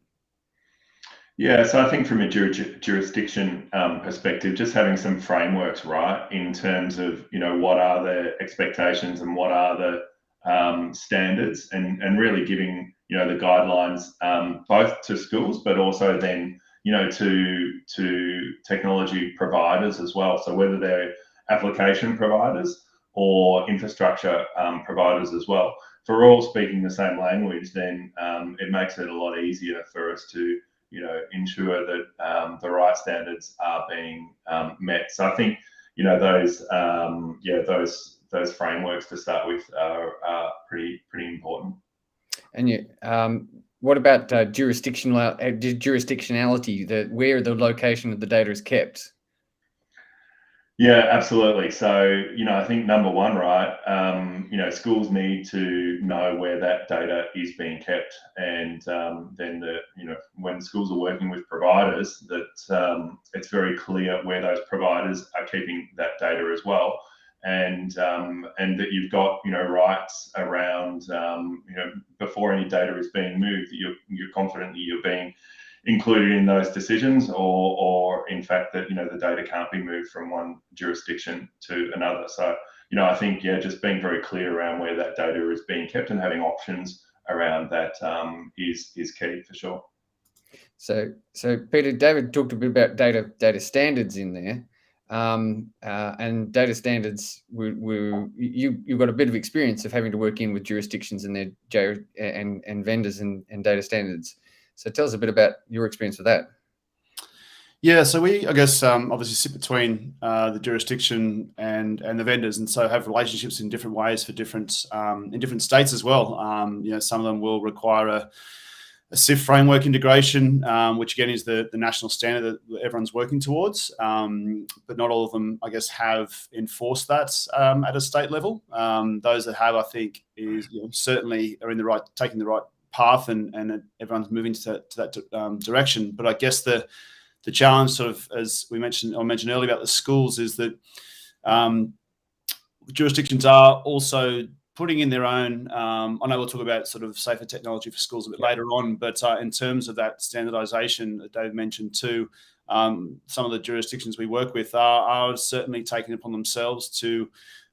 Yeah, so I think from a jurisdiction perspective, just having some frameworks, right, in terms of, what are the expectations and what are the standards, and really giving, the guidelines both to schools, but also then, to technology providers as well. So whether they're application providers or infrastructure providers as well, if we're all speaking the same language, then it makes it a lot easier for us to ensure that the right standards are being met. So I think those frameworks to start with are pretty important. And what about jurisdictionality? Where the location of the data is kept? Yeah, absolutely. So, I think number one, right, schools need to know where that data is being kept. And then when schools are working with providers, that it's very clear where those providers are keeping that data as well. And that you've got, rights around, before any data is being moved, that you're confident that you're being included in those decisions, or in fact that the data can't be moved from one jurisdiction to another. So I think just being very clear around where that data is being kept and having options around that is key for sure. So Peter, David talked a bit about data standards in there, and data standards. You've got a bit of experience of having to work in with jurisdictions and their and vendors and data standards. So tell us a bit about your experience with that. Yeah, so we, I guess, obviously sit between the jurisdiction and the vendors, and so have relationships in different ways for different in different states as well. Some of them will require SIF framework integration, which again is the national standard that everyone's working towards, but not all of them, I guess, have enforced that at a state level. Those that have, I think, is certainly are in taking the right path, and everyone's moving to that direction. But I guess the challenge, sort of, as I mentioned earlier about the schools, is that jurisdictions are also putting in their own, I know we'll talk about sort of safer technology for schools a bit later on, but in terms of that standardisation that Dave mentioned too, some of the jurisdictions we work with are certainly taking it upon themselves to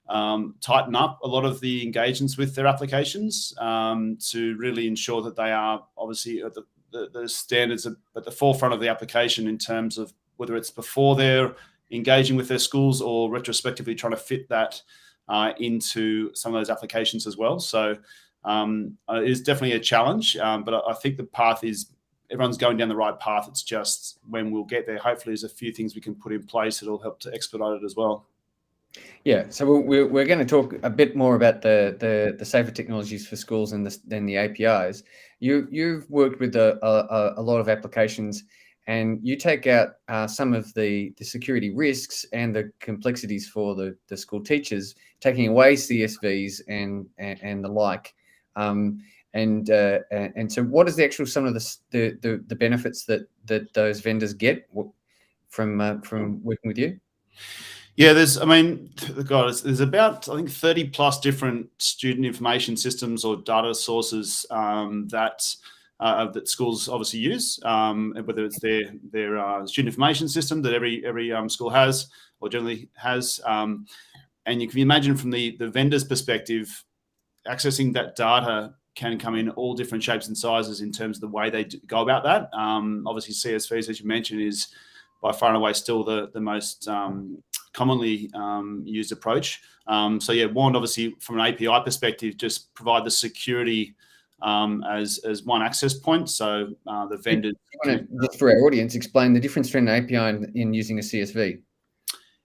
tighten up a lot of the engagements with their applications to really ensure that they are obviously at the standards at the forefront of the application, in terms of whether it's before they're engaging with their schools or retrospectively trying to fit that into some of those applications as well. So it is definitely a challenge, but I think the path is, everyone's going down the right path. It's just when we'll get there, hopefully there's a few things we can put in place that'll help to expedite it as well. Yeah, so we're going to talk a bit more about the safer technologies for schools and the APIs. You've worked with a lot of applications, and you take out some of the security risks and the complexities for the school teachers, taking away CSVs and the like. And so, what is the actual some of the benefits that those vendors get from working with you? Yeah, there's about, I think, 30 plus different student information systems or data sources that schools obviously use, whether it's their student information system that every school has or generally has. And you can imagine from the vendor's perspective, accessing that data can come in all different shapes and sizes in terms of the way they go about that. Obviously, CSVs, as you mentioned, is by far and away still the most commonly used approach. So yeah, one, obviously from an API perspective, just provide the security as one access point. So the vendor. Just for our audience, explain the difference between an API and using a CSV.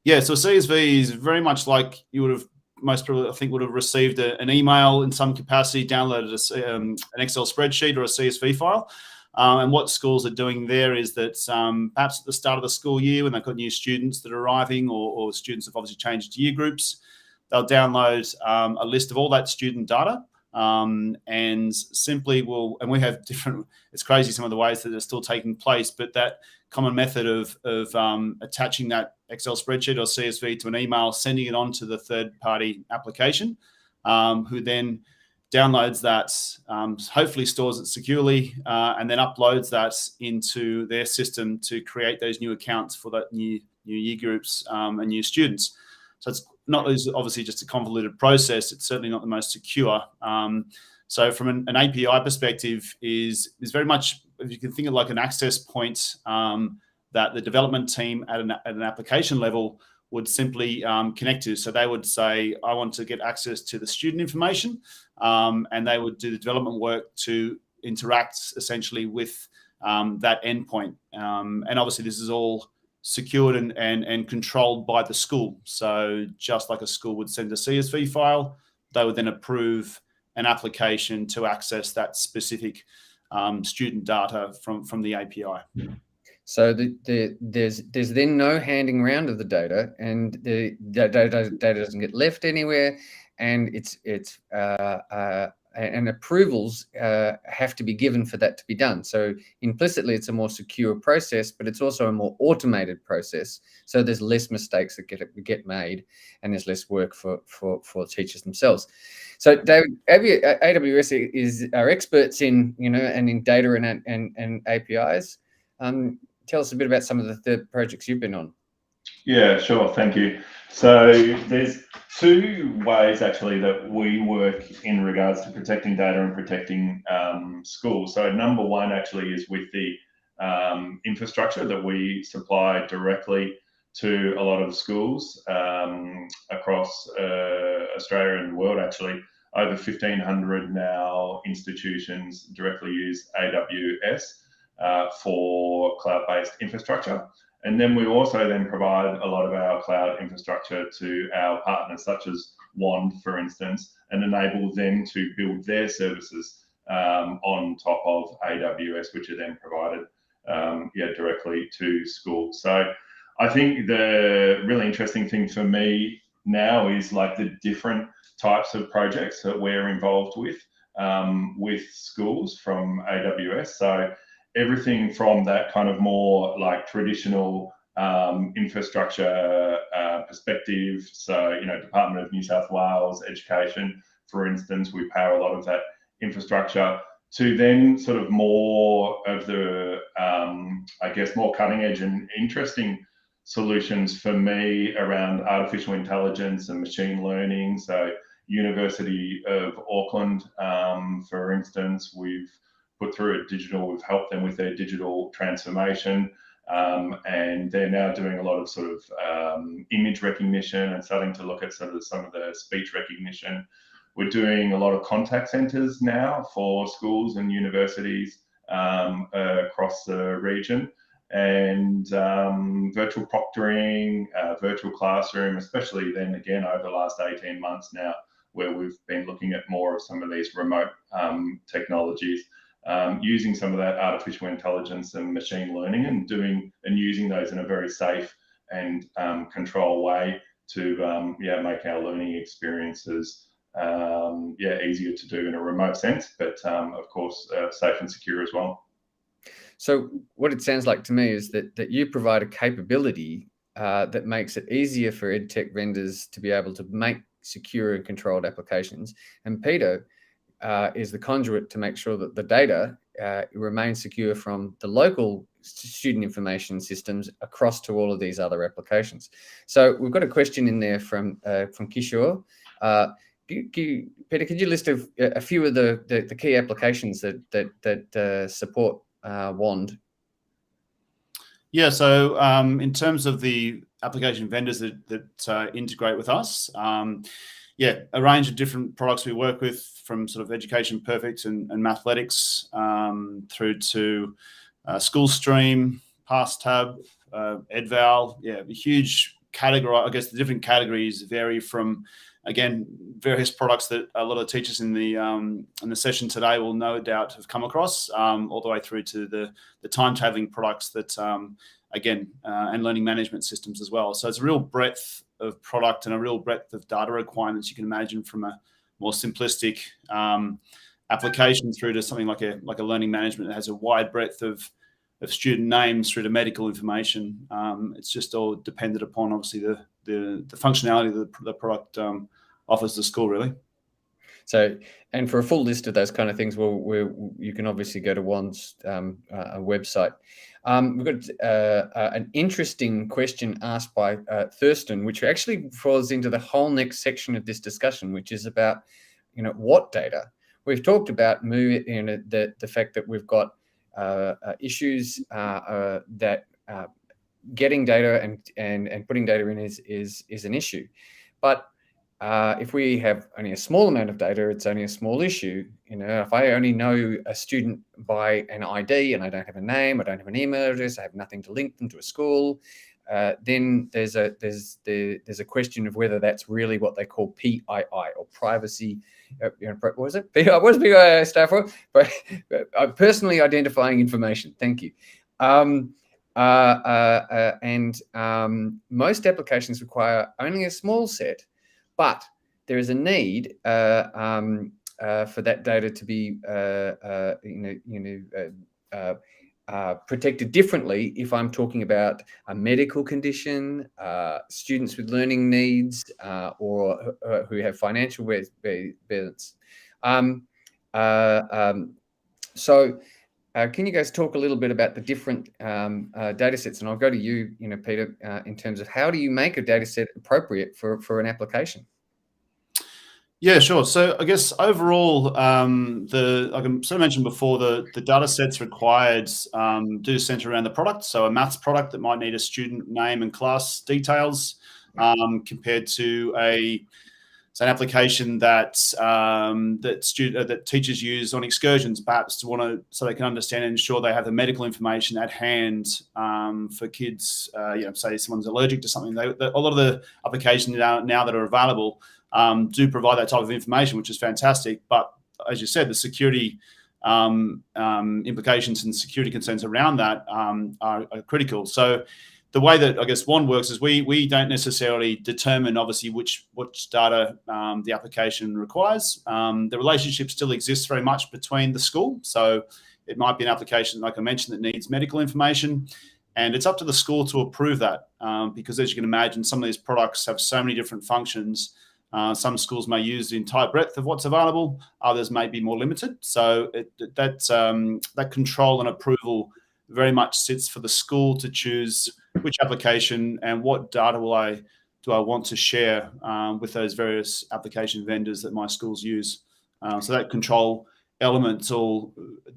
Yeah, so a CSV is very much like you would have, most people I think would have received an email in some capacity, downloaded an Excel spreadsheet or a CSV file. And what schools are doing there is that perhaps at the start of the school year, when they've got new students that are arriving, or students have obviously changed year groups, they'll download a list of all that student data, and simply and we have different, it's crazy some of the ways that are still taking place, but that common method of attaching that Excel spreadsheet or CSV to an email, sending it on to the third-party application, who then downloads that, hopefully stores it securely, and then uploads that into their system to create those new accounts for that new year groups and new students. So it's not obviously just a convoluted process. It's certainly not the most secure. So from an API perspective, is very much, if you can think of like an access point that the development team at an application level would simply connect to. So they would say, I want to get access to the student information, and they would do the development work to interact essentially with that endpoint. And obviously this is all secured and controlled by the school. So just like a school would send a CSV file, they would then approve an application to access that specific student data from the API. So there's then no handing around of the data, and the data doesn't get left anywhere, and and approvals have to be given for that to be done. So implicitly, it's a more secure process, but it's also a more automated process. So there's less mistakes that get made, and there's less work for teachers themselves. So David, AWS are experts in and in data and APIs. Tell us a bit about some of the projects you've been on. Yeah, sure. Thank you. So there's two ways actually that we work in regards to protecting data and protecting schools. So number one actually is with the infrastructure that we supply directly to a lot of schools across Australia and the world. Actually, over 1,500 now institutions directly use AWS for cloud-based infrastructure. And then we also then provide a lot of our cloud infrastructure to our partners, such as Wand, for instance, and enable them to build their services on top of AWS, which are then provided directly to schools. So I think the really interesting thing for me now is like the different types of projects that we're involved with schools from AWS. So everything from that kind of more like traditional infrastructure perspective. So, you know, Department of New South Wales Education, for instance, we power a lot of that infrastructure, to then sort of more of the, I guess, more cutting edge and interesting solutions for me around artificial intelligence and machine learning. So University of Auckland, for instance, we've put through we've helped them with their digital transformation. And they're now doing a lot of sort of image recognition and starting to look at sort of some of the speech recognition. We're doing a lot of contact centres now for schools and universities across the region, and virtual proctoring, virtual classroom, especially then again over the last 18 months now, where we've been looking at more of some of these remote technologies, using some of that artificial intelligence and machine learning and using those in a very safe and controlled way to make our learning experiences easier to do in a remote sense, but of course safe and secure as well. So what it sounds like to me is that you provide a capability that makes it easier for EdTech vendors to be able to make secure and controlled applications, and Peter is the conduit to make sure that the data remains secure from the local student information systems across to all of these other applications. So we've got a question in there from Kishore. Peter, could you list a few of the key applications that support WAND? Yeah, so in terms of the application vendors that integrate with us, a range of different products we work with, from sort of Education Perfect and Mathletics through to SchoolStream, PassTab, EdVal. Yeah, a huge category. I guess the different categories vary from, again, various products that a lot of teachers in the session today will no doubt have come across, all the way through to the timetabling products that, and learning management systems as well. So it's a real breadth of product and a real breadth of data requirements you can imagine, from a more simplistic application through to something like a learning management that has a wide breadth of student names through to medical information. It's just all dependent upon, obviously, the functionality that the product offers the school, really. So, and for a full list of those kind of things, you can obviously go to WAND's website. We've got an interesting question asked by Thurston, which actually falls into the whole next section of this discussion, which is about, what data. We've talked about the fact that we've got issues that getting data and putting data in is an issue, but if we have only a small amount of data, it's only a small issue. If I only know a student by an ID and I don't have a name, I don't have an email address, I have nothing to link them to a school, then there's a question of whether that's really what they call PII, or privacy. What was it? What does PII stand for? But personally identifying information. Thank you. Most applications require only a small set, but there is a need for that data to be protected differently if I'm talking about a medical condition, students with learning needs, or who have financial burdens. So can you guys talk a little bit about the different data sets? And I'll go to you, Peter, in terms of how do you make a data set appropriate for an application? Yeah, sure. So I guess overall, like I sort of mentioned before, the data sets required do center around the product. So a maths product that might need a student name and class details, compared to an application that teachers use on excursions, perhaps so they can understand and ensure they have the medical information at hand for kids. Say someone's allergic to something. A lot of the applications now that are available do provide that type of information, which is fantastic. But as you said, the security implications and security concerns around that are critical. So the way that I guess WAND works is we don't necessarily determine obviously which data the application requires. The relationship still exists very much between the school. So it might be an application, like I mentioned, that needs medical information, and it's up to the school to approve that because, as you can imagine, some of these products have so many different functions. Some schools may use the entire breadth of what's available. Others may be more limited. So that control and approval very much sits for the school to choose which application and what data do I want to share with those various application vendors that my schools use. So that control element's all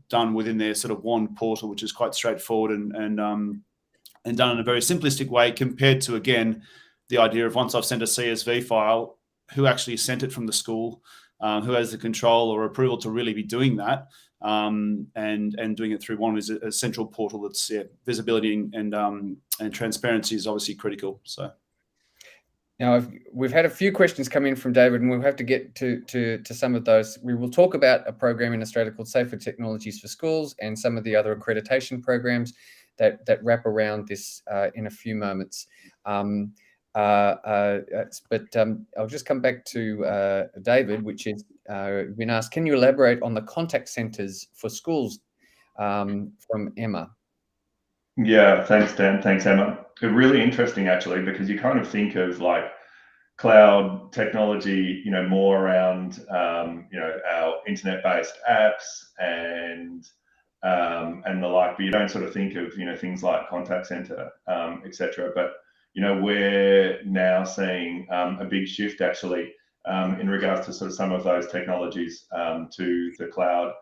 done within their sort of WAND portal, which is quite straightforward and done in a very simplistic way compared to, again, the idea of once I've sent a CSV file, who actually sent it from the school, who has the control or approval to really be doing that, and doing it through WAND is a central portal that's visibility and transparency is obviously critical. So. Now, we've had a few questions come in from David, and we'll have to get to some of those. We will talk about a program in Australia called Safer Technologies for Schools and some of the other accreditation programs that wrap around this in a few moments. But I'll just come back to David, which is been asked, can you elaborate on the contact centres for schools from Emma? Yeah, thanks, Dan. Thanks, Emma. Really interesting, actually, because you kind of think of like cloud technology, more around, our internet-based apps and the like, but you don't sort of think of, things like contact center, etc. But, we're now seeing a big shift actually in regards to sort of some of those technologies to the cloud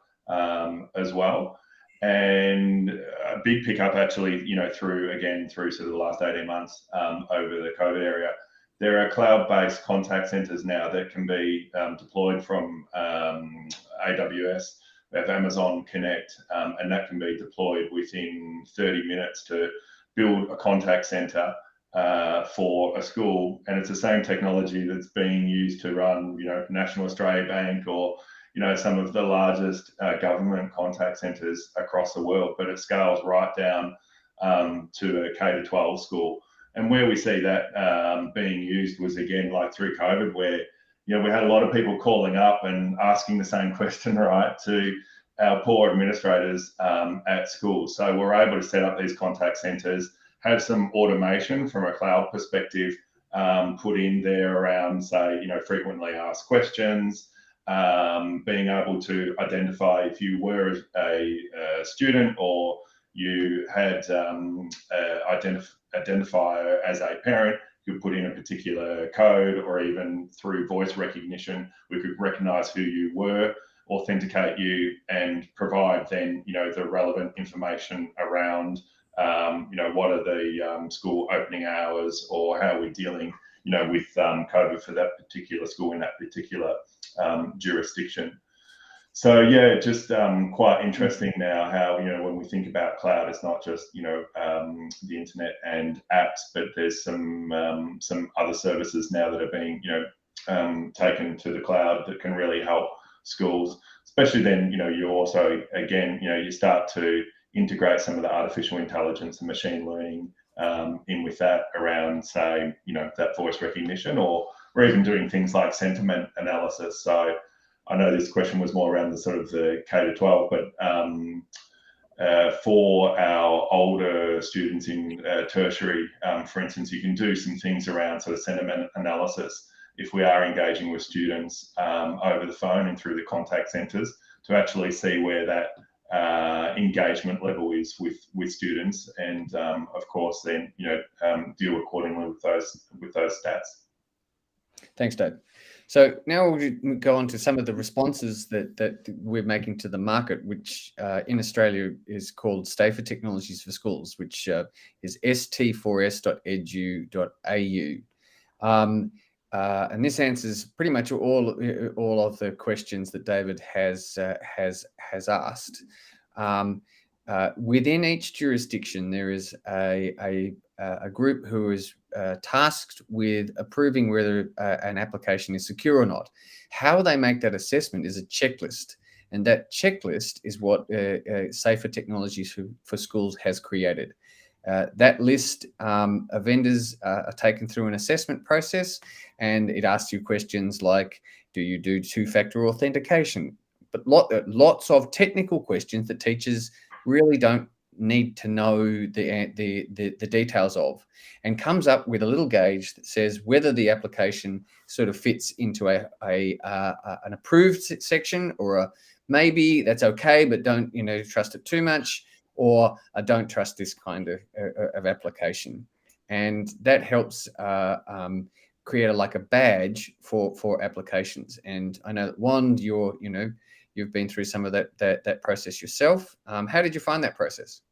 as well. And a big pickup actually, through sort of the last 18 months over the COVID area. There are cloud-based contact centers now that can be deployed from AWS. We have Amazon Connect, and that can be deployed within 30 minutes to build a contact center for a school. And it's the same technology that's being used to run, National Australia Bank or some of the largest government contact centres across the world, but it scales right down to a K-12 school. And where we see that being used was, again, like through COVID, where, we had a lot of people calling up and asking the same question, right, to our poor administrators at school. So we're able to set up these contact centres, have some automation from a cloud perspective put in there around, say, frequently asked questions, being able to identify if you were a student or you had identifier as a parent, you could put in a particular code, or even through voice recognition, we could recognize who you were, authenticate you, and provide then, the relevant information around, what are the school opening hours, or how we're dealing, with COVID for that particular school in that particular jurisdiction. So yeah, just quite interesting now how, when we think about cloud, it's not just, the internet and apps, but there's some other services now that are being, taken to the cloud that can really help schools, especially then, you also, again, you start to integrate some of the artificial intelligence and machine learning in with that around, say, that voice recognition, or we're even doing things like sentiment analysis. So I know this question was more around the sort of the K-12, but for our older students in tertiary, for instance, you can do some things around sort of sentiment analysis if we are engaging with students over the phone and through the contact centres to actually see where that engagement level is with students, and of course then deal accordingly with those stats. Thanks, Dave. So now we'll go on to some of the responses that we're making to the market, which in Australia is called Safer Technologies for Schools, which is st4s.edu.au. And this answers pretty much all of the questions that David has asked. Within each jurisdiction, there is a group who is tasked with approving whether an application is secure or not. How they make that assessment is a checklist. And that checklist is what Safer Technologies for Schools has created. That list of vendors are taken through an assessment process, and it asks you questions like, do you do two-factor authentication? But lots of technical questions that teachers really don't need to know the details of, and comes up with a little gauge that says whether the application sort of fits into an approved section, or a maybe that's okay, but don't trust it too much, or I don't trust this kind of application. And that helps create like a badge for applications. And I know that Wand, you've been through some of that process yourself. How did you find that process?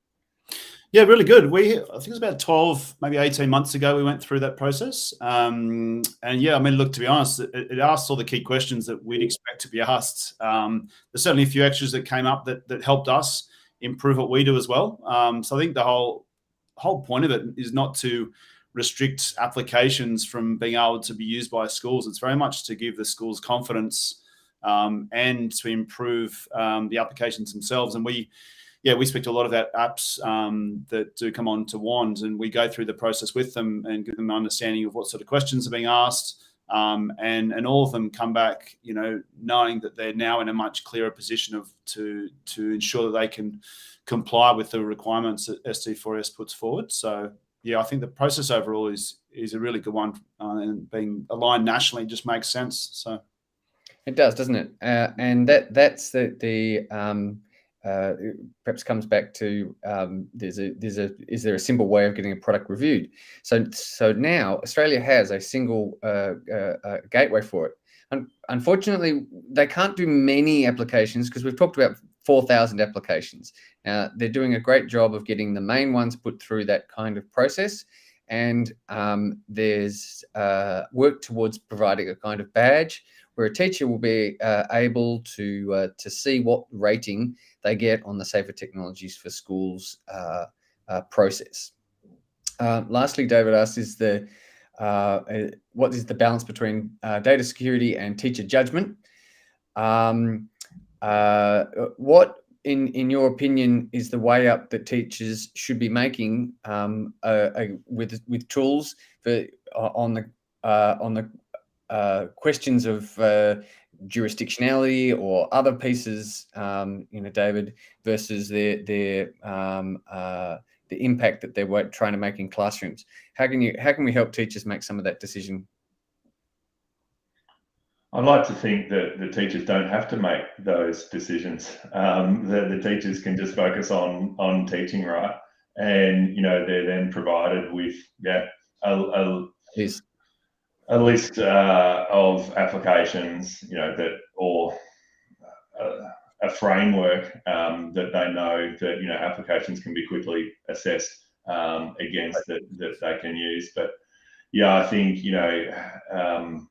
Yeah, really good. I think it was about 12, maybe 18 months ago, we went through that process. And yeah, I mean, look, to be honest, it asked all the key questions that we'd expect to be asked. There's certainly a few extras that came up that helped us improve what we do as well. So I think the whole point of it is not to restrict applications from being able to be used by schools. It's very much to give the schools confidence and to improve the applications themselves. And we speak to a lot of our apps that do come on to Wand, and we go through the process with them and give them an understanding of what sort of questions are being asked. And all of them come back, knowing that they're now in a much clearer position to ensure that they can comply with the requirements that ST4S puts forward. So yeah, I think the process overall is a really good one, and being aligned nationally just makes sense. So it does, doesn't it? And that's perhaps comes back to is there a simple way of getting a product reviewed? So now Australia has a single gateway for it. Unfortunately, they can't do many applications because we've talked about 4,000 applications. They're doing a great job of getting the main ones put through that kind of process, and there's work towards providing a kind of badge where a teacher will be able to see what rating they get on the Safer Technologies for Schools process. Lastly, David asks, what is the balance between data security and teacher judgment? What, in your opinion, is the way up that teachers should be making with tools on the questions of jurisdictionality or other pieces, David, versus the impact that they're trying to make in classrooms? How can we help teachers make some of that decision? I'd like to think that the teachers don't have to make those decisions. The teachers can just focus on teaching, right? And they're then provided with a list of applications, or a framework that they know that applications can be quickly assessed against that they can use. But yeah, I think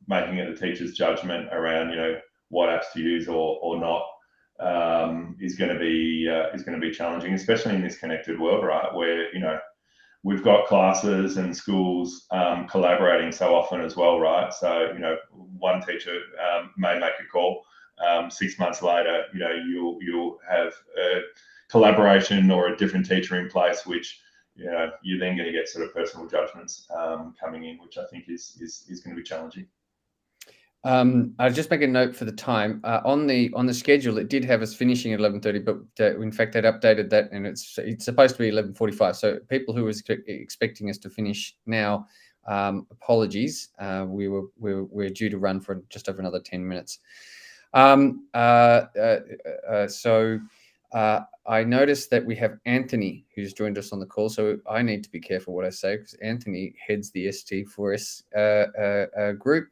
making it the teacher's judgment around what apps to use or not is going to be challenging, especially in this connected world, right? Where we've got classes and schools collaborating so often as well, right? So one teacher may make a call. 6 months later, you'll have a collaboration or a different teacher in place, which you're then going to get sort of personal judgments coming in, which I think is going to be challenging. I'll just make a note for the time. On the schedule, it did have us finishing at 11:30, but in fact, they'd updated that, and it's supposed to be 11:45. So people who were expecting us to finish now, apologies. We're due to run for just over another 10 minutes. I noticed that we have Anthony who's joined us on the call, so I need to be careful what I say because Anthony heads the ST4S group,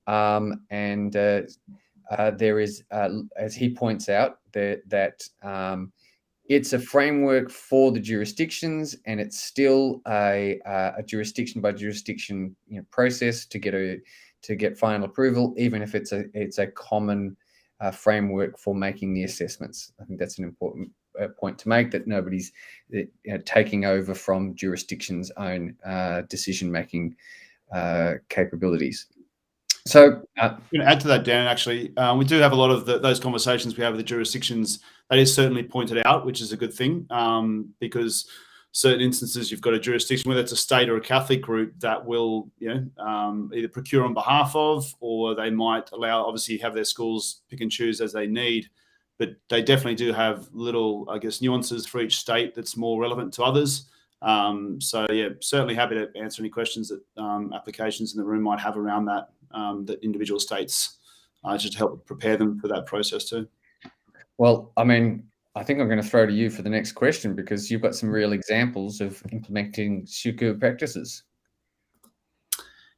and there is, as he points out, that it's a framework for the jurisdictions, and it's still a jurisdiction by jurisdiction process to get final approval, even if it's a common framework for making the assessments. I think that's an important point to make, that nobody's taking over from jurisdictions' own decision-making capabilities. So, I'm going to add to that, Dan, actually, we do have a lot of those conversations we have with the jurisdictions. That is certainly pointed out, which is a good thing, because certain instances you've got a jurisdiction, whether it's a state or a Catholic group, that will either procure on behalf of, or they might allow, obviously have their schools pick and choose as they need. But they definitely do have little, I guess, nuances for each state that's more relevant to others. So yeah, certainly happy to answer any questions that applications in the room might have around that, that individual states, just to help prepare them for that process too. Well, I mean, I think I'm going to throw to you for the next question, because you've got some real examples of implementing secure practices.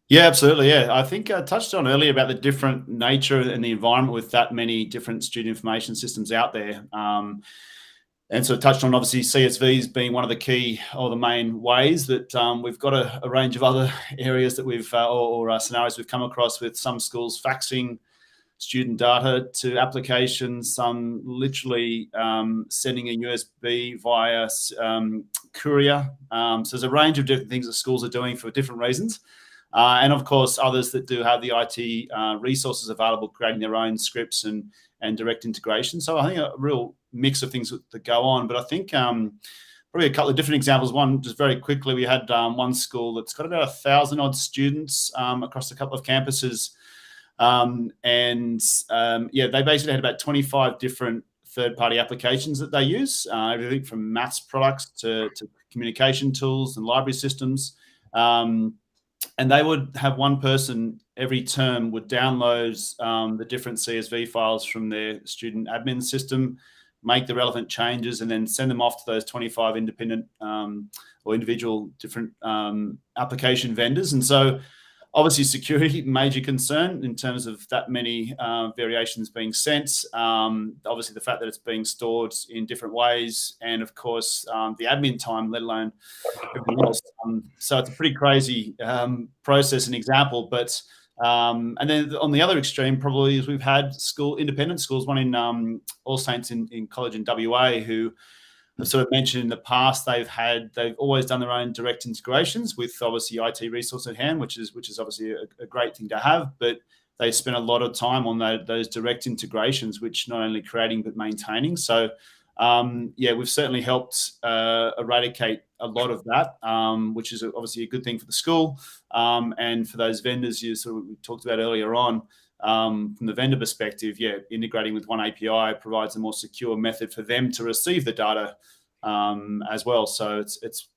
Yeah, absolutely. Yeah, I think I touched on earlier about the different nature and the environment with that many different student information systems out there. And so touched on obviously CSVs being one of the key or the main ways that we've got a range of other areas that we've or scenarios we've come across with some schools faxing student data to applications, some literally sending a USB via courier. So there's a range of different things that schools are doing for different reasons. And of course, others that do have the IT resources available, creating their own scripts and direct integration. So I think a real mix of things that go on. But I think probably a couple of different examples. One, just very quickly, we had one school that's got about 1,000 odd students across a couple of campuses. Yeah, they basically had about 25 different third-party applications that they use, everything from maths products to communication tools and library systems. And they would have one person every term would download the different CSV files from their student admin system, make the relevant changes, and then send them off to those 25 independent or individual different application vendors. And so obviously security, major concern in terms of that many variations being sent. Obviously the fact that it's being stored in different ways, and of course the admin time, let alone everything else. So it's a pretty crazy process and example. But and then on the other extreme probably is we've had independent schools, one in All Saints in college in WA, who I've sort of mentioned in the past, they've always done their own direct integrations with obviously IT resource at hand, which is obviously a great thing to have, but they spent a lot of time on those direct integrations, which not only creating but maintaining. So yeah, we've certainly helped eradicate a lot of that, which is obviously a good thing for the school and for those vendors we talked about earlier on. From the vendor perspective, yeah, integrating with one API provides a more secure method for them to receive the data as well. So it's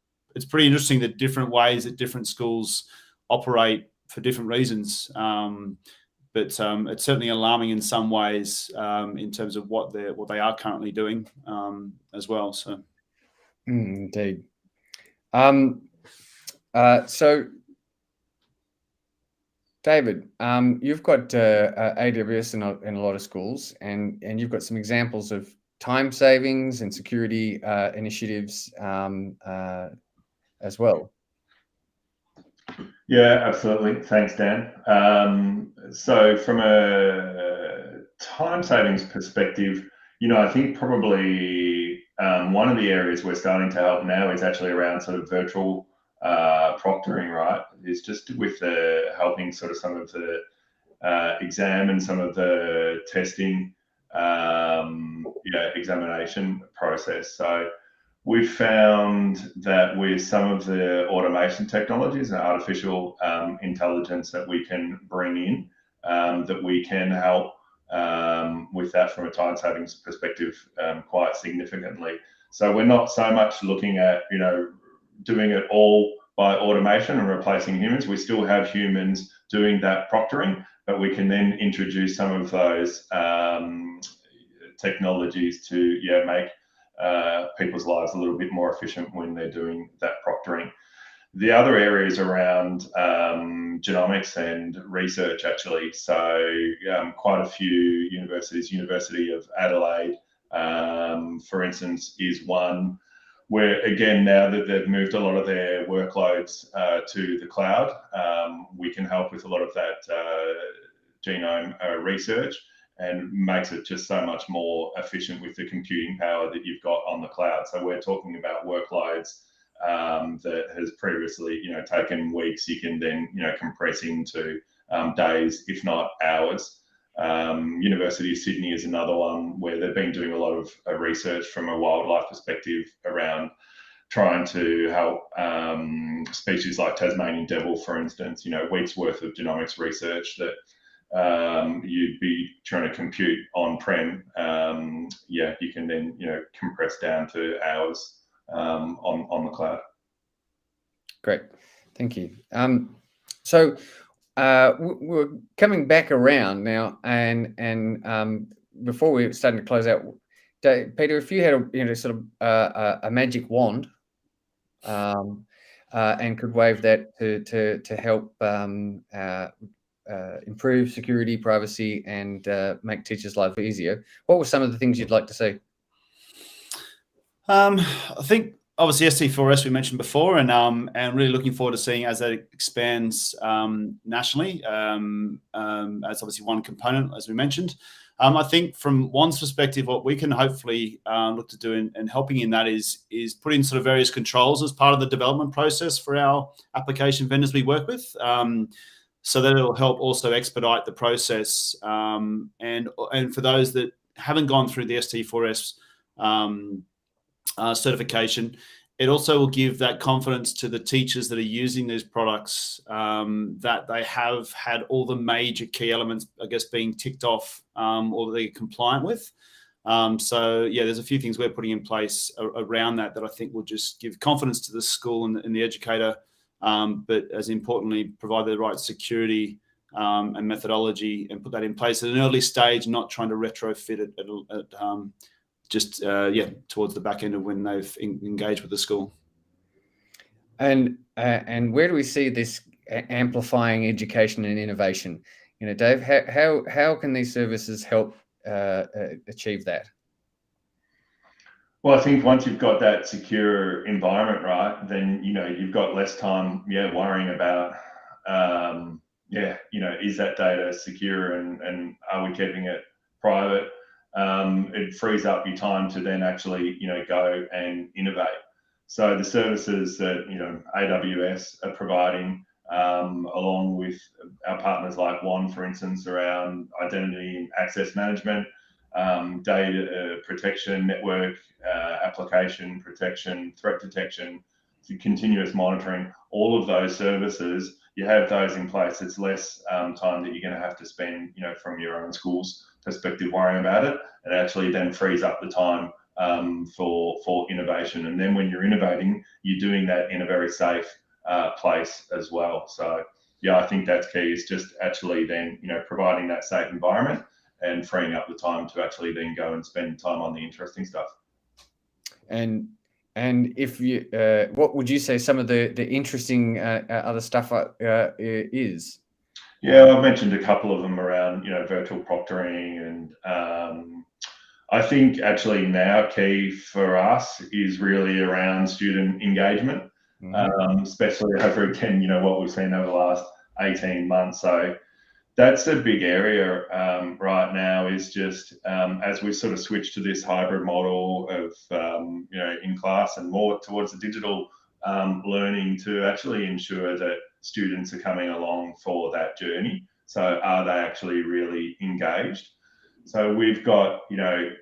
pretty interesting the different ways that different schools operate for different reasons. But it's certainly alarming in some ways in terms of what they are currently doing as well. So, indeed. So, David, you've got AWS in a lot of schools, and you've got some examples of time savings and security initiatives as well. Yeah, absolutely. Thanks, Dan. So from a time savings perspective, I think probably one of the areas we're starting to help now is actually around sort of virtual proctoring, right? Is just with helping sort of some of the exam and some of the testing, examination process. So we've found that with some of the automation technologies and artificial intelligence that we can bring in, that we can help with that from a time savings perspective quite significantly. So we're not so much looking at, doing it all by automation and replacing humans. We still have humans doing that proctoring, but we can then introduce some of those technologies to make people's lives a little bit more efficient when they're doing that proctoring. The other areas around genomics and research, actually. So quite a few universities, University of Adelaide, for instance, is one where, again, now that they've moved a lot of their workloads to the cloud, we can help with a lot of that genome research, and makes it just so much more efficient with the computing power that you've got on the cloud. So we're talking about workloads that has previously, taken weeks. You can then, compress into days, if not hours. University of Sydney is another one where they've been doing a lot of research from a wildlife perspective around trying to help species like Tasmanian devil, for instance, weeks worth of genomics research that you'd be trying to compute on-prem. You can then, compress down to hours on the cloud. Great, thank you. So we're coming back around now, and before we're starting to close out, Peter, if you had sort of a magic wand, and could wave that to help improve security, privacy, and make teachers' life easier, what were some of the things you'd like to see? I think obviously ST4S we mentioned before, and really looking forward to seeing as that expands nationally, as obviously one component, as we mentioned. I think from one's perspective, what we can hopefully look to do in helping in that is put in sort of various controls as part of the development process for our application vendors we work with, so that it'll help also expedite the process. And for those that haven't gone through the ST4S certification, it also will give that confidence to the teachers that are using these products, that they have had all the major key elements, I guess, being ticked off or they're compliant with. So yeah, there's a few things we're putting in place around that I think will just give confidence to the school and the educator, but as importantly, provide the right security and methodology and put that in place at an early stage, not trying to retrofit it towards the back end of when they've engaged with the school. And where do we see this amplifying education and innovation? Dave, how can these services help achieve that? Well, I think once you've got that secure environment, right, then you've got less time, worrying about, is that data secure and are we keeping it private? It frees up your time to then actually, go and innovate. So the services that, AWS are providing, along with our partners like WAN, for instance, around identity and access management, data protection, network application protection, threat detection, continuous monitoring, all of those services, you have those in place. It's less time that you're going to have to spend, from your own school's perspective worrying about it. It actually then frees up the time for innovation. And then when you're innovating, you're doing that in a very safe place as well. So yeah, I think that's key, is just actually then, providing that safe environment and freeing up the time to actually then go and spend time on the interesting stuff. And if you, what would you say some of the interesting other stuff is? Yeah, I've mentioned a couple of them around, virtual proctoring, and I think actually now key for us is really around student engagement, especially over again, what we've seen over the last 18 months. So that's a big area right now, is just as we sort of switch to this hybrid model of, in class and more towards the digital learning, to actually ensure that students are coming along for that journey. So are they actually really engaged? So we've got,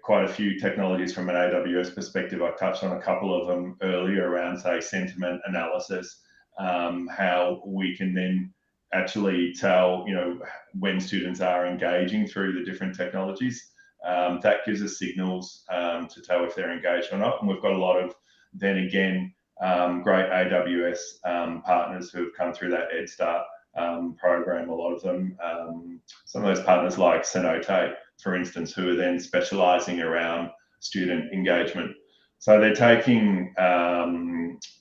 quite a few technologies from an AWS perspective. I touched on a couple of them earlier around, say, sentiment analysis, how we can then actually tell, when students are engaging through the different technologies. That gives us signals to tell if they're engaged or not. And we've got a lot of, then again, great AWS partners who have come through that EdStart program, a lot of them. Some of those partners like Cenote, for instance, who are then specializing around student engagement. So they're taking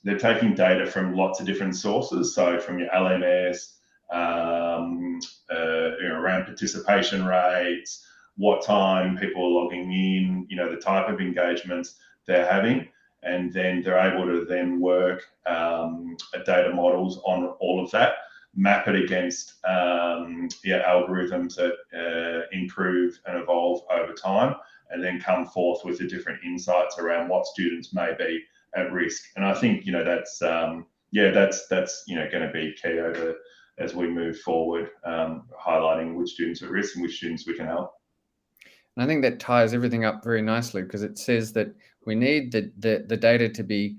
data from lots of different sources. So from your LMS, around participation rates, what time people are logging in, the type of engagements they're having, and then they're able to then work data models on all of that, map it against algorithms that improve and evolve over time, and then come forth with the different insights around what students may be at risk. And I think that's going to be key over as we move forward, highlighting which students are at risk and which students we can help. And I think that ties everything up very nicely, because it says that we need the data to be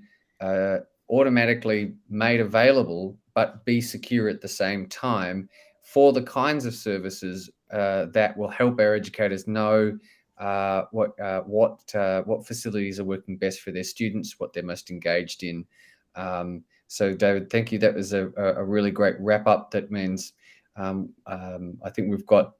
automatically made available, but be secure at the same time for the kinds of services that will help our educators know what facilities are working best for their students, what they're most engaged in. So, David, thank you. That was a really great wrap up. That means I think we've got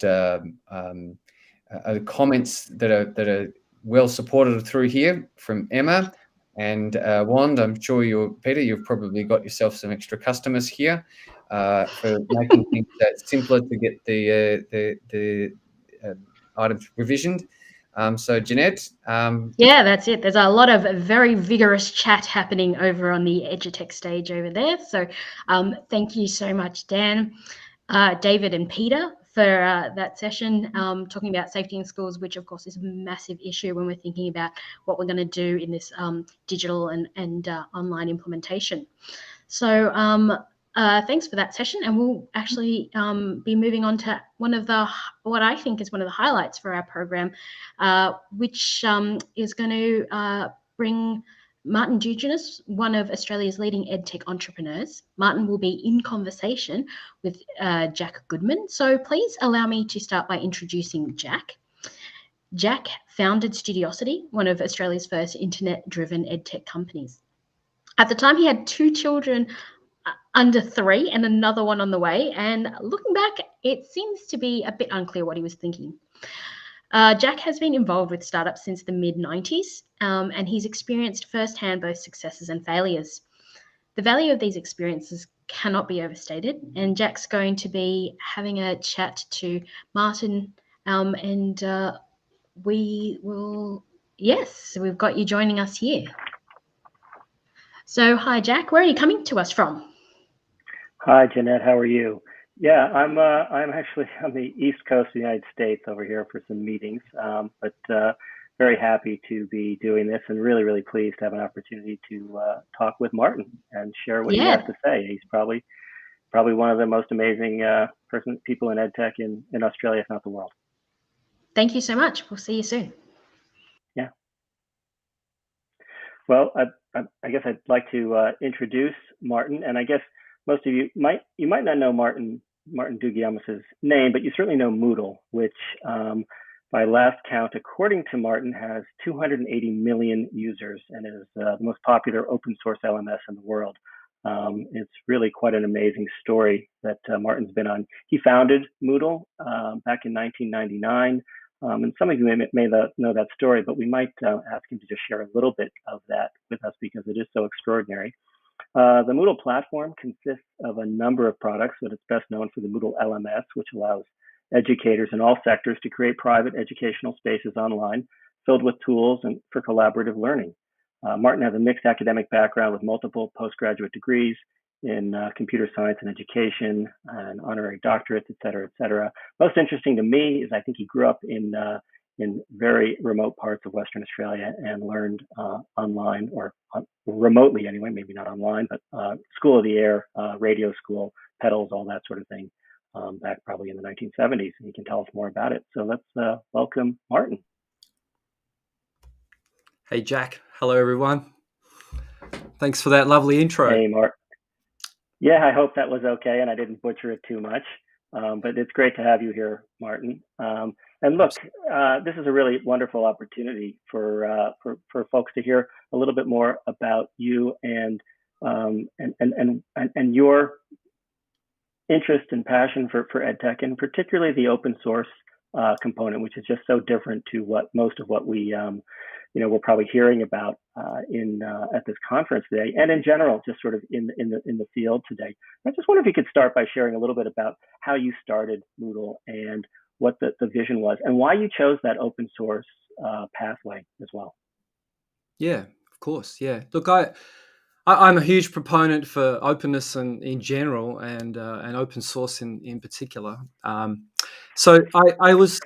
comments that are well supported through here from Emma and Wand. I'm sure Peter, you've probably got yourself some extra customers here for making things simpler to get the items provisioned. So Jeanette. Yeah, that's it. There's a lot of very vigorous chat happening over on the EdTech stage over there. So thank you so much, Dan, David and Peter for that session, talking about safety in schools, which of course is a massive issue when we're thinking about what we're going to do in this digital and online implementation. So thanks for that session, and we'll actually be moving on to what I think is one of the highlights for our program, which is going to bring Martin Dugenis, one of Australia's leading EdTech entrepreneurs. Martin will be in conversation with Jack Goodman. So please allow me to start by introducing Jack. Jack founded Studiosity, one of Australia's first internet-driven EdTech companies. At the time, he had 2 children under 3 and another one on the way. And looking back, it seems to be a bit unclear what he was thinking. Jack has been involved with startups since the mid-90s, and he's experienced firsthand both successes and failures. The value of these experiences cannot be overstated, and Jack's going to be having a chat to Martin, and we've got you joining us here. So, hi, Jack. Where are you coming to us from? Hi, Jeanette. How are you? Yeah, I'm actually on the East Coast of the United States over here for some meetings, but very happy to be doing this and really, really pleased to have an opportunity to talk with Martin and share what he has to say. He's probably one of the most amazing people in EdTech in Australia, if not the world. Thank you so much. We'll see you soon. Yeah. Well, I guess I'd like to introduce Martin, and I guess most of you might not know Martin Dugiamas's name, but you certainly know Moodle, which by last count, according to Martin, has 280 million users and is the most popular open source LMS in the world. It's really quite an amazing story that Martin's been on. He founded Moodle back in 1999. And some of you may not know that story, but we might ask him to just share a little bit of that with us because it is so extraordinary. The Moodle platform consists of a number of products, but it's best known for the Moodle LMS, which allows educators in all sectors to create private educational spaces online filled with tools and for collaborative learning. Martin has a mixed academic background with multiple postgraduate degrees in computer science and education and honorary doctorates, et cetera, et cetera. Most interesting to me is I think he grew up in very remote parts of Western Australia and learned online or remotely anyway, maybe not online, but School of the Air, radio school, pedals, all that sort of thing, back probably in the 1970s. And he can tell us more about it. So let's welcome Martin. Hey, Jack. Hello, everyone. Thanks for that lovely intro. Hey, Mark. Yeah, I hope that was okay and I didn't butcher it too much. But it's great to have you here, Martin. And look, this is a really wonderful opportunity for folks to hear a little bit more about you and your interest and passion for EdTech, and particularly the open source component, which is just so different to most of what we we're probably hearing about at this conference today, and in general, just sort of in the field today. I just wonder if you could start by sharing a little bit about how you started Moodle and what the vision was, and why you chose that open source pathway as well. Yeah, of course. Yeah. Look, I'm a huge proponent for openness in general and open source in particular. So I was,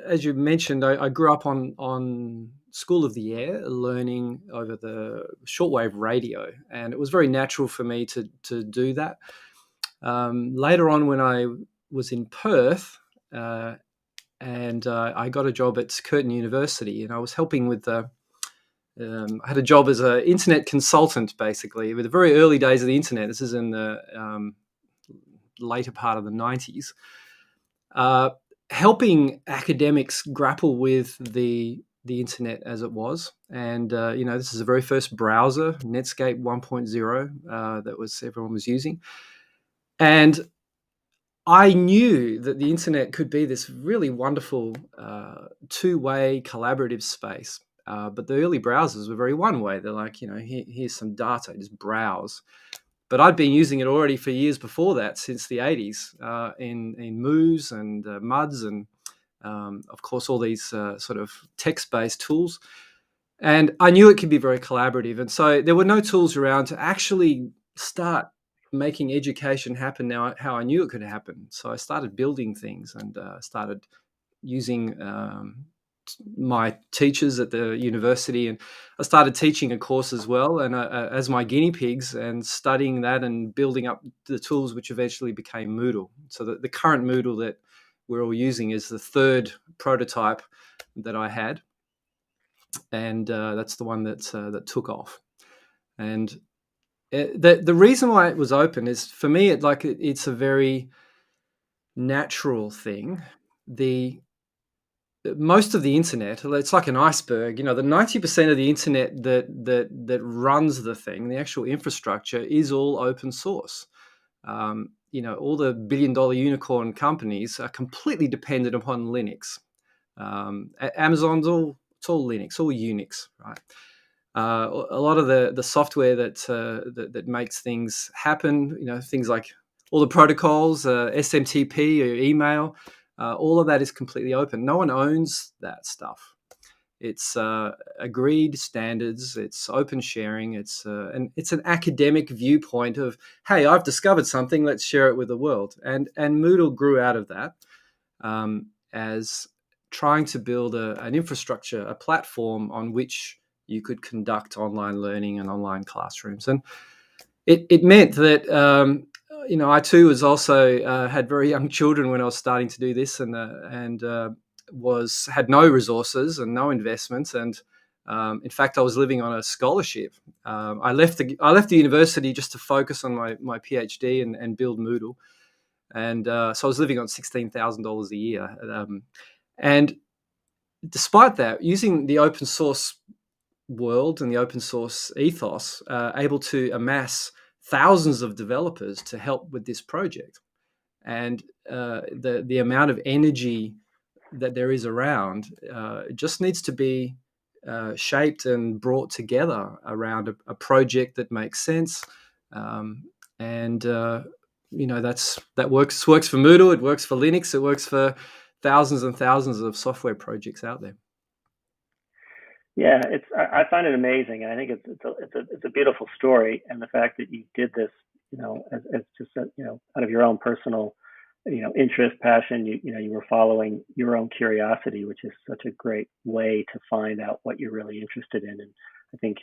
as you mentioned, I grew up on School of the Air, learning over the shortwave radio, and it was very natural for me to do that. Later on, when I was in Perth, and I got a job at Curtin University, and I was helping with I had a job as an internet consultant, basically, with the very early days of the internet. This is in the later part of the 90s, helping academics grapple with the internet as it was. And, this is the very first browser, Netscape 1.0, that everyone was using. And I knew that the internet could be this really wonderful two-way collaborative space. But the early browsers were very one-way. They're like, here's some data, just browse. But I'd been using it already for years before that, since the 80s, in Moos and MUDs and, of course, all these sort of text-based tools. And I knew it could be very collaborative. And so there were no tools around to actually start making education happen now how I knew it could happen. So I started building things and started using my teachers at the university, and I started teaching a course as well, and as my guinea pigs, and studying that and building up the tools which eventually became Moodle. So the current Moodle that we're all using is the third prototype that I had, and that's the one that took off. And the reason why it was open is, for me, it's a very natural thing. Most of the internet, it's like an iceberg. The 90% of the internet that runs the thing, the actual infrastructure, is all open source. All the billion-dollar unicorn companies are completely dependent upon Linux. Amazon's it's all Linux, all Unix, right? A lot of the software that makes things happen, things like all the protocols, SMTP or email, all of that is completely open. No one owns that stuff. It's agreed standards. It's open sharing. It's an academic viewpoint of, hey, I've discovered something. Let's share it with the world. And Moodle grew out of that as trying to build an infrastructure, a platform on which you could conduct online learning and online classrooms. And it meant that I too was also had very young children when I was starting to do this, and had no resources and no investments, and in fact I was living on a scholarship. I left the university just to focus on my PhD and build Moodle, and so I was living on $16,000 a year. And despite that, using the open source world and the open source ethos, able to amass thousands of developers to help with this project, and the amount of energy that there is around just needs to be shaped and brought together around a project that makes sense, and that works for Moodle, it works for Linux, it works for thousands and thousands of software projects out there. Yeah, I find it amazing, and I think it's a beautiful story, and the fact that you did this, as just out of your own personal, interest, passion. You were following your own curiosity, which is such a great way to find out what you're really interested in. And I think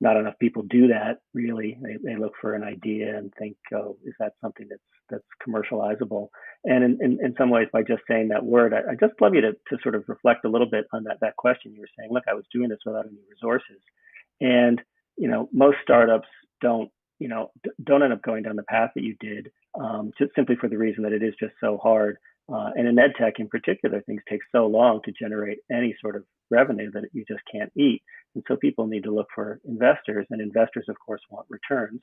not enough people do that. Really, they look for an idea and think, oh, is that something that's commercializable? And in some ways, by just saying that word, I just love you to sort of reflect a little bit on that question you were saying. Look, I was doing this without any resources, and most startups don't end up going down the path that you did, just simply for the reason that it is just so hard. And in EdTech in particular, things take so long to generate any sort of revenue that you just can't eat. And so people need to look for investors, and investors, of course, want returns.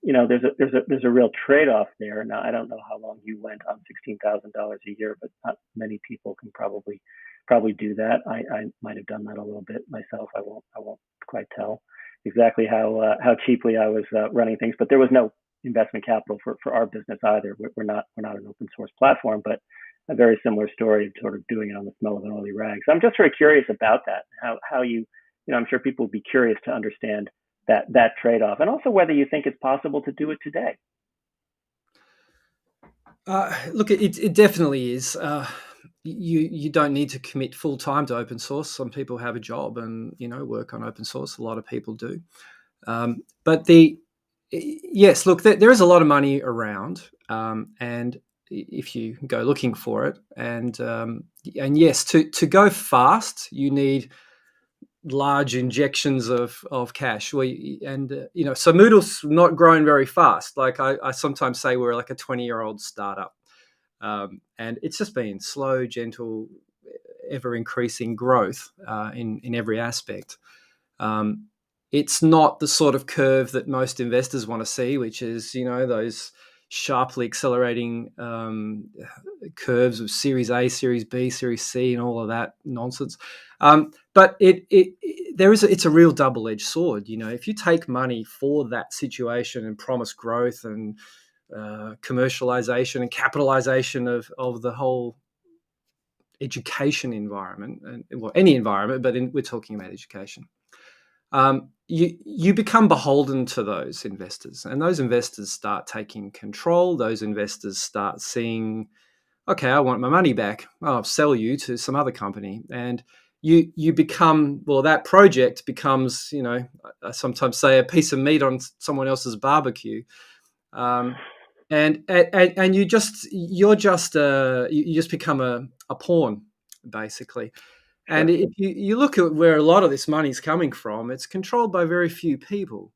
There's a real trade-off there. Now, I don't know how long you went on $16,000 a year, but not many people can probably do that. I might have done that a little bit myself. I won't quite tell exactly how cheaply I was running things, but there was no investment capital for our business either. We're not an open source platform, but a very similar story of sort of doing it on the smell of an oily rag. So I'm just very curious about that, how you I'm sure people would be curious to understand that trade-off, and also whether you think it's possible to do it today. Look, it definitely is. You don't need to commit full time to open source. Some people have a job and work on open source. A lot of people do, but yes, look, there is a lot of money around, and if you go looking for it, and yes, to go fast, you need large injections of cash. So Moodle's not growing very fast. Like I sometimes say, we're like a 20-year-old startup, and it's just been slow, gentle, ever increasing growth in every aspect. It's not the sort of curve that most investors want to see, which is, those sharply accelerating curves of Series A, Series B, Series C, and all of that nonsense. But it's a real double-edged sword. If you take money for that situation and promise growth and commercialization and capitalization of the whole education environment, and well, any environment, but we're talking about education. You become beholden to those investors, and those investors start taking control. Those investors start seeing, okay, I want my money back. I'll sell you to some other company, and you become, well, that project becomes, I sometimes say, a piece of meat on someone else's barbecue, and you just become a pawn, basically. And if you look at where a lot of this money is coming from, it's controlled by very few people.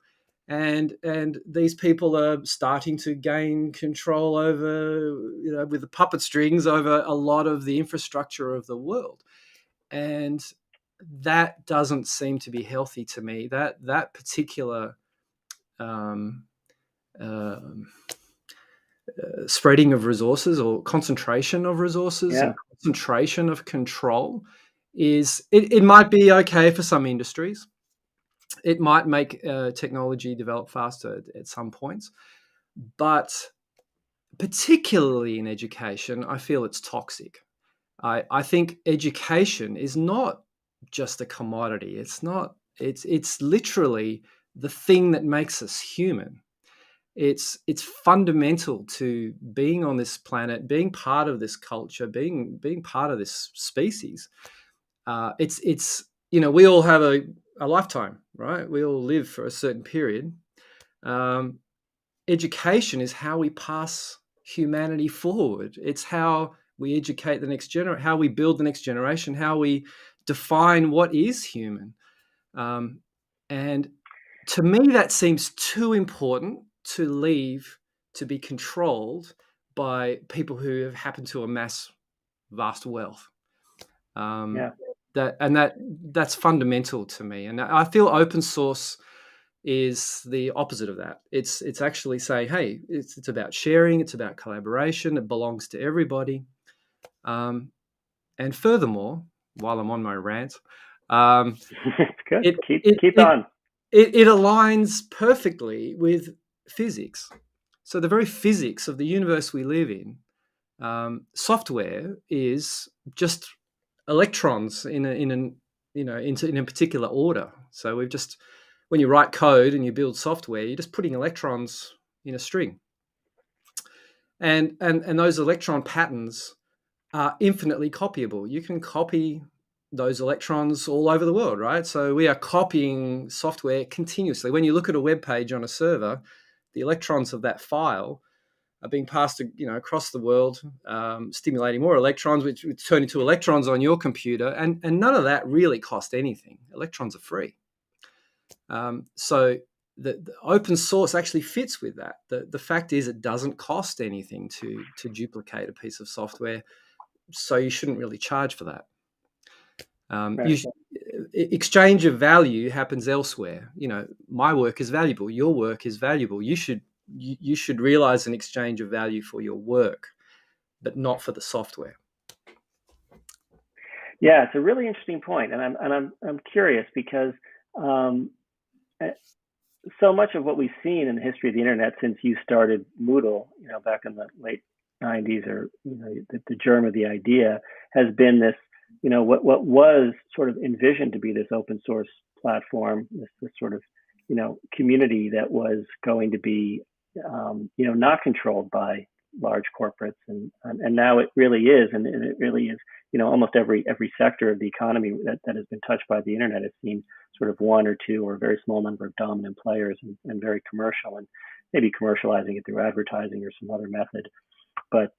And these people are starting to gain control over, with the puppet strings, over a lot of the infrastructure of the world. And that doesn't seem to be healthy to me. That particular spreading of resources, or concentration of resources, and concentration of control, it might be okay for some industries. It might make technology develop faster at some points, but particularly in education, I feel it's toxic. I think education is not just a commodity. It's literally the thing that makes us human. It's fundamental to being on this planet, being part of this culture, being part of this species. We all have a lifetime, right? We all live for a certain period. Education is how we pass humanity forward. It's how we educate the next generation, how we build the next generation, how we define what is human. And to me, that seems too important to leave to be controlled by people who have happened to amass vast wealth. That's fundamental to me, and I feel open source is the opposite of that. It's actually saying, hey, it's about sharing, it's about collaboration, it belongs to everybody. And furthermore, while I'm on my rant, it's good. Keep on. It aligns perfectly with physics. So the very physics of the universe we live in, software is just electrons in a particular order. So when you write code and you build software, you're just putting electrons in a string, and those electron patterns are infinitely copyable. You can copy those electrons all over the world, right? So we are copying software continuously. When you look at a web page on a server, the electrons of that file are being passed, across the world, stimulating more electrons, which turn into electrons on your computer, and none of that really cost anything. Electrons are free. So the open source actually fits with that. The fact is, it doesn't cost anything to duplicate a piece of software, so you shouldn't really charge for that. Exchange of value happens elsewhere. My work is valuable. Your work is valuable. You should realize an exchange of value for your work, but not for the software. Yeah, it's a really interesting point, and I'm curious because so much of what we've seen in the history of the internet since you started Moodle, back in the late 90s, or the germ of the idea has been this, what was sort of envisioned to be this open source platform, this sort of community that was going to be not controlled by large corporates, and now it really is, and it really is almost every sector of the economy that has been touched by the internet has seen sort of one or two or a very small number of dominant players and very commercial, and maybe commercializing it through advertising or some other method, but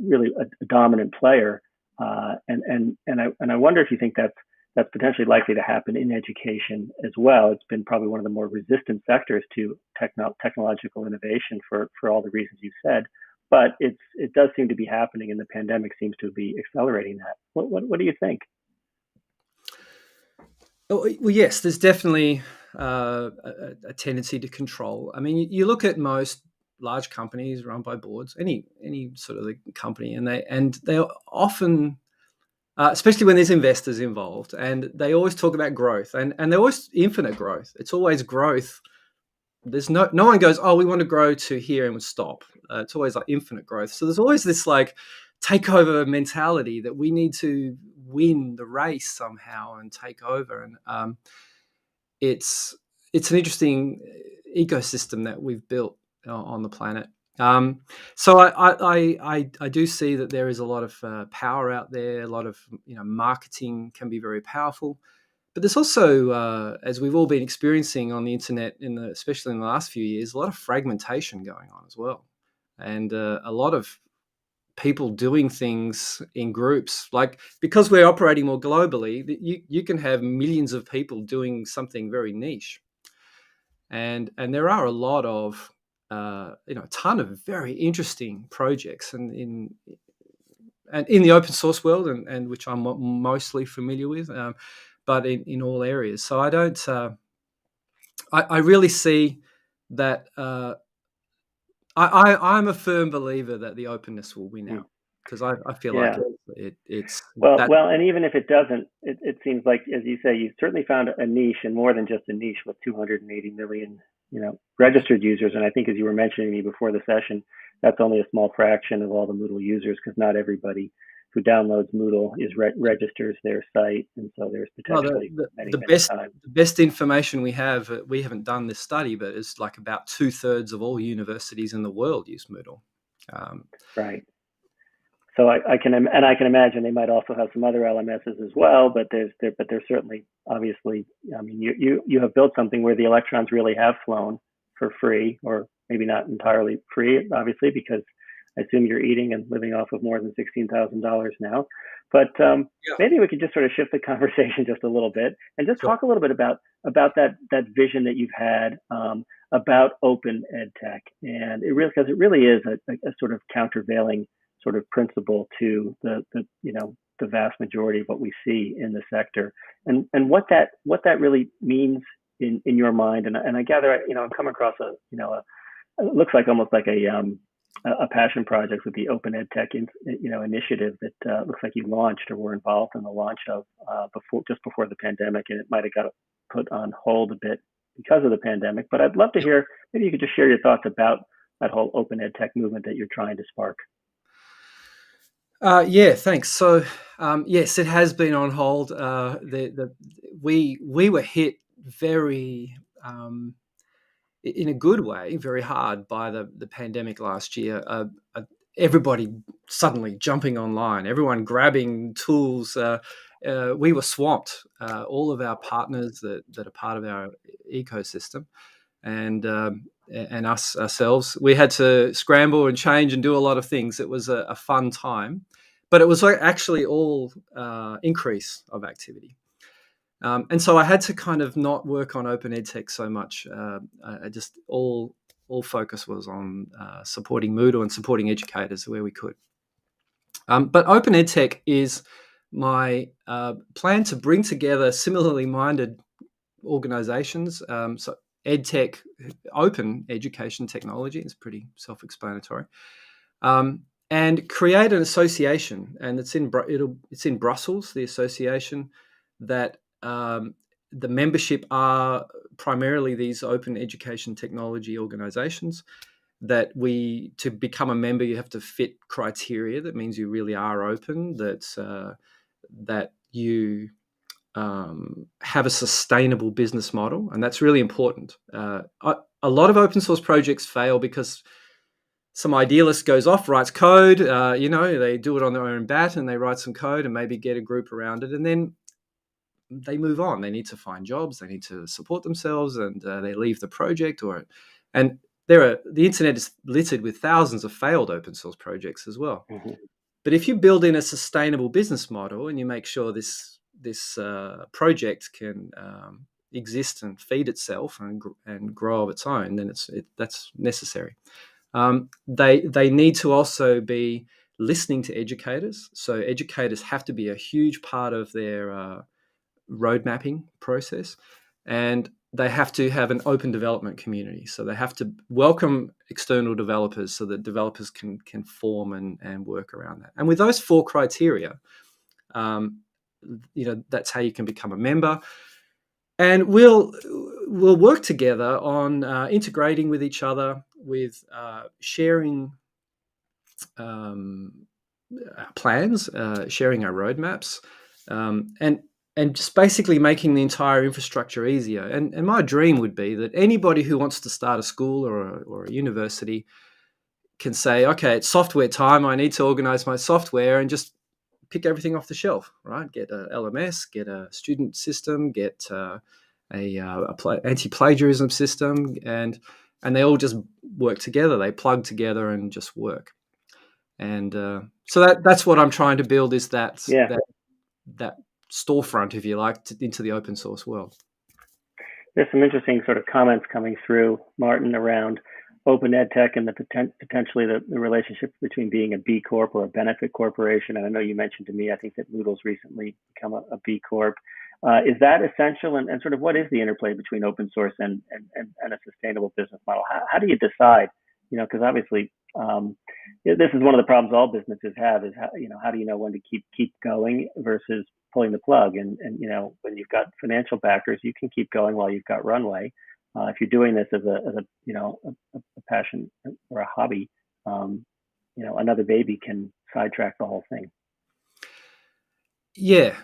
really a dominant player. And I wonder if you think that's potentially likely to happen in education as well. It's been probably one of the more resistant sectors to technological innovation for all the reasons you said, but it does seem to be happening, and the pandemic seems to be accelerating that. What do you think? Well, yes, there's definitely a tendency to control. I mean, you look at most large companies run by boards, any sort of the company, and they often, especially when there's investors involved, and they always talk about growth, and they're always infinite growth. It's always growth. There's no one goes, oh, we want to grow to here and we stop. It's always like infinite growth. So there's always this like takeover mentality that we need to win the race somehow and take over. And it's an interesting ecosystem that we've built on the planet. So I do see that there is a lot of power out there. A lot of marketing can be very powerful, but there's also, as we've all been experiencing on the internet, especially in the last few years, a lot of fragmentation going on as well, and a lot of people doing things in groups. Like, because we're operating more globally, you can have millions of people doing something very niche, and there are a lot of a ton of very interesting projects and in the open source world, and which I'm mostly familiar with, but in all areas. So I don't. I really see that. I'm a firm believer that the openness will win out, because I feel like it's well, and even if it doesn't, it seems like, as you say, you certainly found a niche, and more than just a niche, with 280 million registered users. And I think, as you were mentioning me before the session, that's only a small fraction of all the Moodle users, because not everybody who downloads Moodle registers their site, and so there's potentially the best information we have. We haven't done this study, but it's like about 2/3 of all universities in the world use Moodle. Right. So I can imagine they might also have some other LMSs as well, but there's certainly, obviously, I mean, you have built something where the electrons really have flown for free, or maybe not entirely free, obviously, because I assume you're eating and living off of more than $16,000 now. But maybe we could just sort of shift the conversation just a little bit and just talk a little bit about that vision that you've had about open EdTech, and because it really is a sort of countervailing sort of principle to the vast majority of what we see in the sector, and what that really means in your mind. And I gather I've come across it looks like almost like a passion project with the Open EdTech initiative that looks like you launched or were involved in the launch of just before the pandemic, and it might have got put on hold a bit because of the pandemic. But I'd love to hear, maybe you could just share your thoughts about that whole Open EdTech movement that you're trying to spark. Yeah, thanks. So yes, it has been on hold. We were hit very in a good way, very hard by the pandemic last year. Everybody suddenly jumping online, everyone grabbing tools. We were swamped. All of our partners that are part of our ecosystem, and us ourselves, we had to scramble and change and do a lot of things. It was a fun time, but it was actually all increase of activity. And so I had to kind of not work on Open EdTech so much. I just all focus was on supporting Moodle and supporting educators where we could. But Open EdTech is my plan to bring together similarly minded organizations. So EdTech, open education technology, is pretty self-explanatory, and create an association. And it's in Brussels, the association that the membership are primarily these open education technology organizations. That to become a member, you have to fit criteria. That means you really are open. That you have a sustainable business model, and that's really important. A lot of open source projects fail because some idealist goes off, writes code, they do it on their own bat and they write some code and maybe get a group around it, and then they move on. They need to find jobs, they need to support themselves, and they leave the project. And the internet is littered with thousands of failed open source projects as well. Mm-hmm. But if you build in a sustainable business model and you make sure this project can exist and feed itself and grow of its own, then that's necessary. They need to also be listening to educators. So educators have to be a huge part of their road mapping process, and they have to have an open development community. So they have to welcome external developers so that developers can form and work around that. And with those 4 criteria, that's how you can become a member. And we'll work together on integrating with each other, with sharing plans, sharing our roadmaps, and just basically making the entire infrastructure easier. And my dream would be that anybody who wants to start a school or a university can say, okay, it's software time. I need to organize my software and just pick everything off the shelf, right? Get a LMS, get a student system, get a anti-plagiarism system, and they all just work together. They plug together and just work. And so that's what I'm trying to build, is that storefront, if you like, into the open source world. There's some interesting sort of comments coming through, Martin, around open EdTech and potentially the relationship between being a B Corp or a benefit corporation. And I know you mentioned to me, I think that Moodle's recently become a B Corp. Is that essential? And sort of what is the interplay between open source and a sustainable business model? How do you decide? Because obviously this is one of the problems all businesses have, is how do you know when to keep going versus pulling the plug? And when you've got financial backers, you can keep going while you've got runway. If you're doing this as a passion or a hobby, another baby can sidetrack the whole thing. Yeah.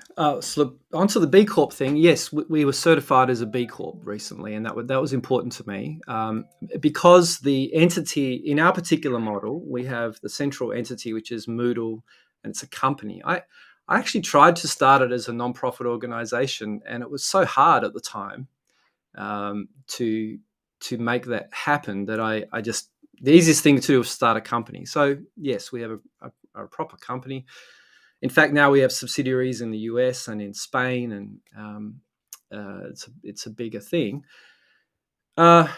So onto the B Corp thing. Yes, we were certified as a B Corp recently, and that was important to me because the entity in our particular model, we have the central entity, which is Moodle, and it's a company. I actually tried to start it as a non-profit organization, and it was so hard at the time to make that happen that I just, the easiest thing to do was start a company. So yes, we have a proper company. In fact, now we have subsidiaries in the US and in Spain, and it's a bigger thing. And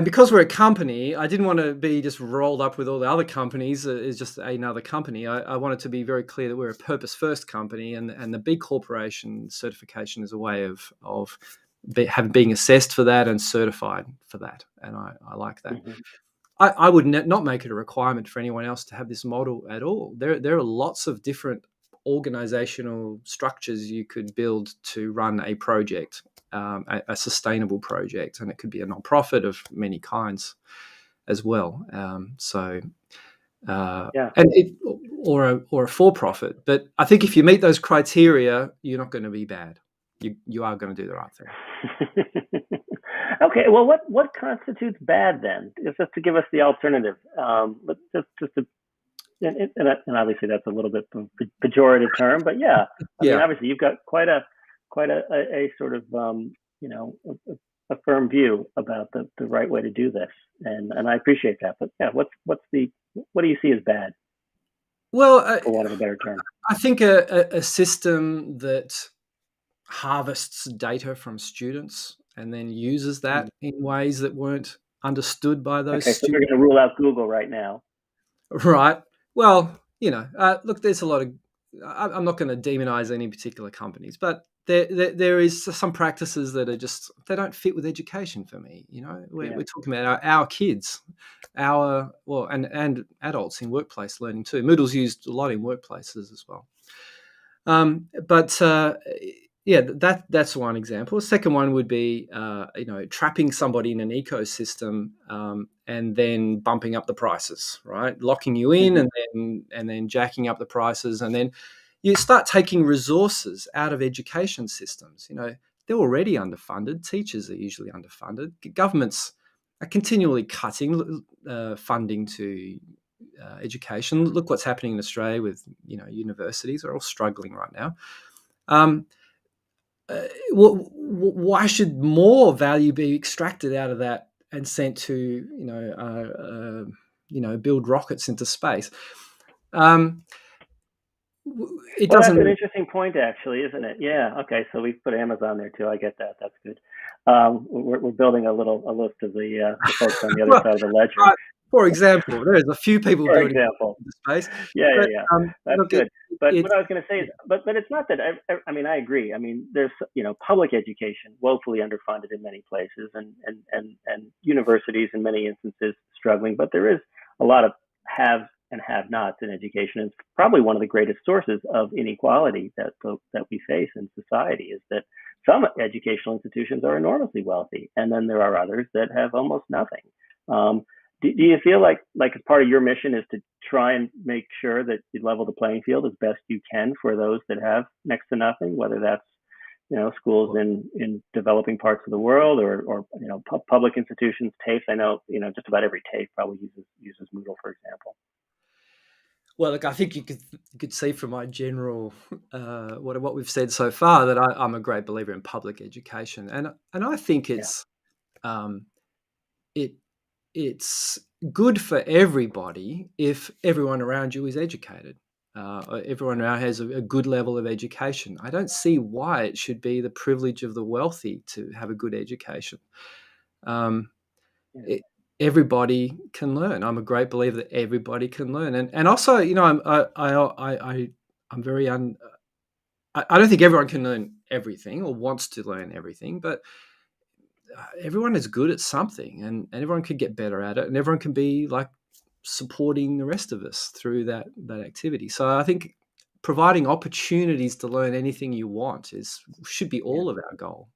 because we're a company, I didn't want to be just rolled up with all the other companies as just another company. I wanted to be very clear that we're a purpose-first company, and the B Corporation certification is a way of being assessed for that and certified for that, and I like that. Mm-hmm. I would not make it a requirement for anyone else to have this model at all. There are lots of different organizational structures you could build to run a project, a sustainable project, and it could be a non-profit of many kinds as well. And or a for-profit. But I think if you meet those criteria, you're not going to be bad. You are going to do the right thing. Okay, well, what constitutes bad then? Just to give us the alternative. But and obviously that's a little bit of a pejorative term, but yeah, I mean, obviously you've got quite a sort of a firm view about the right way to do this, and I appreciate that. But yeah, what do you see as bad? Well, for want of a better term, I think a system that harvests data from students and then uses that in ways that weren't understood by those students. So we're going to rule out Google right now. Right. Well, look, there's a lot of, I'm not going to demonize any particular companies, but there is some practices that are just, they don't fit with education for me. We're talking about our kids, and adults in workplace learning too. Moodle's used a lot in workplaces as well. Yeah, that's one example. The second one would be, trapping somebody in an ecosystem and then bumping up the prices, right? Locking you in and then jacking up the prices, and then you start taking resources out of education systems. They're already underfunded. Teachers are usually underfunded. Governments are continually cutting. funding to education. Look what's happening in Australia with universities are all struggling right now. Why should more value be extracted out of that and sent to build rockets into space? It Well, doesn't. that's an interesting point, actually, isn't it? Yeah. Okay. So we put Amazon there too. I get that. That's good. We're building a list of the folks on the other side of the ledger. For example, there's a few people For building example. into space. Yeah. But, that's look, good. But what I was going to say is, but it's not that. I mean, I agree. I mean, there's public education woefully underfunded in many places, and universities in many instances struggling. But there is a lot of haves and have-nots in education. It's probably one of the greatest sources of inequality that we face in society, is that some educational institutions are enormously wealthy, and then there are others that have almost nothing. Do you feel like as part of your mission is to try and make sure that you level the playing field as best you can for those that have next to nothing, whether that's schools in developing parts of the world or public institutions, TAFE? I know just about every TAFE probably uses Moodle, for example. Well, look, I think you could see from my general what we've said so far that I'm a great believer in public education, and I think it's it's good for everybody if everyone around you is educated. Everyone around has a good level of education. I don't see why it should be the privilege of the wealthy to have a good education. Everybody can learn. I'm a great believer that everybody can learn, and also, I'm very I don't think everyone can learn everything or wants to learn everything, but everyone is good at something, and everyone can get better at it, and everyone can be like supporting the rest of us through that activity. So I think providing opportunities to learn anything you want should be all of our goal.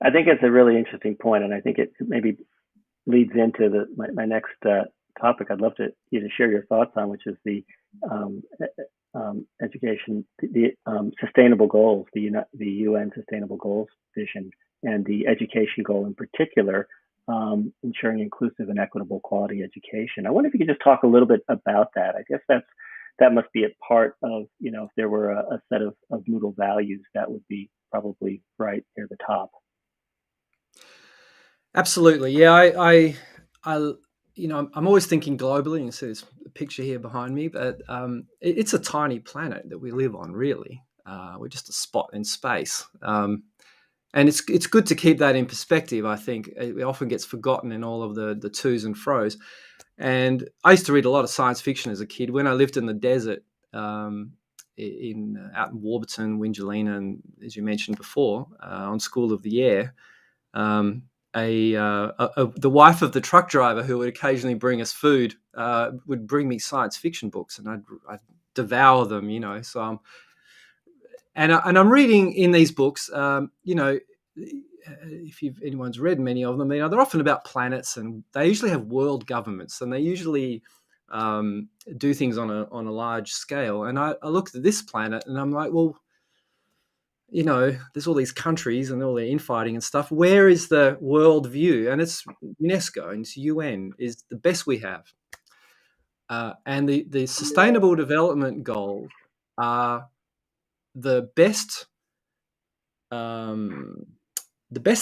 I think it's a really interesting point, and I think it maybe leads into my next topic I'd love you to share your thoughts on, which is the education, the sustainable goals, the UN Sustainable Goals vision, and the education goal in particular, ensuring inclusive and equitable quality education. I wonder if you could just talk a little bit about that. I guess that must be a part of, if there were a set of Moodle values, that would be probably right near the top. Absolutely. Yeah, I'm always thinking globally. You see this picture here behind me, but it's a tiny planet that we live on, really. We're just a spot in space. And it's good to keep that in perspective. I think it often gets forgotten in all of the to's and fro's. And I used to read a lot of science fiction as a kid. When I lived in the desert out in Warburton, Wingelina, and as you mentioned before, on School of the Air, the wife of the truck driver who would occasionally bring us food would bring me science fiction books, and I'd devour them. So and I'm reading in these books, if anyone's read many of them, they're often about planets, and they usually have world governments, and they usually do things on a large scale. And I looked at this planet, and I'm like, well, there's all these countries and all their infighting and stuff. Where is the world view? And it's UNESCO and it's UN is the best we have. And the Sustainable Development Goals are the best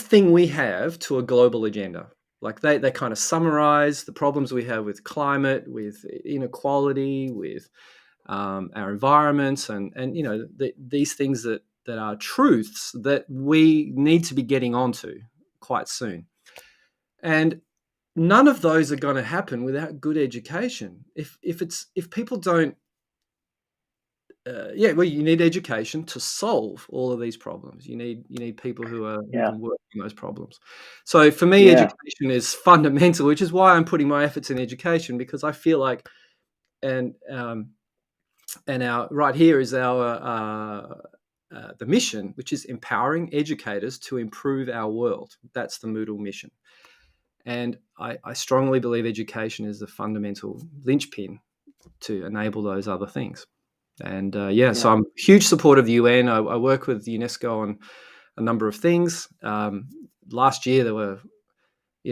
thing we have to a global agenda. Like they kind of summarize the problems we have with climate, with inequality, with our environments, and these things that are truths that we need to be getting onto quite soon. And none of those are going to happen without good education. If people don't, you need education to solve all of these problems. You need people who can work on those problems. So for me, education is fundamental, which is why I'm putting my efforts in education, because I feel like, and our right here is our the mission, which is empowering educators to improve our world. That's the Moodle mission. And I strongly believe education is the fundamental linchpin to enable those other things. And so I'm a huge supporter of the UN. I work with UNESCO on a number of things. Last year there were,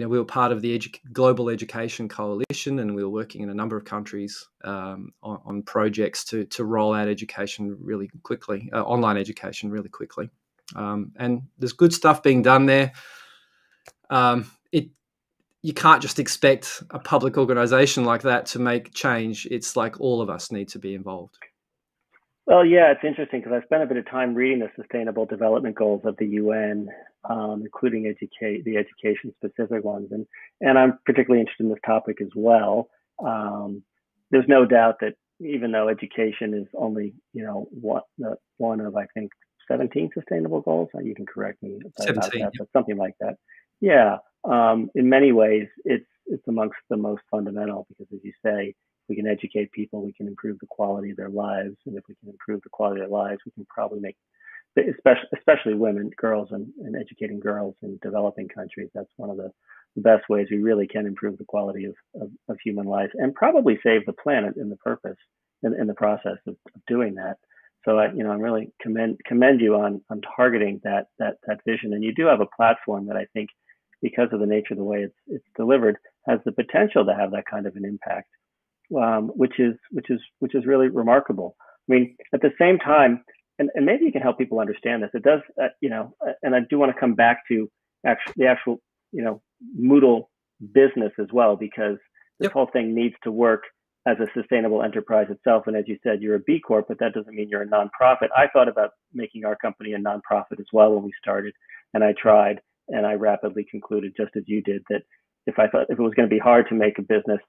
we were part of the Global Education Coalition, and we were working in a number of countries on projects to roll out education really quickly, online education really quickly. And there's good stuff being done there. You can't just expect a public organisation like that to make change. It's like all of us need to be involved. Well, yeah, it's interesting because I spent a bit of time reading the Sustainable Development Goals of the UN, including the education-specific ones, and I'm particularly interested in this topic as well. There's no doubt that even though education is only, one of, I think, 17 sustainable goals, you can correct me about that, but something like that. Yeah, in many ways, it's amongst the most fundamental because, as you say, we can educate people, we can improve the quality of their lives, and if we can improve the quality of their lives, we can probably make, especially women, girls, and educating girls in developing countries. That's one of the best ways we really can improve the quality of human life and probably save the planet in the process of doing that. So I really commend you on targeting that vision, and you do have a platform that I think, because of the nature of the way it's delivered, has the potential to have that kind of an impact. Which is really remarkable. I mean, at the same time, and maybe you can help people understand this. It does, and I do want to come back to the actual, Moodle business as well, because this whole thing needs to work as a sustainable enterprise itself. And as you said, you're a B Corp, but that doesn't mean you're a nonprofit. I thought about making our company a nonprofit as well when we started, and I tried, and I rapidly concluded, just as you did, that if it was going to be hard to make a business,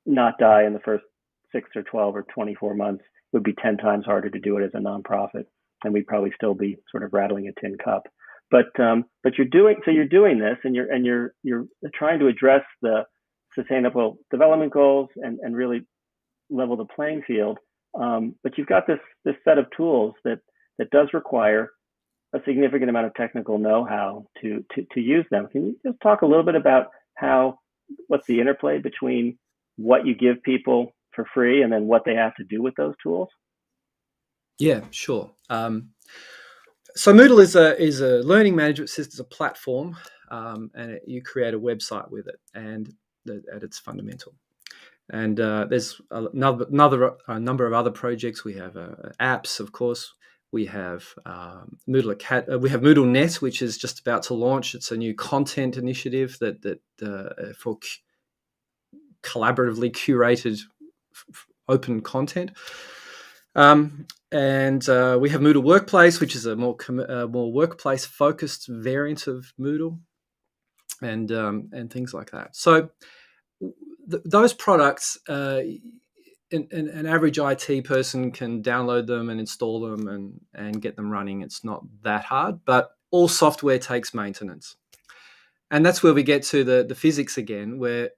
not die in the first 6 or 12 or 24 months, it would be 10 times harder to do it as a nonprofit, and we'd probably still be sort of rattling a tin cup. But you're doing this, and you're trying to address the Sustainable Development Goals and really level the playing field. But you've got this set of tools that does require a significant amount of technical know-how to use them. Can you just talk a little bit about what's the interplay between what you give people for free and then what they have to do with those tools? Yeah, sure. So Moodle is a learning management system, it's a platform, and you create a website with it, and at its fundamental. And there's a number of other projects. We have apps, of course. We have Moodle Net, which is just about to launch. It's a new content initiative that for collaboratively curated open content. And we have Moodle Workplace, which is a more workplace focused variant of Moodle, and things like that. So those products, an average IT person can download them and install them and get them running. It's not that hard, but all software takes maintenance. And that's where we get to the physics again, where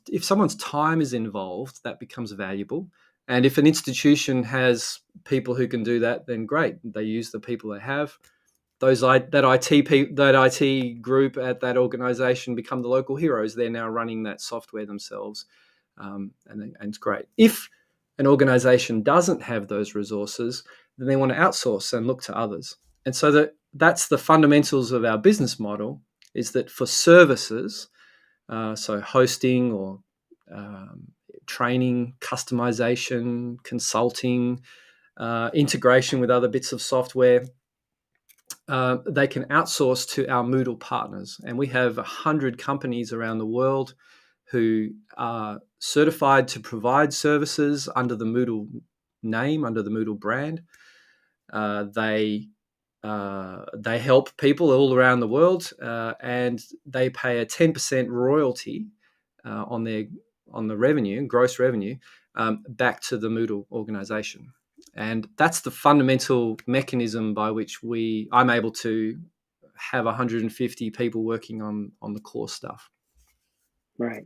if someone's time is involved, that becomes valuable. And if an institution has people who can do that, then great. They use the people they have. That IT group at that organization become the local heroes. They're now running that software themselves, and it's great. If an organization doesn't have those resources, then they want to outsource and look to others. And so that's the fundamentals of our business model, is that for services, so hosting or training, customization, consulting, integration with other bits of software, they can outsource to our Moodle partners. And we have 100 companies around the world who are certified to provide services under the Moodle name, under the Moodle brand. They help people all around the world, and they pay a 10% royalty on the revenue, gross revenue, back to the Moodle organization. And that's the fundamental mechanism by which I'm able to have 150 people working on the core stuff. Right.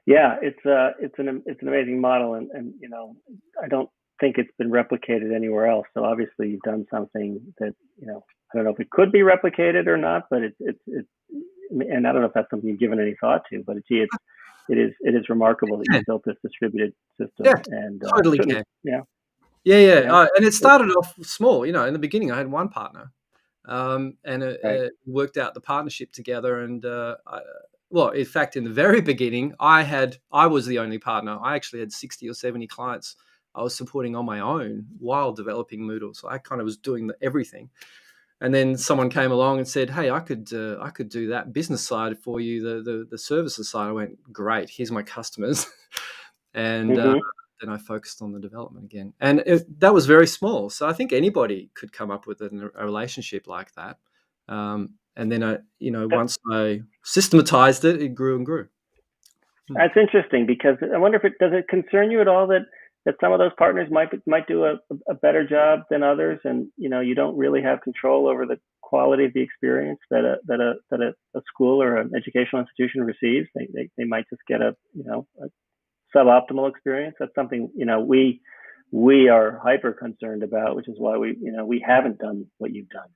Yeah, it's an amazing model, and I don't think it's been replicated anywhere else. So obviously you've done something that I don't know if it could be replicated or not, but it's and I don't know if that's something you've given any thought to, but it is remarkable that you built this distributed system. Yeah, and totally can. Yeah. And it started off small. In the beginning, I had one partner, and worked out the partnership together. And well, in fact, in the very beginning, I was the only partner. I actually had 60 or 70 clients I was supporting on my own while developing Moodle. So I kind of was doing everything. And then someone came along and said, "Hey, I could do that business side for you, the services side." I went, "Great, here's my customers," and then I focused on the development again. And that was very small. So I think anybody could come up with a relationship like that. And then once I systematized it, it grew and grew. That's interesting, because I wonder if does it concern you at all that some of those partners might do a better job than others, and you don't really have control over the quality of the experience that a school or an educational institution receives. They might just get a suboptimal experience. That's something we are hyper concerned about, which is why we haven't done what you've done.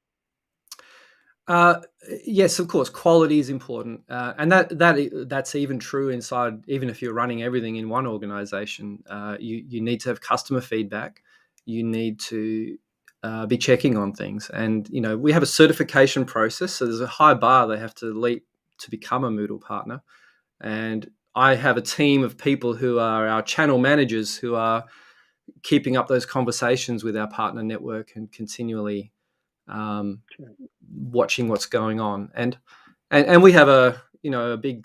Yes, of course, quality is important, and that's even true inside. Even if you're running everything in one organization, you need to have customer feedback. You need to be checking on things, and we have a certification process. So there's a high bar they have to leap to become a Moodle partner, and I have a team of people who are our channel managers who are keeping up those conversations with our partner network and continually watching what's going on, and we have a big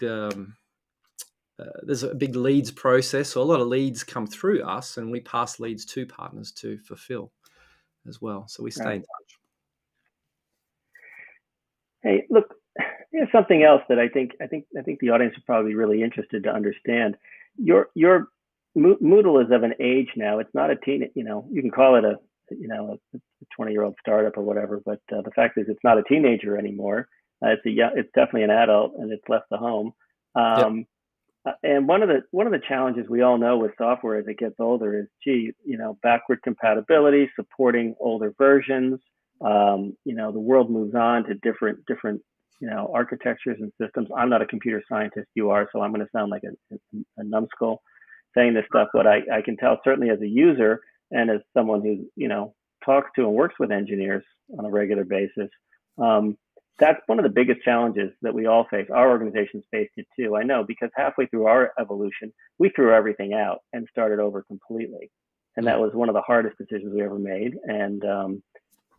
there's a big leads process, so a lot of leads come through us, and we pass leads to partners to fulfill as well. So we stay in touch. Hey, look, here's something else that I think the audience is probably really interested to understand. Your Moodle is of an age now. It's not a teen. You can call it a 20-year-old startup or whatever, but the fact is it's not a teenager anymore. It's definitely an adult, and it's left the home. And one of the challenges we all know with software as it gets older is, backward compatibility, supporting older versions. The world moves on to different architectures and systems. I'm not a computer scientist, you are, so I'm going to sound like a numbskull saying this stuff, but I can tell, certainly as a user and as someone who talks to and works with engineers on a regular basis, that's one of the biggest challenges that we all face. Our organizations faced it too. I know, because halfway through our evolution, we threw everything out and started over completely, and that was one of the hardest decisions we ever made. And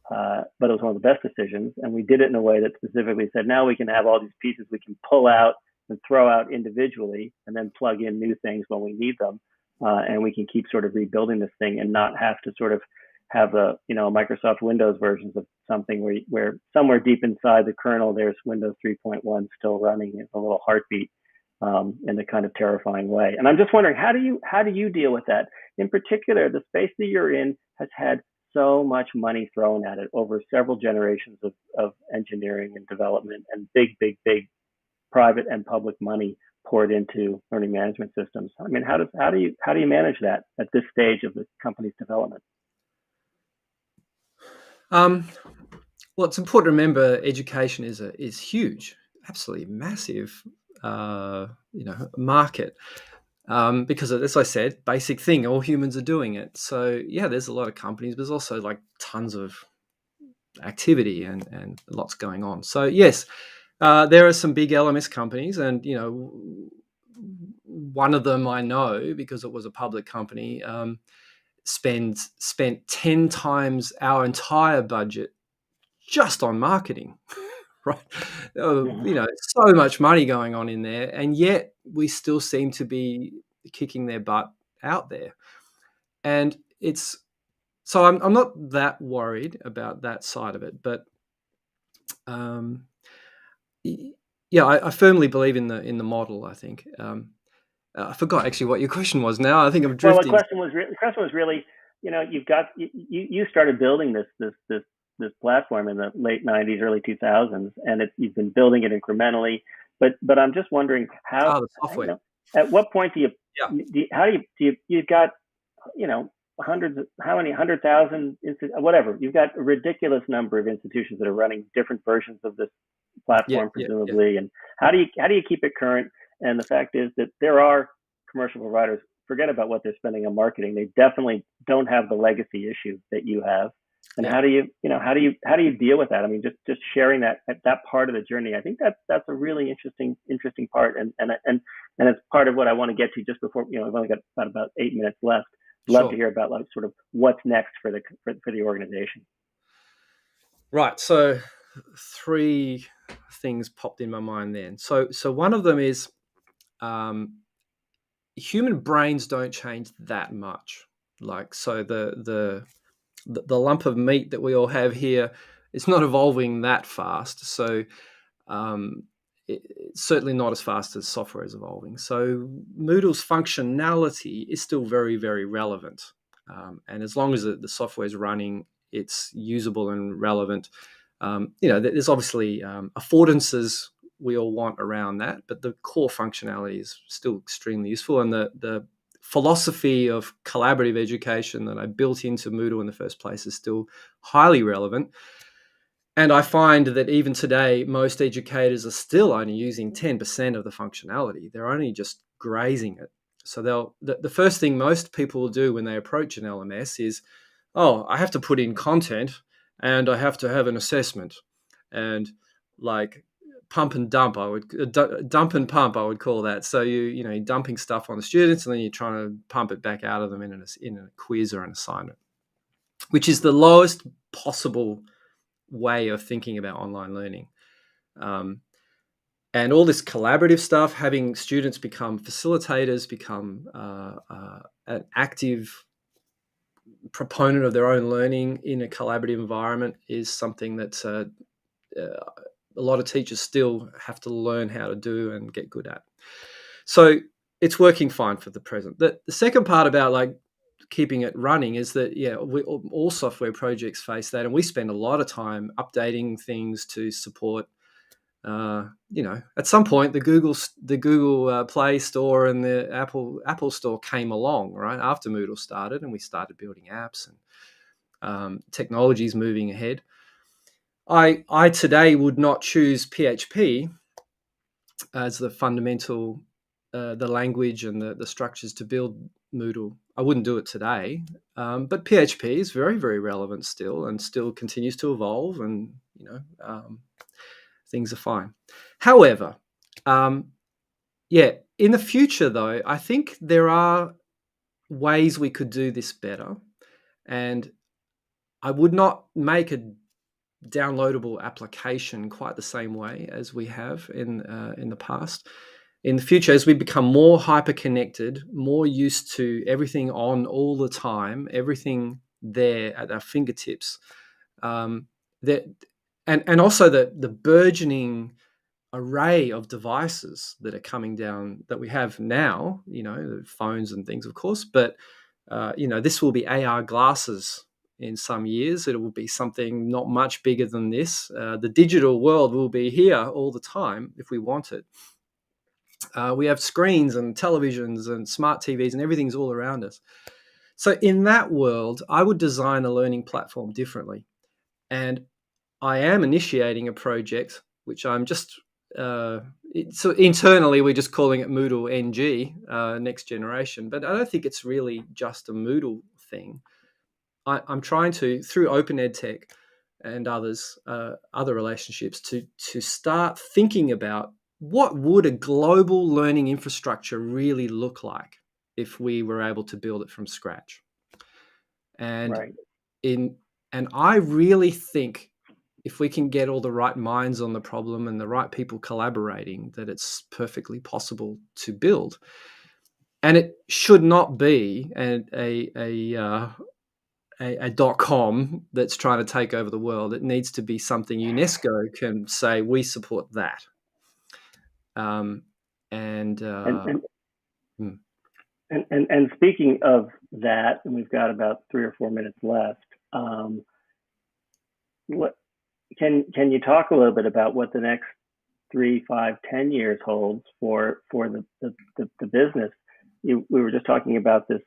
but it was one of the best decisions, and we did it in a way that specifically said, now we can have all these pieces we can pull out and throw out individually, and then plug in new things when we need them, and we can keep sort of rebuilding this thing and not have to sort of have Microsoft Windows versions of something where somewhere deep inside the kernel there's Windows 3.1 still running in a little heartbeat, in a kind of terrifying way. And I'm just wondering, how do you deal with that? In particular, the space that you're in has had so much money thrown at it over several generations of engineering and development, and big private and public money poured into learning management systems. I mean, how do you manage that at this stage of the company's development? Well, it's important to remember education is huge, absolutely massive, market. Because as I said, basic thing, all humans are doing it. So yeah, there's a lot of companies, but there's also like tons of activity and lots going on. So yes, there are some big LMS companies, and one of them I know because it was a public company. Spent 10 times our entire budget just on marketing, right? So much money going on in there, and yet we still seem to be kicking their butt out there. And so I'm not that worried about that side of it, but I firmly believe in the model. I think. I forgot actually what your question was now. I think I'm drifting. Well, the question was really, you started building this platform in the late 90s, early 2000s, and you've been building it incrementally. But I'm just wondering how, the software. At what point you've got, hundreds, how many 100,000, whatever. You've got a ridiculous number of institutions that are running different versions of this platform, presumably. And how do you keep it current? And the fact is that there are commercial providers, forget about what they're spending on marketing. They definitely don't have the legacy issues that you have. And Yeah. how do you deal with that? I mean, just sharing that part of the journey. I think that's a really interesting part, and it's part of what I want to get to just before, I've only got about 8 minutes left. Love Sure. to hear about, like, sort of what's next for the organization. Right. So 3 things popped in my mind then. So one of them is human brains don't change that much. Like, so the lump of meat that we all have here, it's not evolving that fast. So it's certainly not as fast as software is evolving. So Moodle's functionality is still very, very relevant. And as long as the software is running, it's usable and relevant. There's obviously affordances we all want around that, but the core functionality is still extremely useful. And the philosophy of collaborative education that I built into Moodle in the first place is still highly relevant. And I find that even today, most educators are still only using 10% of the functionality. They're only just grazing it. So the first thing most people will do when they approach an LMS is, I have to put in content and I have to have an assessment. And like pump and dump, dump and pump, I would call that. So you're dumping stuff on the students and then you're trying to pump it back out of them in a quiz or an assignment, which is the lowest possible way of thinking about online learning. And all this collaborative stuff, having students become facilitators, become an active proponent of their own learning in a collaborative environment, is something that a lot of teachers still have to learn how to do and get good at. So it's working fine for the present. The second part about like keeping it running is that, all software projects face that, and we spend a lot of time updating things to support. At some point, the Google Play Store and the Apple Store came along, right after Moodle started, and we started building apps, and technology's moving ahead. I today would not choose PHP as the fundamental, the language and the structures to build Moodle. I wouldn't do it today, but PHP is very, very relevant still, and still continues to evolve, and things are fine. However, in the future though, I think there are ways we could do this better, and I would not make a downloadable application quite the same way as we have in the past. In the future, as we become more hyper-connected, more used to everything on all the time, everything there at our fingertips, and also the burgeoning array of devices that are coming down that we have now, the phones and things, of course, but this will be AR glasses in some years. It will be something not much bigger than this. The digital world will be here all the time if we want it. We have screens and televisions and smart TVs, and everything's all around us. So in that world, I would design a learning platform differently. And I am initiating a project, which I'm just, so internally we're just calling it Moodle NG, next generation, but I don't think it's really just a Moodle thing. I'm trying to, through Open EdTech and others, other relationships, to start thinking about what would a global learning infrastructure really look like if we were able to build it from scratch. And right. And I really think if we can get all the right minds on the problem and the right people collaborating, that it's perfectly possible to build. And it should not be a .com that's trying to take over the world. It needs to be something UNESCO can say, we support that. And speaking of that, and we've got about 3 or 4 minutes left. What can you talk a little bit about what the next 3, 5, 10 years holds for the business? We were just talking about this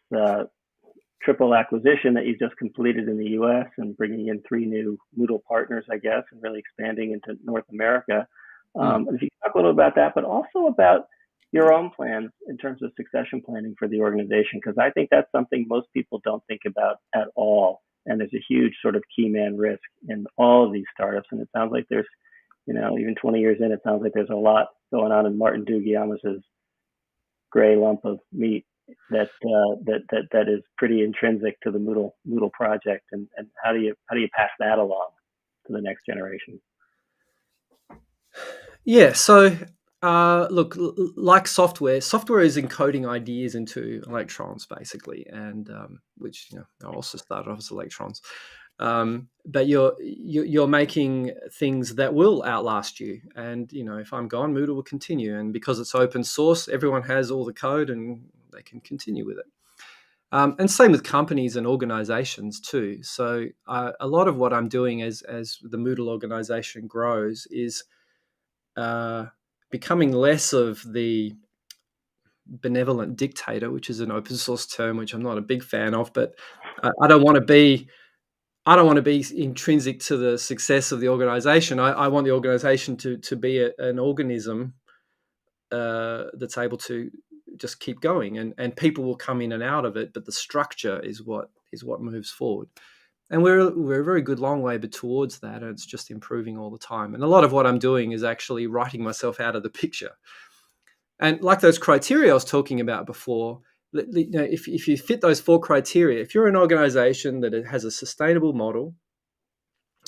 triple acquisition that you just completed in the U.S. and bringing in 3 new Moodle partners, I guess, and really expanding into North America. If you can talk a little about that, but also about your own plans in terms of succession planning for the organization, because I think that's something most people don't think about at all And there's a huge sort of key man risk in all of these startups. And it sounds like there's, even 20 years in, it sounds like there's a lot going on in Martin Duguiamas's gray lump of meat that is pretty intrinsic to the Moodle project. And how do you pass that along to the next generation? Yeah, so look, like software is encoding ideas into electrons, basically, and which I also started off as electrons. But you're making things that will outlast you, and if I'm gone, Moodle will continue, and because it's open source, everyone has all the code, and they can continue with it. And same with companies and organizations too. So a lot of what I'm doing as the Moodle organization grows is becoming less of the benevolent dictator, which is an open source term which I'm not a big fan of, but I don't want to be intrinsic to the success of the organization. I want the organization to be an organism that's able to just keep going, and people will come in and out of it, but the structure is what moves forward. And we're a very good long way towards that, and it's just improving all the time. And a lot of what I'm doing is actually writing myself out of the picture. And like those criteria I was talking about before, if you fit those 4 criteria, if you're an organization that has a sustainable model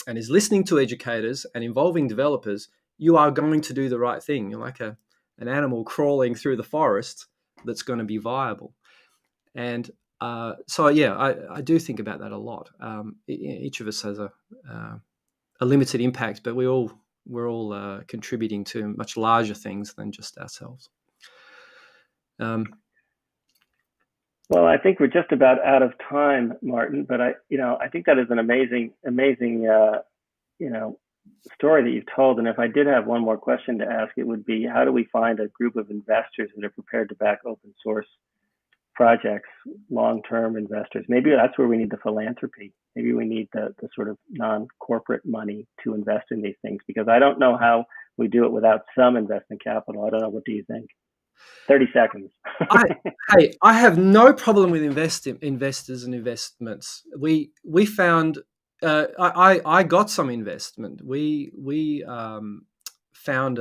and is listening to educators and involving developers, you are going to do the right thing. You're like an animal crawling through the forest that's going to be viable. And so yeah, I do think about that a lot. Each of us has a limited impact, but we're all contributing to much larger things than just ourselves. Well, I think we're just about out of time, Martin. But I think that is an amazing story that you've told. And if I did have one more question to ask, it would be, how do we find a group of investors that are prepared to back open source projects, long-term investors? Maybe that's where we need the philanthropy. Maybe we need the sort of non-corporate money to invest in these things, because I don't know how we do it without some investment capital. I don't know. What do you think? 30 seconds. I have no problem with investors and investments. We found I got some investment. I found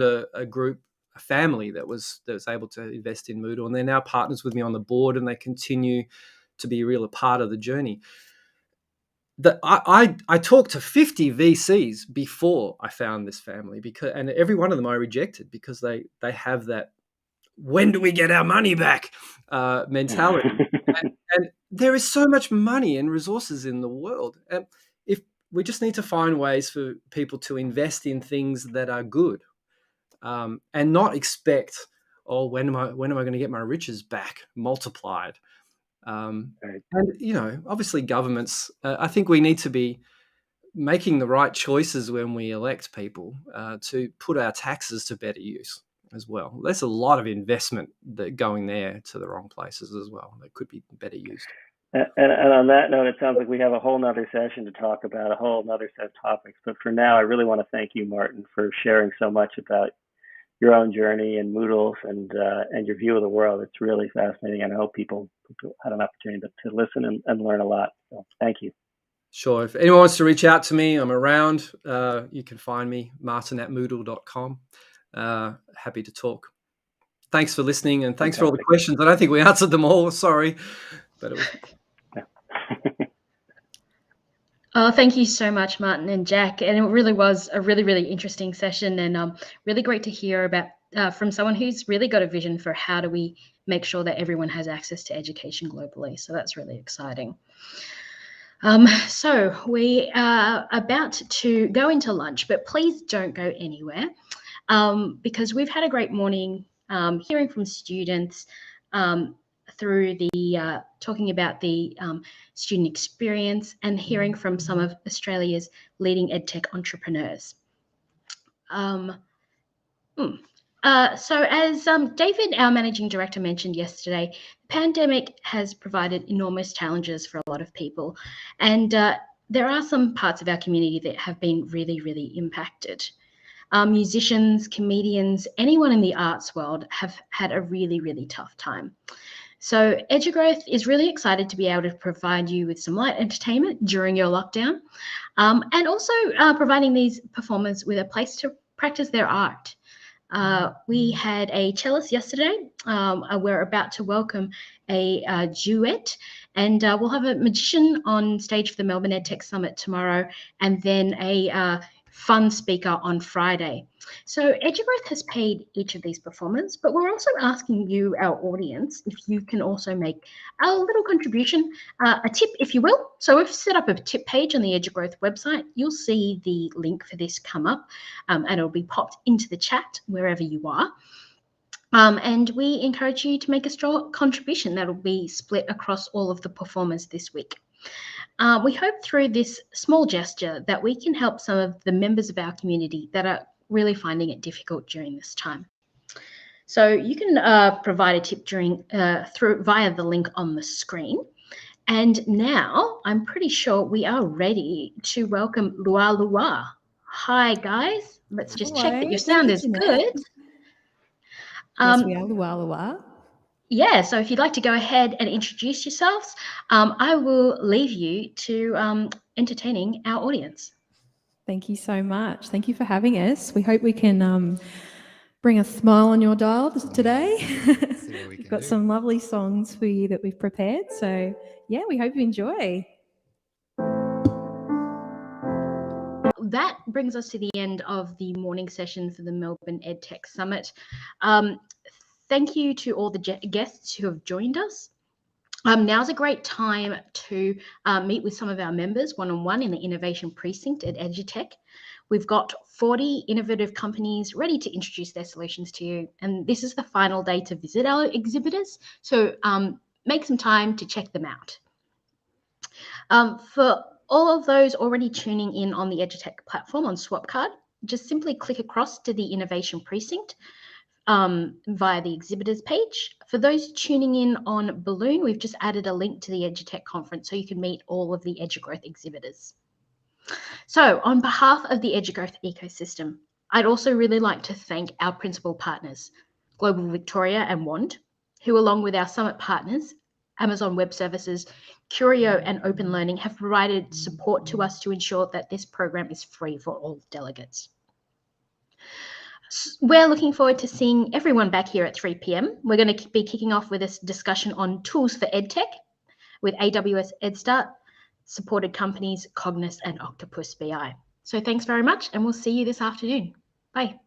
a group, a family that was able to invest in Moodle, and they're now partners with me on the board, and they continue to be a real part of the journey. I talked to 50 VCs before I found this family, and every one of them I rejected because they have that "when do we get our money back" mentality. and there is so much money and resources in the world, and if we just need to find ways for people to invest in things that are good. And not expect, when am I going to get my riches back multiplied? And obviously governments. I think we need to be making the right choices when we elect people to put our taxes to better use as well. There's a lot of investment that going there to the wrong places as well that could be better used. And on that note, it sounds like we have a whole nother session to talk about, a whole nother set of topics. But for now, I really want to thank you, Martin, for sharing so much about your own journey and Moodles and your view of the world. It's really fascinating, and I hope people had an opportunity to listen and learn a lot. So thank you. Sure. If anyone wants to reach out to me, I'm around. You can find me, martin@moodle.com. Happy to talk. Thanks for listening, and thanks for all the questions. I don't think we answered them all. Sorry, but it was. Thank you so much, Martin and Jack. And it really was a really, really interesting session, and really great to hear about from someone who's really got a vision for how do we make sure that everyone has access to education globally. So that's really exciting. So we are about to go into lunch, but please don't go anywhere because we've had a great morning hearing from students through the talking about the student experience and hearing from some of Australia's leading EdTech entrepreneurs. So as David, our managing director, mentioned yesterday, the pandemic has provided enormous challenges for a lot of people. And there are some parts of our community that have been really, really impacted. Musicians, comedians, anyone in the arts world have had a really, really tough time. So EduGrowth is really excited to be able to provide you with some light entertainment during your lockdown, and also providing these performers with a place to practice their art. We had a cellist yesterday. We're about to welcome a duet, and we'll have a magician on stage for the Melbourne EdTech Summit tomorrow, and then a fun speaker on Friday. So EduGrowth has paid each of these performers, but we're also asking you, our audience, if you can also make a little contribution, a tip, if you will. So we've set up a tip page on the EduGrowth website. You'll see the link for this come up, and it'll be popped into the chat wherever you are. And we encourage you to make a strong contribution that'll be split across all of the performers this week. We hope through this small gesture that we can help some of the members of our community that are really finding it difficult during this time. So you can provide a tip via the link on the screen. And now I'm pretty sure we are ready to welcome Lua Lua. Hi guys, let's just check that your sound is good. Yes, we are Lua Lua. Yeah, so if you'd like to go ahead and introduce yourselves, I will leave you to entertaining our audience. Thank you so much. Thank you for having us. We hope we can bring a smile on your dial today. We've got some lovely songs for you that we've prepared. So yeah, we hope you enjoy. That brings us to the end of the morning session for the Melbourne EdTech Summit. Thank you to all the guests who have joined us. Now's a great time to meet with some of our members one-on-one in the Innovation Precinct at EdTech. We've got 40 innovative companies ready to introduce their solutions to you, and this is the final day to visit our exhibitors, so make some time to check them out. For all of those already tuning in on the EdTech platform on Swapcard, just simply click across to the Innovation Precinct via the exhibitors page. For those tuning in on Balloon, we've just added a link to the EdTech conference so you can meet all of the EduGrowth exhibitors. So on behalf of the EduGrowth ecosystem, I'd also really like to thank our principal partners, Global Victoria and WAND, who along with our summit partners, Amazon Web Services, Curio and Open Learning have provided support to us to ensure that this program is free for all delegates. We're looking forward to seeing everyone back here at 3 p.m. We're going to be kicking off with a discussion on tools for EdTech with AWS EdStart, supported companies Cognos and Octopus BI. So thanks very much, and we'll see you this afternoon. Bye.